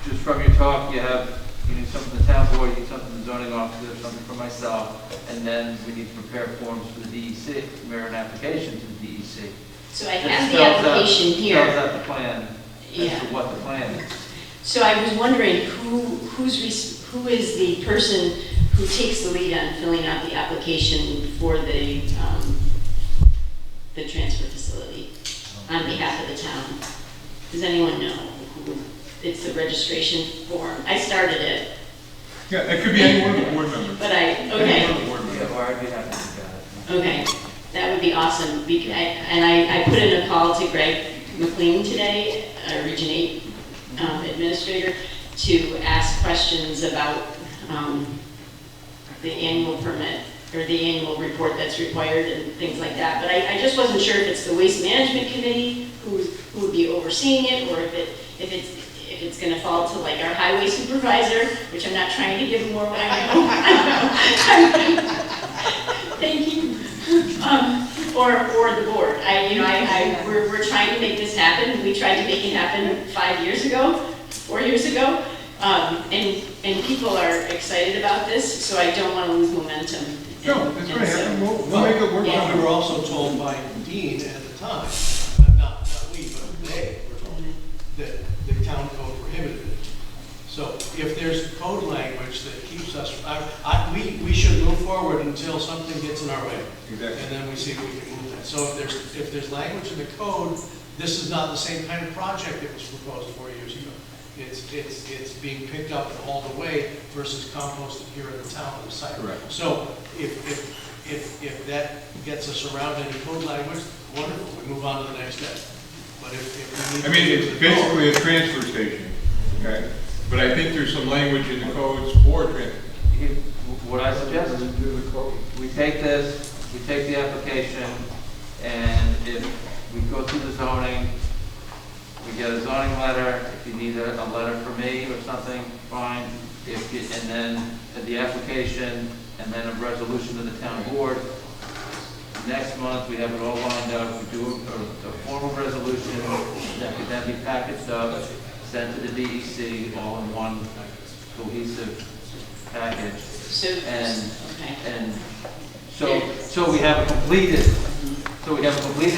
just from your talk, you have you need something from the town board, you need something from the zoning officer, something from myself, and then we need to prepare forms for the DEC, prepare an application to the DEC. So I That have the spells out- application here. Spells out the plan, as Yeah. to what the plan is. So I was wondering who is the person who takes the lead on filling out the application for the transfer facility on behalf of the town? Does anyone know who? It's the registration form. I started it. Yeah, it could be any one of the board members. But Any okay. one of the board members. Yeah, or I'd be happy to do that. Okay, that would be awesome. I put in a call to Greg McLean today, Region 8 Administrator, to ask questions about the annual permit or the annual report that's required and things like that. But I just wasn't sure if it's the Waste Management Committee who would be overseeing it, or if it's going to fall to like our highway supervisor, which I'm not trying to give him more what I know. Thank you. Or the board. We're trying to make this happen. We tried to make it happen 4 years ago. And people are excited about this, so I don't want to lose momentum. No, that's going to happen. We'll make it work. Well, we were also told by Dean at the time, not we, but they were told, that the town code prohibited it. So if there's code language that keeps us, we should move forward until something gets in our way. Exactly. And then we see if we can move that. So if there's language in the code, this is not the same kind of project that was proposed 4 years ago. It's being picked up and hauled away versus composted here in the town on the site. Correct. So if that gets us around any code language, wonderful, we move on to the next step. But if we need. I mean, it's basically a transfer station, okay? But I think there's some language in the codes for transfer. What I suggest is we take this, we take the application, and if we go through the zoning, we get a zoning letter. If you need a letter from me or something, fine. And then the application, and then a resolution to the town board. Next month, we have it all lined up. We do a formal resolution that could then be packaged up, sent to the DEC, all in one cohesive package. So we have a completed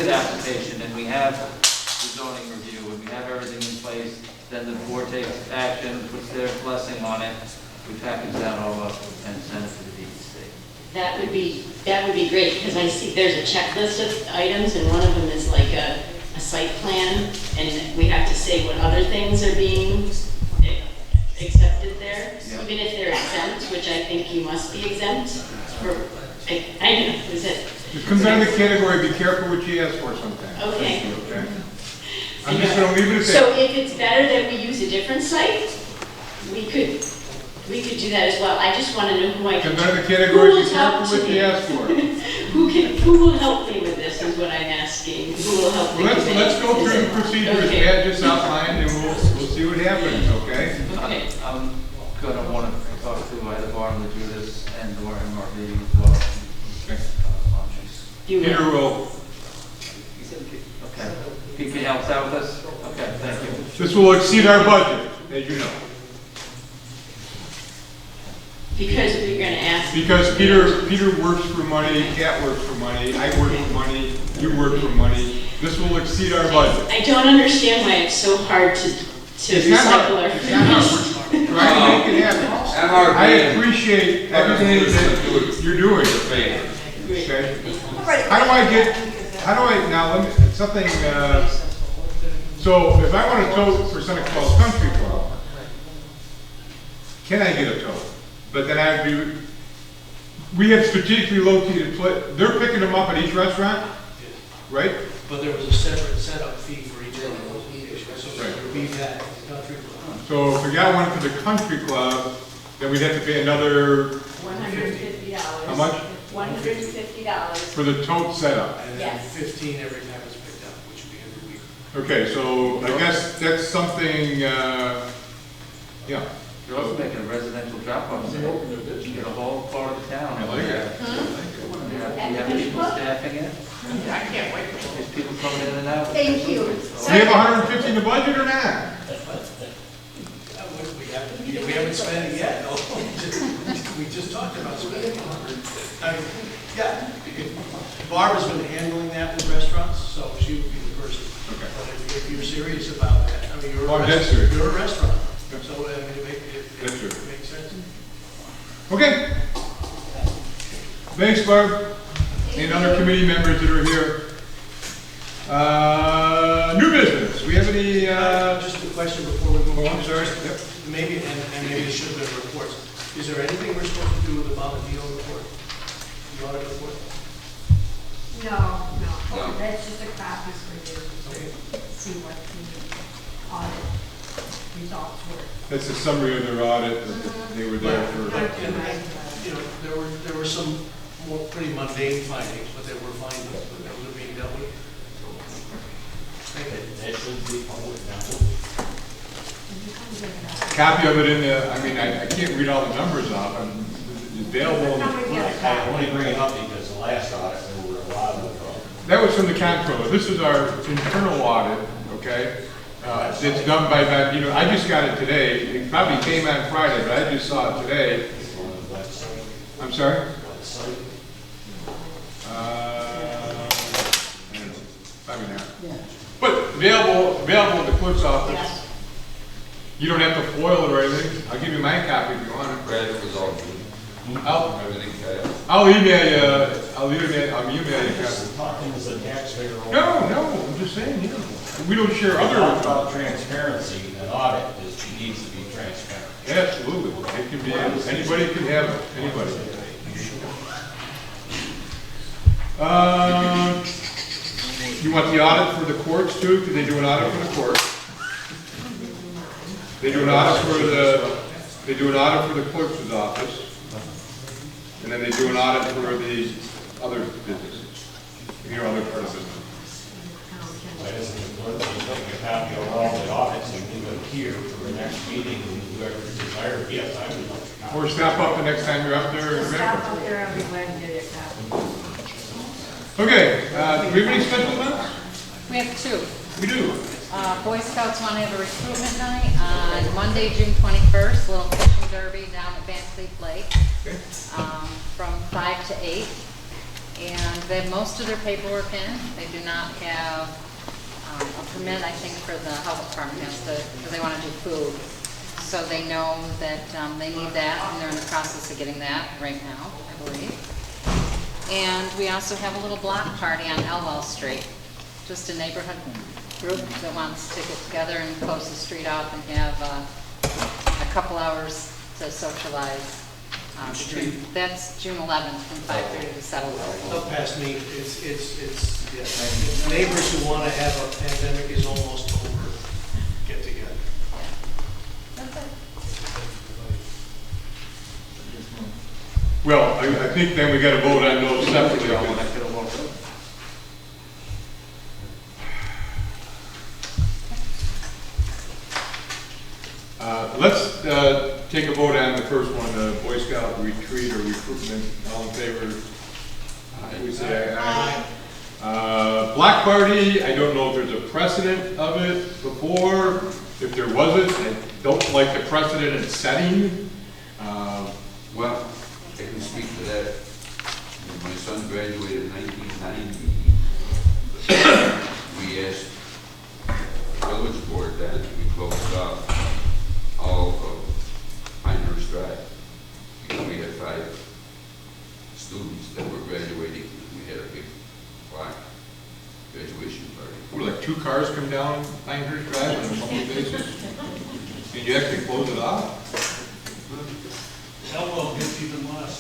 application, and we have the zoning review, and we have everything in place. Then the board takes action, puts their blessing on it. We package that all up and send it to the DEC. That would be great, because I see there's a checklist of items, and one of them is like a site plan, and we have to say what other things are being accepted there, even if they're exempt, which I think you must be exempt. I know, is it? It comes under the category, be careful what you ask for sometimes. Okay. Okay? I'm just going to leave it at that. So if it's better that we use a different site, we could do that as well. I just want to know who I can. Comes under the category, be careful what you ask for. Who will help me with this is what I'm asking. Who will help me? Well, let's go through the procedure as Pat just outlined, and we'll see what happens, okay? Okay. I'm gonna want to talk to either Barb or Judas and or MRB as well. Okay. You Peter will. Okay. Pete, can you help us out with this? Okay, thank you. This will exceed our budget, as you know. Because we're going to ask. Because Peter works for money, Kat works for money, I work for money, you work for money. This will exceed our budget. I don't understand why it's so hard to recycle our food. Try to make it happen. I appreciate everything that you're doing. Okay? Now, something, so if I want a tote for Seneca Falls Country Club, can I get a tote? But then I have to, we have strategically located, they're picking them up at each restaurant, right? But there was a separate setup fee for each one of those locations, so it would be that country club. So if we got one for the country club, then we'd have to pay another, $150. how much? $150. For the tote setup. And then Yes. 15 every time it's picked up, which would be every week. Okay, so I guess that's something, yeah. You're also making a residential drop-off center. You get a whole part of the town. I like it. You have people staffing it? I can't wait. There's people coming in and out. Thank you. Do you have 150 in the budget or not? We haven't spent it yet, no. We just talked about spending it. Yeah, Barbara's been handling that with restaurants, so she would be the person. Okay. But if you're serious about that, I mean, Oh, I'm dead serious. you're a restaurant, so I mean, That's true. it makes sense. Okay. Thanks, Barb. And other committee members that are here. New business. We have any, Just a question before we move on. I'm sorry. Yep. Maybe, and maybe it should have been reports. Is there anything we're supposed to do with the Valentino report? The audit report? No, that's just a copy for you Okay. to see what the audit results were. That's a summary of their audit. They were there for. You know, there were some more pretty mundane findings, but they were findings, but those are being dealt with. Thank you. That should be public now. Copy of it in the, I mean, I can't read all the numbers off. It's available. I only bring it up because the last audit, there were a lot of, That was from the comptroller. This is our internal audit, okay? It's done by, I just got it today. It probably came on Friday, but I just saw it today. I'm sorry? I don't know. Probably not. But available at the clerk's office. You don't have to foil it or anything. I'll give you my copy if you want it. Brad, it was all good. Everything passed. I'll email you. I'll email you. talking as a taxpayer. No, I'm just saying, you know, we don't share Talk other. about transparency, an audit needs to be transparent. Absolutely. It can be, anybody can have it, anybody. You want the audit for the courts too? Because they do an audit for the courts. They do an audit for the clerk's office. And then they do an audit for the other businesses, your other part of business. Why doesn't the clerk just make a copy of all the audits and leave them here for the next meeting, and whoever desires, yes, I would like to copy. Or stop up the next time you're up there. and grab Stop it. up there everywhere and get it out. Okay, do we have any special events? We have two. We do. Boy Scouts want to have a recruitment night on Monday, June 21st, little fishing derby down at Van Cleef Lake, from 5 to 8. And they have most of their paperwork in. They do not have a permit, I think, for the health department, because they want to do food. So they know that they need that, and they're in the process of getting that right now, I believe. And we also have a little block party on Elwell Street, just a neighborhood group that wants to get together and close the street off and have a couple hours to socialize. That's June 11th from 5:30 to 7:30. Up past me, yeah. Neighbors who want to have a pandemic is almost over, get together. That's it. Well, I think then we got to vote on those separately. Let's take a vote on the first one, the Boy Scout retreat or recruitment. All in favor? We say aye. Block party, I don't know if there's a precedent of it before. If there wasn't, I don't like the precedent in setting. Well, I can speak to that. When my son graduated in 1990, we asked the village board that we closed off all of Pinehurst Drive because we had 5 students that were graduating, and we had a big block graduation party. Were like 2 cars come down Pinehurst Drive on a monthly basis? Did you actually close it off? Elwell gets even less.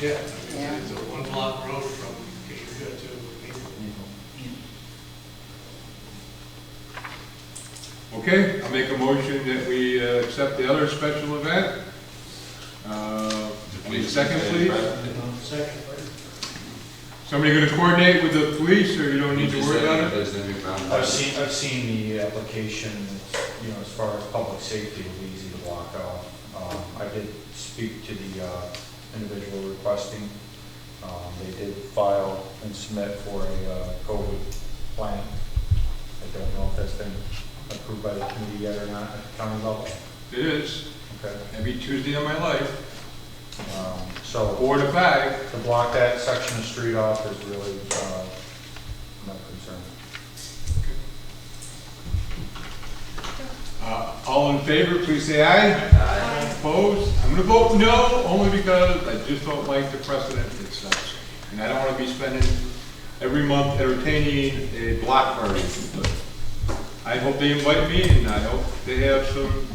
Yeah, Yeah. it's a 1-block road from Kitchener to Maple. Okay, I'll make a motion that we accept the other special event. Need a second, please? Second. Somebody going to coordinate with the police, or you don't need to worry about it? I've seen the application, you know, as far as public safety, it'll be easy to block out. I did speak to the individual requesting. They did file and submit for a COVID plan. I don't know if that's been approved by the committee yet or not at the county level. It is. Okay. Every Tuesday of my life, So 4 to 5. to block that section of street off is really my concern. All in favor, please say aye. Aye. Opposed? I'm going to vote no, only because I just don't like the precedent it sets. And I don't want to be spending every month entertaining a block party. But I hope they invite me, and I hope they have some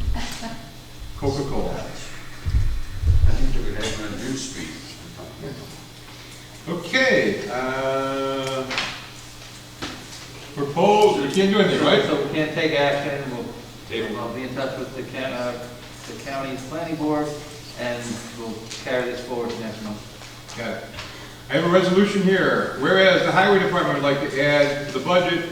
Coca-Cola. I think they would have a new speed. Okay, proposed, we can't do anything, right? So we can't take action, I'll be in touch with the county's planning board, and we'll carry this forward next month. Got it. I have a resolution here. Whereas the highway department would like to add to the budget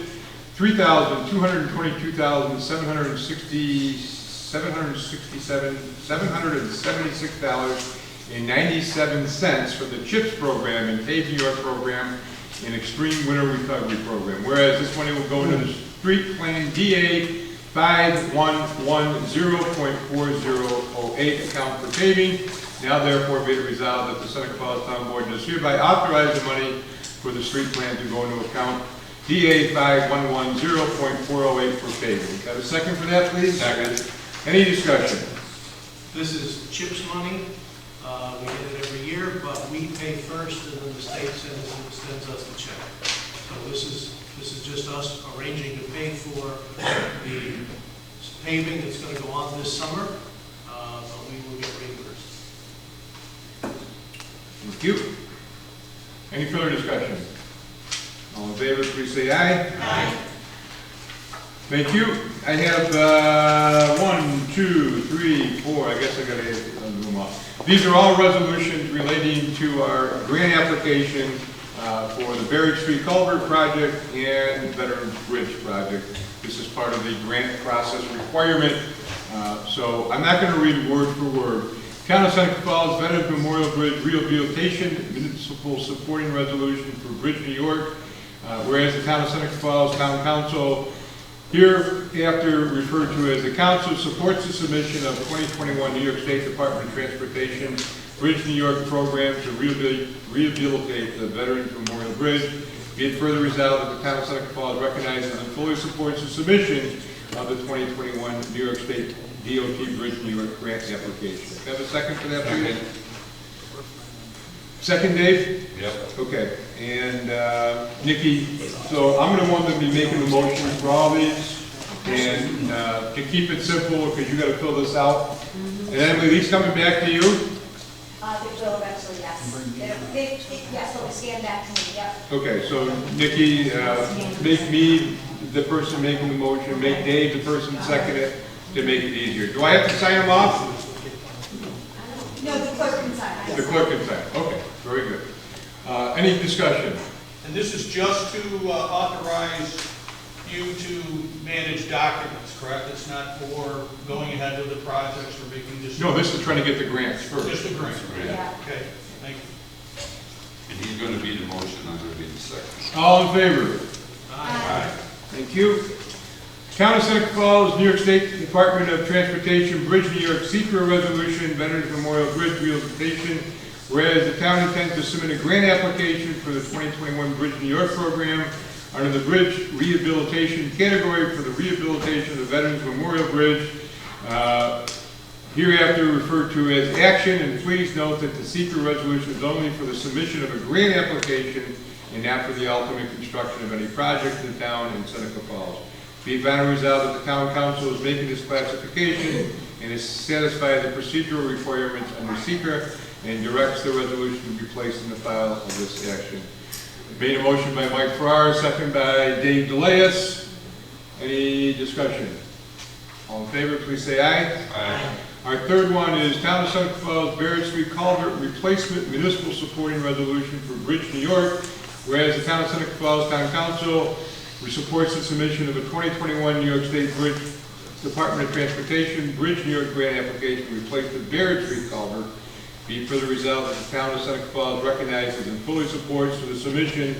$776.97 from the CHIPS program and Pave New York program and Extreme Winter Recovery program. Whereas this money will go into the street plan DA 5110.4008 account for paving. Now therefore be it resolved that the Seneca Falls Town Board does hereby authorize the money for the street plan to go into account DA 5110.408 for paving. Got a second for that, please? Second. Any discussion? This is CHIPS money. We get it every year, but we pay first, and then the state sends us the check. So this is just us arranging to pay for the paving that's going to go on this summer, but we will get reimbursed. Thank you. Any further discussion? All in favor, please say aye. Aye. Thank you. I have 1, 2, 3, 4. I guess I got to move them off. These are all resolutions relating to our grant application for the Barrett Street Culvert project and Veterans Bridge project. This is part of the grant process requirement. So I'm not going to read word for word. Town of Seneca Falls Veterans Memorial Bridge Rehabilitation Municipal Supporting Resolution for Bridge New York. Whereas the Town of Seneca Falls Town Council, hereafter referred to as the Council, supports the submission of 2021 New York State Department of Transportation Bridge New York program to rehabilitate the Veterans Memorial Bridge. Be it further resolved that the Town of Seneca Falls recognizes and fully supports the submission of the 2021 New York State DOT Bridge New York grant application. Have a second for that, please? Second, Dave? Yep. Okay, and Nikki, so I'm going to want them to be making the motions for all these, and to keep it simple, because you got to fill this out. And then these coming back to you? They will eventually, yes. Yes, they'll stand back to me, yep. Okay, so Nikki, make me the person making the motion, make Dave the person seconding it to make it easier. Do I have to sign them off? No, the clerk can sign. The clerk can sign. Okay, very good. Any discussion? And this is just to authorize you to manage documents, correct? It's not for going ahead with the projects or making decisions? No, this is trying to get the grants first. Just the grants? Yeah. Okay, thank you. And he's going to be the motion, I'm going to be the second. All in favor? Aye. Thank you. Town of Seneca Falls, New York State Department of Transportation, Bridge New York Secret Resolution, Veterans Memorial Bridge Rehabilitation. Whereas the town intends to submit a grant application for the 2021 Bridge New York program under the Bridge Rehabilitation category for the rehabilitation of the Veterans Memorial Bridge, hereafter referred to as action. And please note that the secret resolution is only for the submission of a grant application and not for the ultimate construction of any project in the town in Seneca Falls. Be it finally resolved that the town council is making this classification and is satisfied the procedural requirements under secret and directs the resolution to be placed in the file of this action. Made a motion by Mike Farrar, second by Dave DeLeas. Any discussion? All in favor, please say aye. Aye. Our third one is Town of Seneca Falls Barrett Street Culvert Replacement Municipal Supporting Resolution for Bridge New York. Whereas the Town of Seneca Falls Town Council supports the submission of a 2021 New York State Bridge Department of Transportation Bridge New York grant application to replace the Barrett Street Culvert. Be further resolved that the Town of Seneca Falls recognizes and fully supports the submission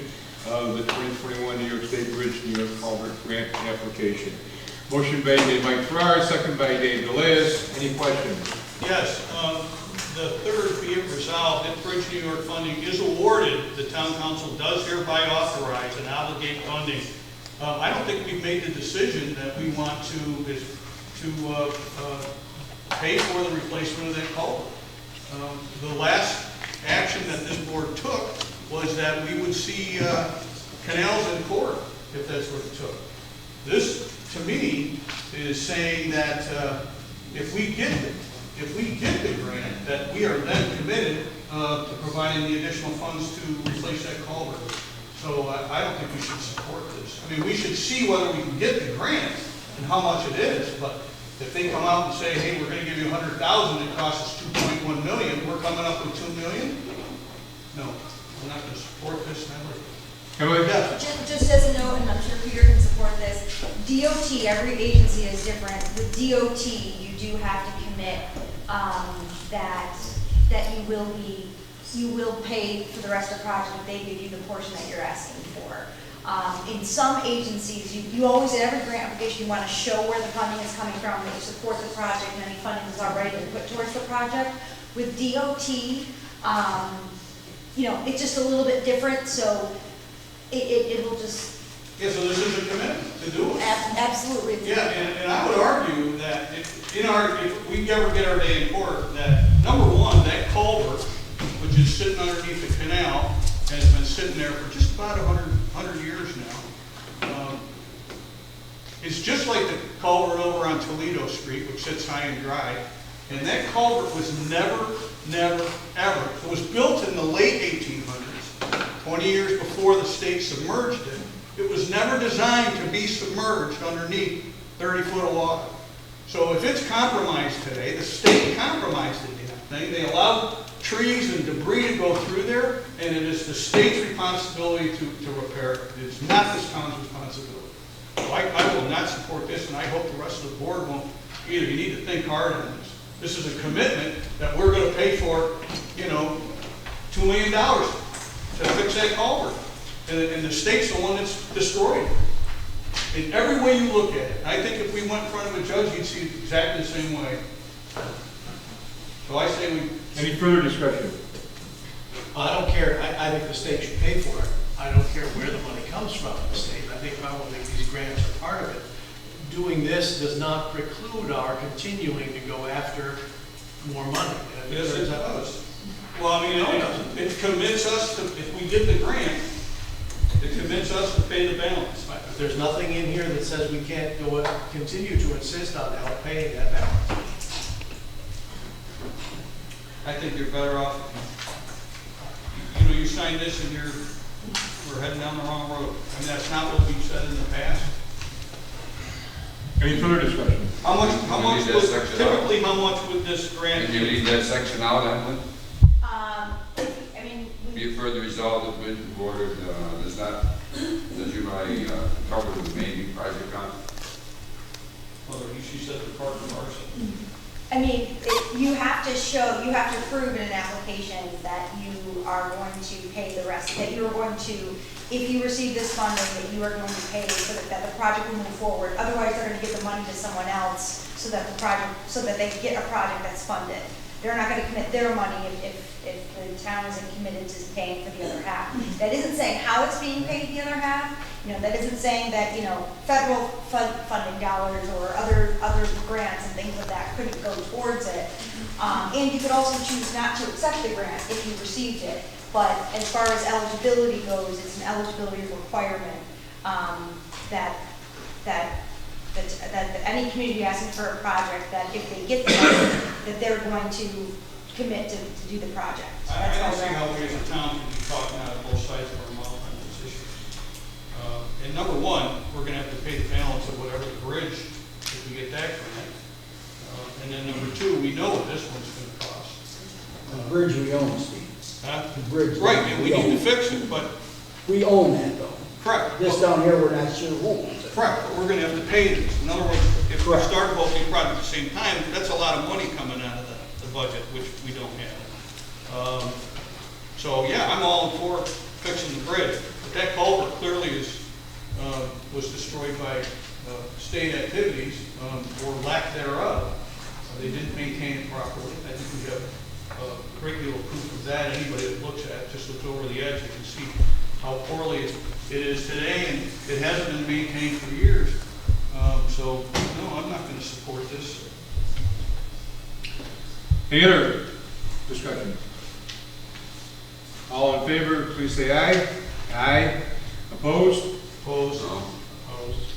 of the 2021 New York State Bridge New York Culvert grant application. Motion made by Mike Farrar, second by Dave Deleuze. Any questions? Yes, the third, be it resolved, that Bridge New York funding is awarded, the town council does hereby authorize and obligate funding. I don't think we've made the decision that we want to pay for the replacement of that culvert. The last action that this board took was that we would see canals in court, if that's what it took. This, to me, is saying that if we get the grant, that we are then committed to providing the additional funds to replace that culvert. So I don't think we should support this. I mean, we should see whether we can get the grant and how much it is, but if they come out and say, hey, we're going to give you $100,000, it costs us $2.1 million, we're coming up with $2 million? No, we're not going to support this. Just as a note, and I'm sure Peter can support this, DOT, every agency is different. With DOT, you do have to commit that you will pay for the rest of the project if they give you the portion that you're asking for. In some agencies, you always, in every grant application, you want to show where the funding is coming from, that you support the project, and any funding is already been put towards the project. With DOT, it's just a little bit different, so it will just... Yeah, so this is a commitment to do it. Absolutely. Yeah, and I would argue that if we ever get our day in court, that number one, that culvert, which is sitting underneath the canal, has been sitting there for just about 100 years now. It's just like the culvert over on Toledo Street, which sits high and dry. And that culvert was never, ever, it was built in the late 1800s, 20 years before the state submerged it. It was never designed to be submerged underneath 30 foot of water. So if it's compromised today, the state compromised the damn thing. They allowed trees and debris to go through there, and it is the state's responsibility to repair it. It is not this town's responsibility. So I will not support this, and I hope the rest of the board won't either. You need to think hard on this. This is a commitment that we're going to pay for, $2 million to fix that culvert. And the state's the one that's destroyed it. In every way you look at it. I think if we went in front of a judge, you'd see it exactly the same way. So I say we... Any further discussion? I don't care. I think the state should pay for it. I don't care where the money comes from in the state. I think probably these grants are part of it. Doing this does not preclude our continuing to go after more money. Yes, it does. Well, I mean, it commits us to, if we get the grant, it commits us to pay the balance. But there's nothing in here that says we can't continue to insist on help paying that balance. I think you're better off. You signed this and we're heading down the wrong road. I mean, that's not what we've said in the past. Any further discussion? How much would this grant? Can you leave that section out, Emily? I mean... Be it further resolved that Bridge Board does hereby cover the main project on? Well, she said the part of ours. I mean, you have to prove in an application that you are going to pay the rest, that you are going to, if you receive this funding, that you are going to pay that the project will move forward. Otherwise, they're going to give the money to someone else so that they get a project that's funded. They're not going to commit their money if the town isn't committed to paying for the other half. That isn't saying how it's being paid the other half. That isn't saying that, federal funding dollars or other grants and things like that couldn't go towards it. And you could also choose not to accept the grant if you received it. But as far as eligibility goes, it's an eligibility requirement that any community asking for a project, that if they get the money, that they're going to commit to do the project. I don't see how we as a town can be talking out of both sides of our mouth on these issues. And number one, we're going to have to pay the balance of whatever the bridge, if we get that grant. And then number two, we know what this one's going to cost. The bridge we own, Steve. The bridge. Right, and we need to fix it, but... We own that, though. Correct. This down here, we're not sure who owns it. Correct, but we're going to have to pay this. In other words, if we start both these projects at the same time, that's a lot of money coming out of the budget, which we don't have. So yeah, I'm all for fixing the bridge, but that culvert clearly was destroyed by state activities, or lack thereof. They didn't maintain it properly. I think we have a great deal of proof of that. Anybody that looks at it, just looks over the edge, you can see how poorly it is today, and it hasn't been maintained for years. So, no, I'm not going to support this. Any other discussion? All in favor, please say aye. Aye. Opposed? Opposed? No. Opposed.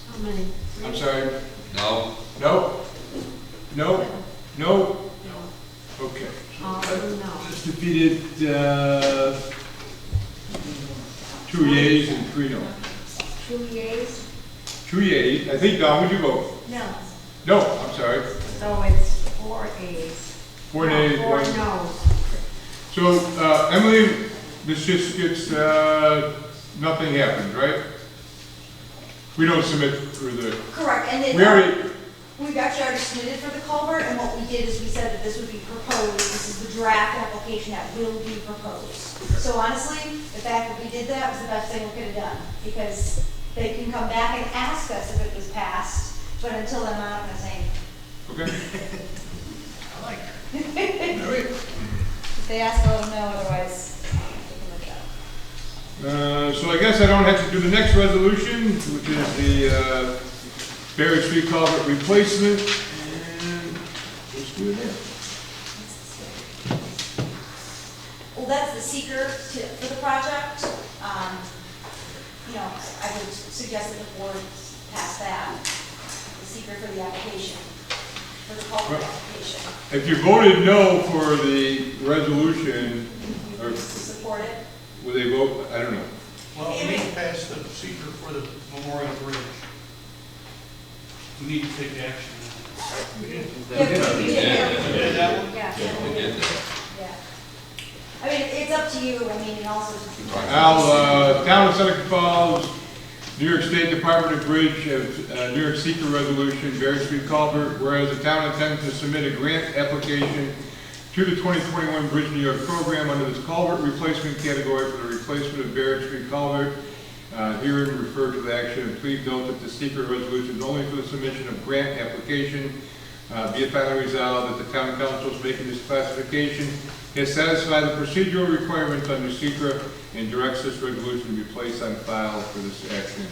How many? I'm sorry. No. No? No? No? Okay. No. It's defeated, 2 yeas and 3 no. 2 yeas? 2 yeas. I think, Don, would you vote? No. No, I'm sorry. So it's 4 A's. 4 nays, 4 1. no's. So, Emily, this just gets, nothing happens, right? We don't submit for the, Correct, and we already, we've actually already submitted for the culvert, and what we did is we said that this would be proposed, this is the draft application that will be proposed. So honestly, the fact that we did that was the best thing we could have done, because they can come back and ask us if it was passed, but until then, I'm not gonna say anything. okay. I like her. All right. If they ask, I'll let them know, otherwise, we can look it up. So I guess I don't have to do the next resolution, which is the Berry Street culvert replacement, and let's do it there. Well, that's the seeker for the project. You know, I would suggest that the board pass that, the seeker for the application, for the culvert application. If you voted no for the resolution, or Support it. will they vote, I don't know. Well, we need to pass the seeker for the Memorial Bridge. We need to take action. We did. Yeah, we did. Did that one? Yeah. We did that. Yeah. I mean, it's up to you, I mean, and also. Al, Town of Seneca Falls, New York State Department of Bridge, New York Seeker Resolution, Berry Street Culvert, whereas the town intends to submit a grant application to the 2021 Bridge New York program under this culvert replacement category for the replacement of Berry Street Culvert. Herein refer to the action, and please note that the secret resolution is only for the submission of grant application. Be it finally resolved that the town council is making this classification has satisfied the procedural requirements under secret and directs this resolution to be placed on file for this action.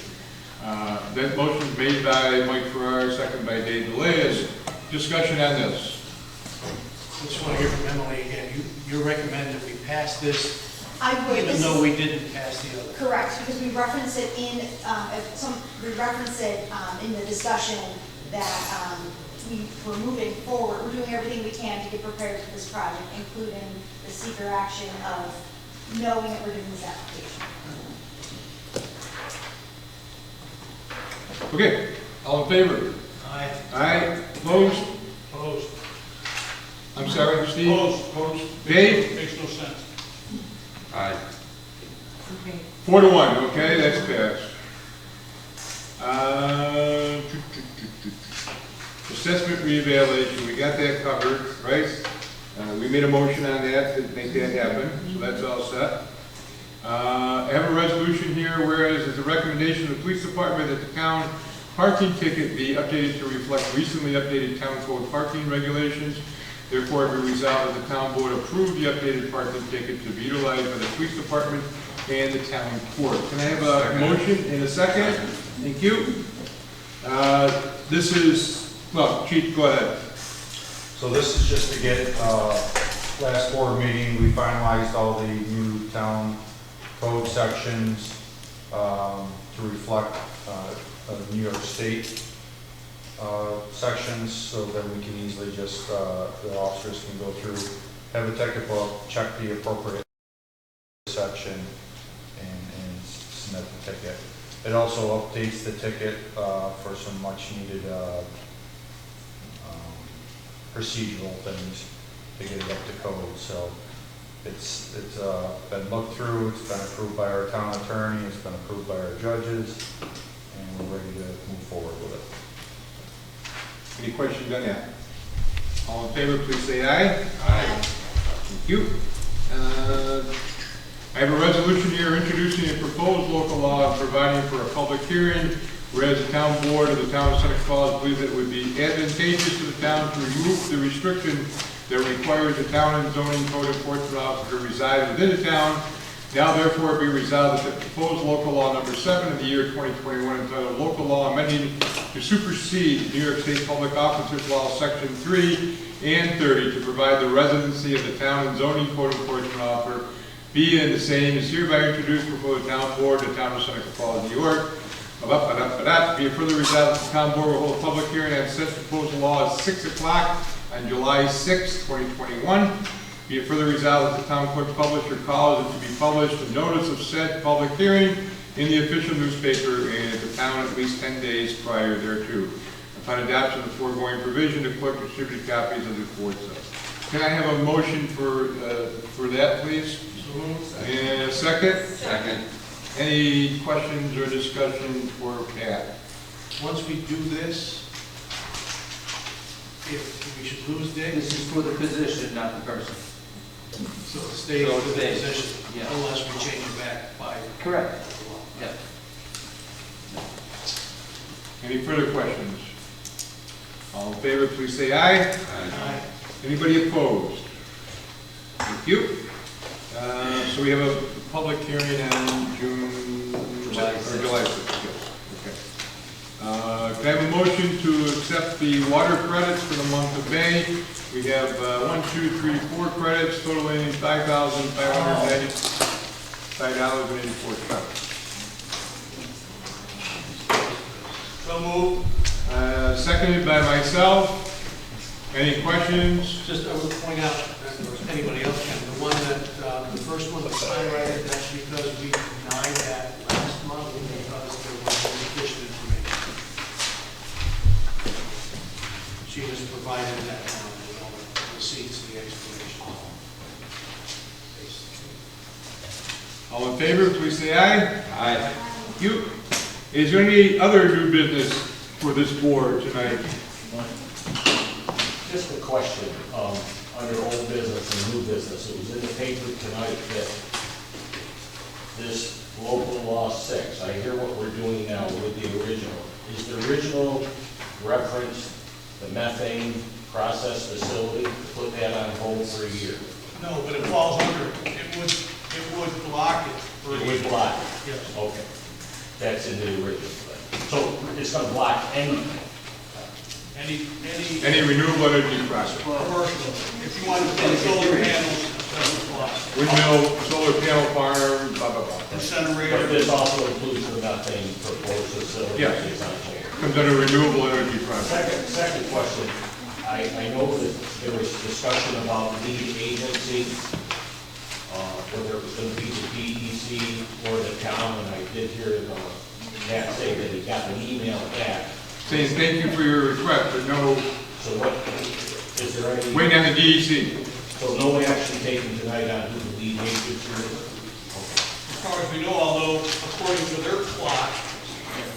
That motion is made by Mike Farrar, second by Dave DeLeas. Discussion on this. I just want to hear from Emily again. You recommend that we pass this I would. even though we didn't pass the other? Correct, because we reference it in, in the discussion that, we're moving forward, we're doing everything we can to get prepared for this project, including the seeker action of knowing that we're doing this application. Okay, all in favor? Aye. Aye. Opposed? Opposed. I'm sorry, Steve? Opposed. Dave? Makes no sense. Aye. Okay. 4-1, okay, that's passed. Assessment reevaluation, we got that covered, right? We made a motion on that to make that happen, so that's all set. I have a resolution here, whereas it's a recommendation of the police department that the town parking ticket be updated to reflect recently updated town code parking regulations. Therefore, it be resolved that the town board approve the updated parking ticket to be utilized by the police department and the town court. Can I have a motion in a second? Thank you. This is, well, Chief, go ahead. So this is just to get, last board meeting, we finalized all the new town code sections to reflect New York State sections, so that we can easily just, the officers can go through, have a ticket book, check the appropriate section, and submit the ticket. It also updates the ticket for some much needed procedural things to get it up to code. So it's been looked through, it's been approved by our town attorney, it's been approved by our judges, and we're ready to move forward with it. Any questions on that? All in favor, please say aye. Aye. Thank you. I have a resolution here introducing a proposed local law and providing for a public hearing Whereas the town board of the town of Seneca Falls believes that it would be advantageous to the town to remove the restriction that requires the town and zoning code enforcement officer to reside within the town. Now therefore be resolved that the proposed local law number 7 of the year 2021 entitled Local Law Amending to Supersede New York State Public Officers Law Section 3 and 30 to provide the residency of the town and zoning code enforcement officer be and the same is hereby introduced before the town board of the town of Seneca Falls, New York. Be it further resolved that the town board will hold a public hearing on such proposed law at 6 o'clock on July 6, 2021. Be it further resolved that the town clerk publish or cause it to be published a notice of said public hearing in the official newspaper and at the town at least 10 days prior thereto. Upon adoption of the foregoing provision, the clerk distributed copies of the report. Can I have a motion for that, please? And a second? Second. Any questions or discussion for Pat? Once we do this, if we should lose Dick, This is for the position, not the person. so stay So with the stay. position, Yeah. unless we change it back by. Correct. Yeah. Any further questions? All in favor, please say aye. Aye. Anybody opposed? Thank you. So we have a public hearing on July 6th. Yes. Okay. Can I have a motion to accept the water credits for the month of May? We have 1, 2, 3, 4 credits totaling $5,595.84. So moved. Seconded by myself. Any questions? Just, I would point out, or anybody else can, the one that, the first one was highlighted, that's because we denied that last month because there was insufficient information. She has provided that now with all the receipts and the explanation. All in favor, please say aye. Aye. Thank you. Is there any other new business for this board tonight? Just a question, under old business and new business, it was in the paper tonight that this local law 6, I hear what we're doing now with the original. Is the original reference the methane process facility, to put that on hold for a year? No, but it falls under, it would block it. for a It year. would block it? Yes. Okay. That's in the original. So it's going to block any Any renewable energy project? commercial. If you want to put solar panels, it doesn't block. Windmill, solar panel farm, blah, blah, blah. Incinerator. But this also includes the methane proposed facility. Yes. It's on hold. Comes under renewable energy project. Second question, I know that there was discussion about lead agency, whether it was going to be the DEC or the town, and I did hear Matt say that he got an email back. Saying thank you for your request, but no, So what, is there any? waiting on the DEC. So no action taken tonight on who the lead agency is? As far as we know, although according to their clock,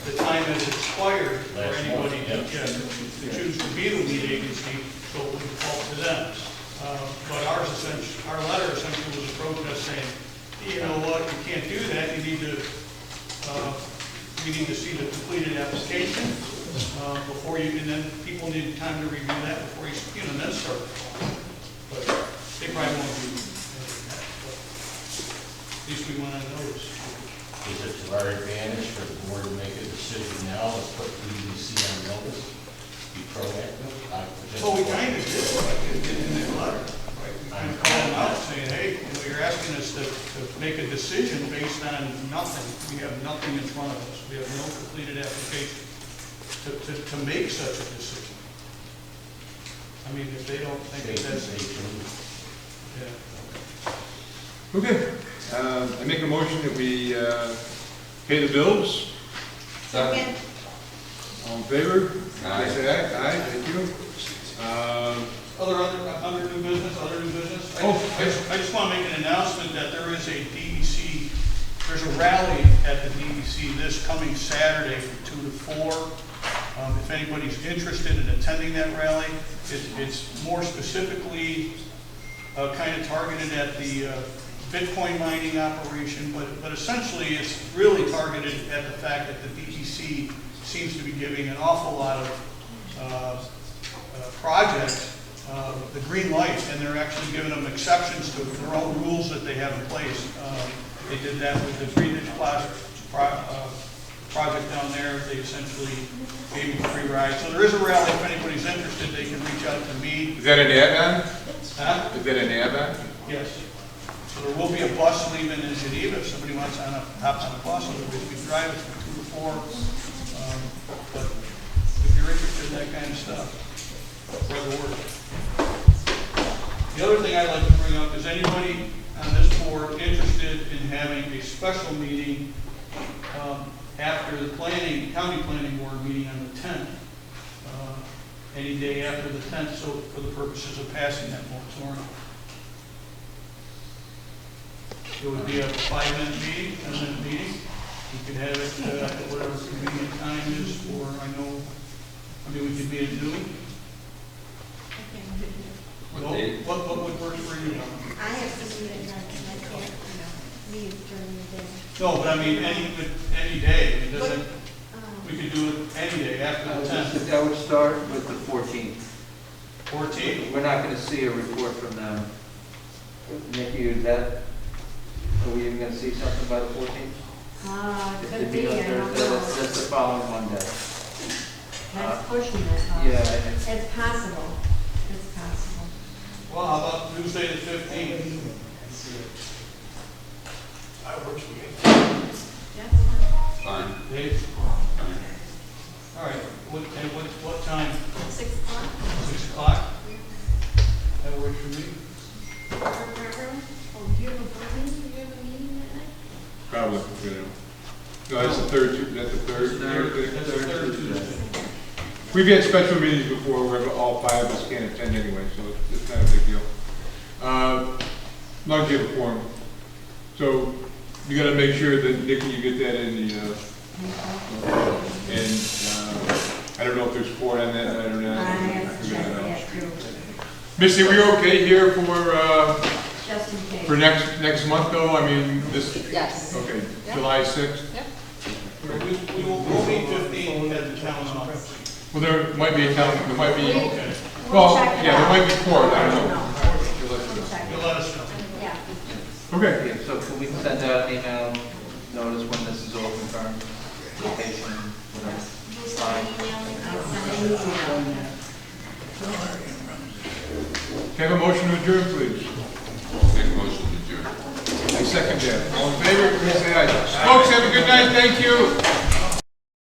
the time has expired for Last anybody month, yeah. to choose to be the lead agency, so it would fall to them. But our letter essentially was a protest saying, you know what, you can't do that, you need to, we need to see the completed application before you, and then people need time to review that before you, and then start. But they probably won't do that. But at least we went on notice. Is it to our advantage for the board to make a decision now, let's put the DEC on notice, be proactive? Well, we kind of did, like, in that letter, right? We kind of called them out saying, hey, you know, you're asking us to make a decision based on nothing. We have nothing in front of us. We have no completed application to make such a decision. I mean, if they don't think that that's, yeah. Okay. I make a motion that we pay the bills. Second. All in favor? Aye. Say aye. Aye, thank you. Other new business? Oh. I just want to make an announcement that there is a DEC, there's a rally at the DEC this coming Saturday from 2 to 4. If anybody's interested in attending that rally, it's more specifically kind of targeted at the Bitcoin mining operation, but essentially it's really targeted at the fact that the DEC seems to be giving an awful lot of projects the green light, and they're actually giving them exceptions to their own rules that they have in place. They did that with the Greenwich Plaza project down there. They essentially gave them free rides. So there is a rally. If anybody's interested, they can reach out to me. Is that an add-on? Huh? Is that an add-on? Yes. So there will be a bus leaving in Geneva. If somebody wants to hop on a bus, otherwise we can drive it from 2 to 4. But if you're interested in that kind of stuff, spread the word. The other thing I'd like to bring up is anybody on this board interested in having a special meeting after the county planning board meeting on the 10th, any day after the 10th, so for the purposes of passing that moratorium. It would be a 5-minute meeting, 10-minute meeting. You could have it at whatever convenient time is, or I mean, we could be at noon. What would work for you? I have to do it at night, and I can't, leave during the day. No, but I mean, any day. It doesn't, we could do it any day after the 10th. I would start with the 14th. 14th? We're not going to see a report from them. Nikki, are we even going to see something by the 14th? Could be, I don't know. That's the following Monday. That's pushing it. Yeah. It's possible. It's possible. Well, how about Tuesday the 15th? That works for me. Fine. Dave? All right, what time? 6 o'clock. 6 o'clock? That works for me. Oh, do you have a meeting? Do you have a meeting that night? Probably, No, that's the third, that's the third. That's the third Tuesday. We've had special meetings before where all 5 of us can't attend anyway, so it's not a big deal. Long as you have a quorum. So you gotta make sure that, Nikki, you get that in the, and I don't know if there's 4 on that night or not. I have to check that too. Missy, we okay here for, Just in case. for next month though? I mean, this. Yes. Okay, Yep. July 6th? Yep. We'll meet 15 at the town office. Well, there might be a town, there might be, Okay. well, check it yeah, there out. might be 4, I don't know. You'll let us know. Yeah. Okay. Yeah, so can we send out an email notice when this is all confirmed? Location, whatever. Fine. Can I have a motion to adjourn, please? Make a motion to adjourn. I second that. All in favor, please say aye. Folks, have a good night, thank you.